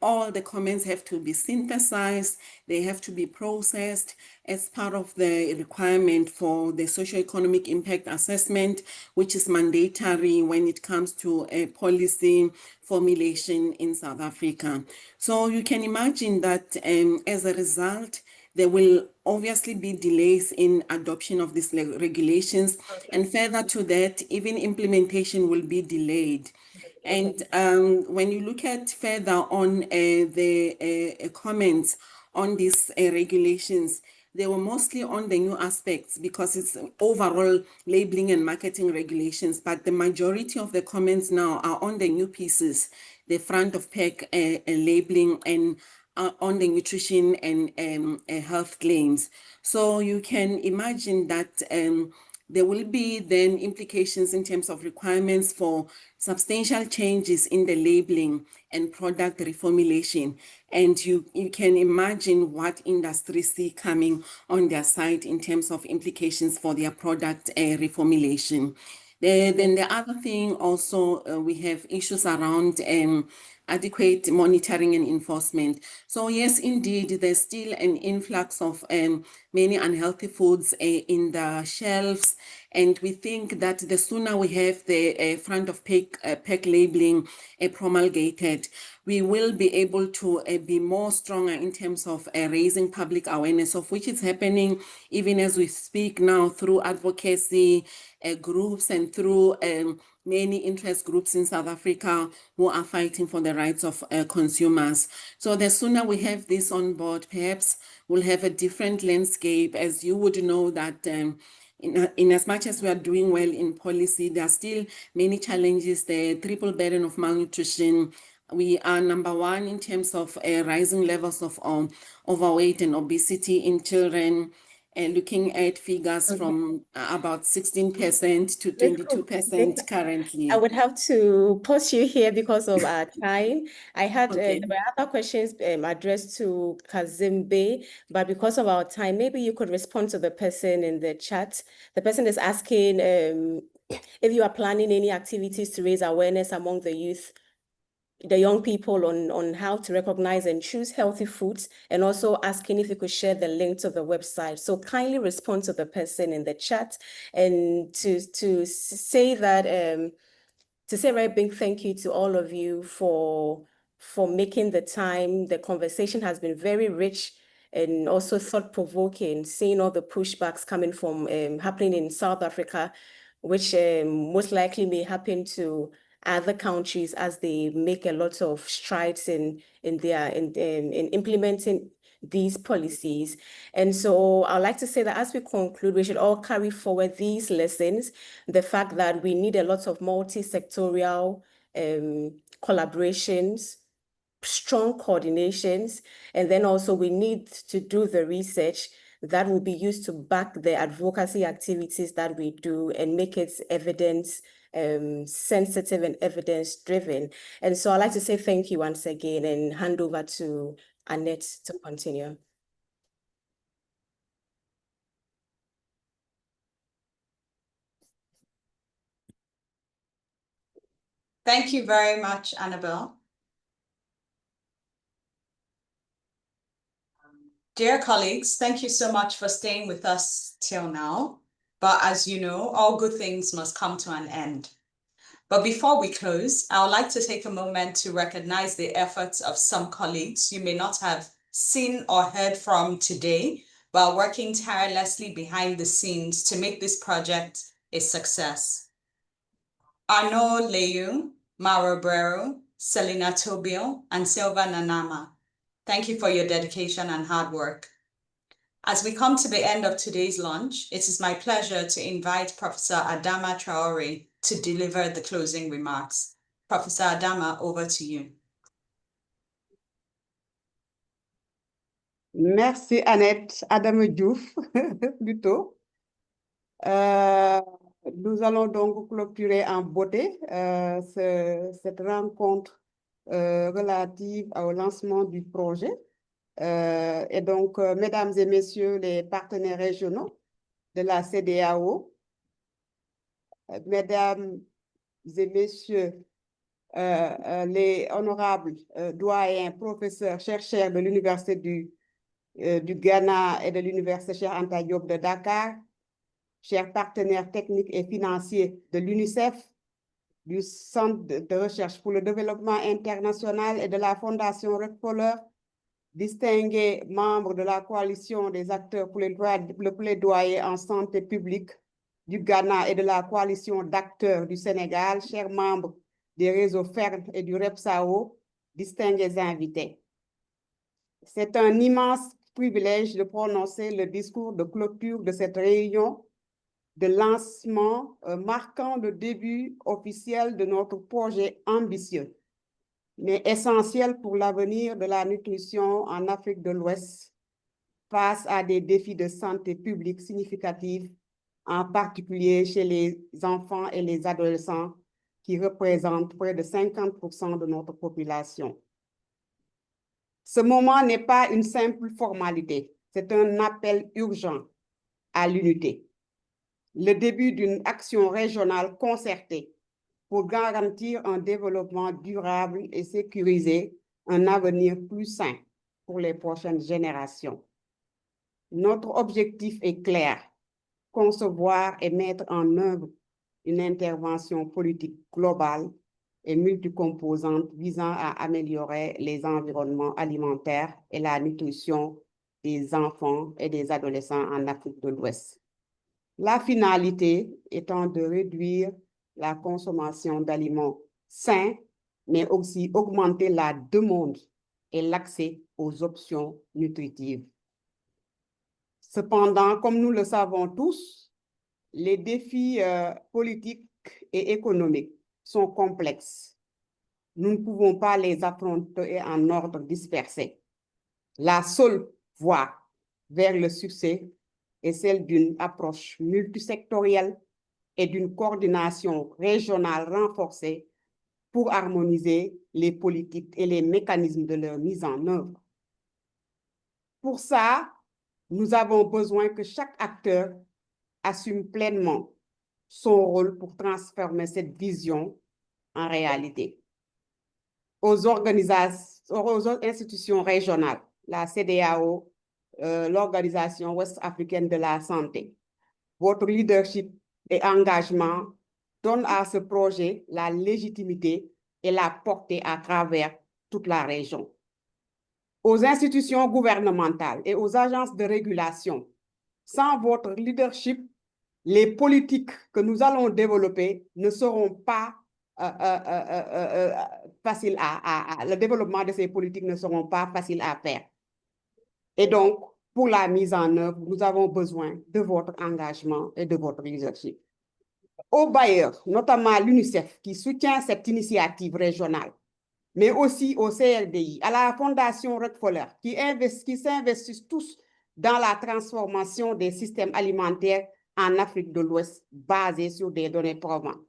all the comments have to be synthesized, they have to be processed as part of the requirement for the socioeconomic impact assessment, which is mandatory when it comes to a policy formulation in South Africa. So you can imagine that as a result, there will obviously be delays in adoption of these regulations. And further to that, even implementation will be delayed. And when you look at further on the comments on these regulations, they were mostly on the new aspects because it's overall labeling and marketing regulations, but the majority of the comments now are on the new pieces, the front of pack labeling and on the nutrition and health claims. So you can imagine that there will be then implications in terms of requirements for substantial changes in the labeling and product reformulation. And you can imagine what industries see coming on their side in terms of implications for their product reformulation. Then the other thing also, we have issues around adequate monitoring and enforcement. So yes, indeed, there's still an influx of many unhealthy foods in the shelves. And we think that the sooner we have the front of pack labeling promulgated, we will be able to be more stronger in terms of raising public awareness, of which is happening even as we speak now through advocacy groups and through many interest groups in South Africa who are fighting for the rights of consumers. So the sooner we have this on board, perhaps we'll have a different landscape. As you would know that in as much as we are doing well in policy, there are still many challenges. The triple burden of malnutrition. We are number one in terms of rising levels of overweight and obesity in children. Looking at figures from about 16% to 22% currently. I would have to pause you here because of our time. I had there were other questions addressed to Kazimbe, but because of our time, maybe you could respond to the person in the chat. The person is asking if you are planning any activities to raise awareness among the youth, the young people on how to recognize and choose healthy foods, and also asking if you could share the link to the website. So kindly respond to the person in the chat, and to say that to say a very big thank you to all of you for making the time. The conversation has been very rich and also thought-provoking, seeing all the pushbacks coming from happening in South Africa, which most likely may happen to other countries as they make a lot of strides in implementing these policies. And so I'd like to say that as we conclude, we should all carry forward these lessons, the fact that we need a lot of multi-sectorial collaborations, strong coordinations, and then also we need to do the research that will be used to back the advocacy activities that we do and make it evidence sensitive and evidence-driven. And so I'd like to say thank you once again and hand over to Annette to continue. Thank you very much, Annabelle. Dear colleagues, thank you so much for staying with us till now. But as you know, all good things must come to an end. But before we close, I would like to take a moment to recognize the efforts of some colleagues you may not have seen or heard from today, but are working tirelessly behind the scenes to make this project a success. Arnaud Leyu, Mauro Brero, Selena Tobio, and Silva Nanama. Thank you for your dedication and hard work. As we come to the end of today's lunch, it is my pleasure to invite Professor Adama Traore to deliver the closing remarks. Professor Adama, over to you. Merci Annette, Adama Diouf, plutôt. Nous allons donc clôturer en beauté cette rencontre relative au lancement du projet. Et donc, mesdames et messieurs les partenaires régionaux de la CEDEAO, mesdames et messieurs les honorables doyens, professeurs, chercheurs de l'Université du Ghana et de l'Université Cheikh Anta Diop de Dakar, chers partenaires techniques et financiers de l'UNICEF, du Centre de recherche pour le développement international et de la Fondation Rockefeller, distingués membres de la coalition des acteurs pour le plaidoyer en santé publique du Ghana et de la coalition d'acteurs du Sénégal, chers membres des réseaux FERD et du REPSAO, distingués invités. C'est un immense privilège de prononcer le discours de clôture de cette réunion de lancement marquant le début officiel de notre projet ambitieux, mais essentiel pour l'avenir de la nutrition en Afrique de l'Ouest face à des défis de santé publique significatifs, en particulier chez les enfants et les adolescents qui représentent près de 50% de notre population. Ce moment n'est pas une simple formalité, c'est un appel urgent à l'unité. Le début d'une action régionale concertée pour garantir un développement durable et sécuriser un avenir plus sain pour les prochaines générations. Notre objectif est clair, concevoir et mettre en œuvre une intervention politique globale et multicomposante visant à améliorer les environnements alimentaires et la nutrition des enfants et des adolescents en Afrique de l'Ouest. La finalité étant de réduire la consommation d'aliments sains, mais aussi augmenter la demande et l'accès aux options nutritives. Cependant, comme nous le savons tous, les défis politiques et économiques sont complexes. Nous ne pouvons pas les affronter en ordre dispersé. La seule voie vers le succès est celle d'une approche multisectorielle et d'une coordination régionale renforcée pour harmoniser les politiques et les mécanismes de leur mise en œuvre. Pour ça, nous avons besoin que chaque acteur assume pleinement son rôle pour transformer cette vision en réalité. Aux institutions régionales, la CEDEAO, l'Organisation ouest-africaine de la santé, votre leadership et engagement donnent à ce projet la légitimité et la portée à travers toute la région. Aux institutions gouvernementales et aux agences de régulation, sans votre leadership, les politiques que nous allons développer ne seront pas faciles le développement de ces politiques ne seront pas faciles à faire. Et donc, pour la mise en œuvre, nous avons besoin de votre engagement et de votre leadership. Aux bailleurs, notamment l'UNICEF, qui soutient cette initiative régionale, mais aussi au CRDI, à la Fondation Rockefeller, qui s'investissent tous dans la transformation des systèmes alimentaires en Afrique de l'Ouest basés sur des données probantes.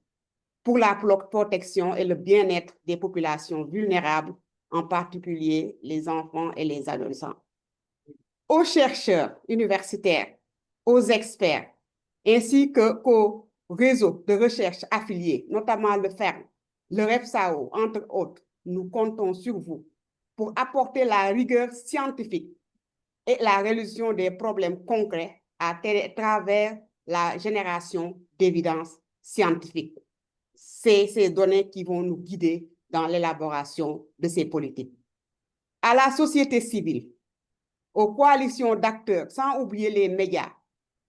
pour la protection et le bien-être des populations vulnérables, en particulier les enfants et les adolescents. Aux chercheurs universitaires, aux experts, ainsi qu'aux réseaux de recherche affiliés, notamment le FERM, le REPSAO, entre autres, nous comptons sur vous pour apporter la rigueur scientifique et la résolution des problèmes concrets à travers la génération d'évidences scientifiques. C'est ces données qui vont nous guider dans l'élaboration de ces politiques. À la société civile, aux coalitions d'acteurs, sans oublier les médias,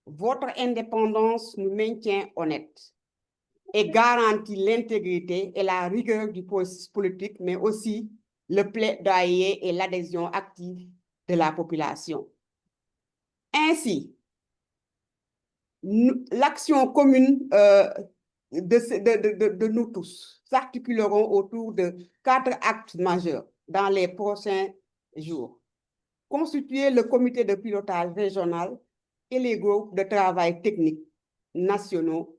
votre indépendance nous maintient honnêtes et garantit l'intégrité et la rigueur du processus politique, mais aussi le plaidoyer et l'adhésion active de la population. Ainsi, l'action commune de nous tous s'articuleront autour de 4 actes majeurs dans les prochains jours. Constituer le comité de pilotage régional et les groupes de travail technique nationaux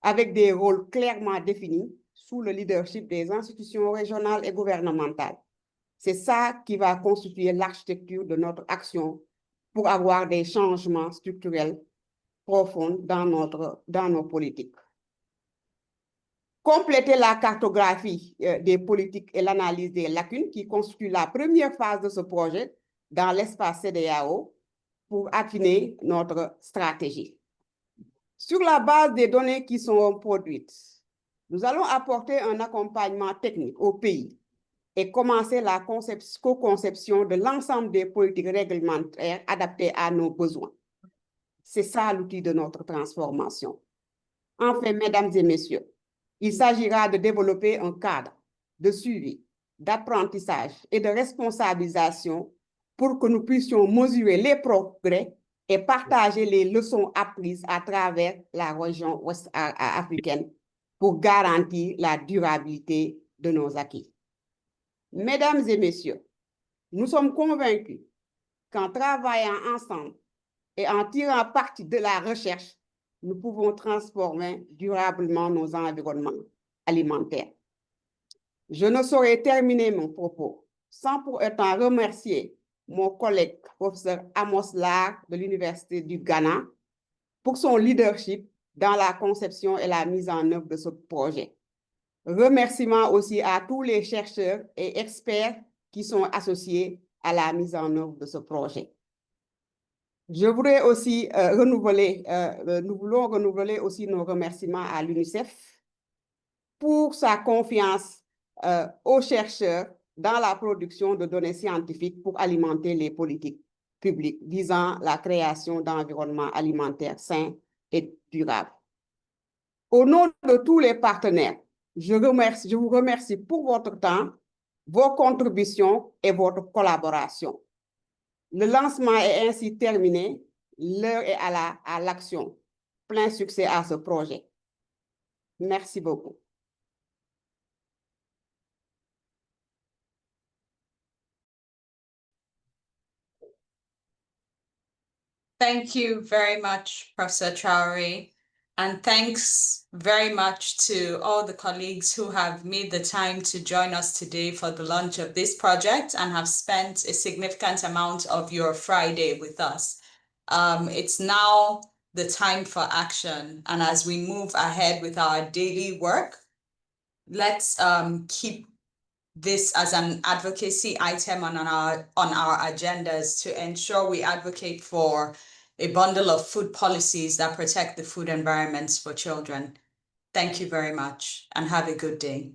avec des rôles clairement définis sous le leadership des institutions régionales et gouvernementales. C'est ça qui va constituer l'architecture de notre action pour avoir des changements structurels profonds dans nos politiques. Compléter la cartographie des politiques et l'analyse des lacunes qui constituent la première phase de ce projet dans l'espace CEDEAO pour affiner notre stratégie. Sur la base des données qui sont produites, nous allons apporter un accompagnement technique au pays et commencer la co-conception de l'ensemble des politiques réglementaires adaptées à nos besoins. C'est ça l'outil de notre transformation. Enfin, mesdames et messieurs, il s'agira de développer un cadre de suivi, d'apprentissage et de responsabilisation pour que nous puissions mesurer les progrès et partager les leçons apprises à travers la région ouest africaine pour garantir la durabilité de nos acquis. Mesdames et messieurs, nous sommes convaincus qu'en travaillant ensemble et en tirant parti de la recherche, nous pouvons transformer durablement nos environnements alimentaires. Je ne saurais terminer mon propos sans pour autant remercier mon collègue professeur Amos Lar de l'Université du Ghana pour son leadership dans la conception et la mise en œuvre de ce projet. Remerciements aussi à tous les chercheurs et experts qui sont associés à la mise en œuvre de ce projet. Je voudrais aussi nous voulons renouveler aussi nos remerciements à l'UNICEF pour sa confiance aux chercheurs dans la production de données scientifiques pour alimenter les politiques publiques visant la création d'environnements alimentaires sains et durables. Au nom de tous les partenaires, je vous remercie pour votre temps, vos contributions et votre collaboration. Le lancement est ainsi terminé. L'heure est à l'action. Plein succès à ce projet. Merci beaucoup. Thank you very much, Professor Traore. And thanks very much to all the colleagues who have made the time to join us today for the launch of this project and have spent a significant amount of your Friday with us. It's now the time for action. And as we move ahead with our daily work, let's keep this as an advocacy item on our agendas to ensure we advocate for a bundle of food policies that protect the food environments for children. Thank you very much and have a good day.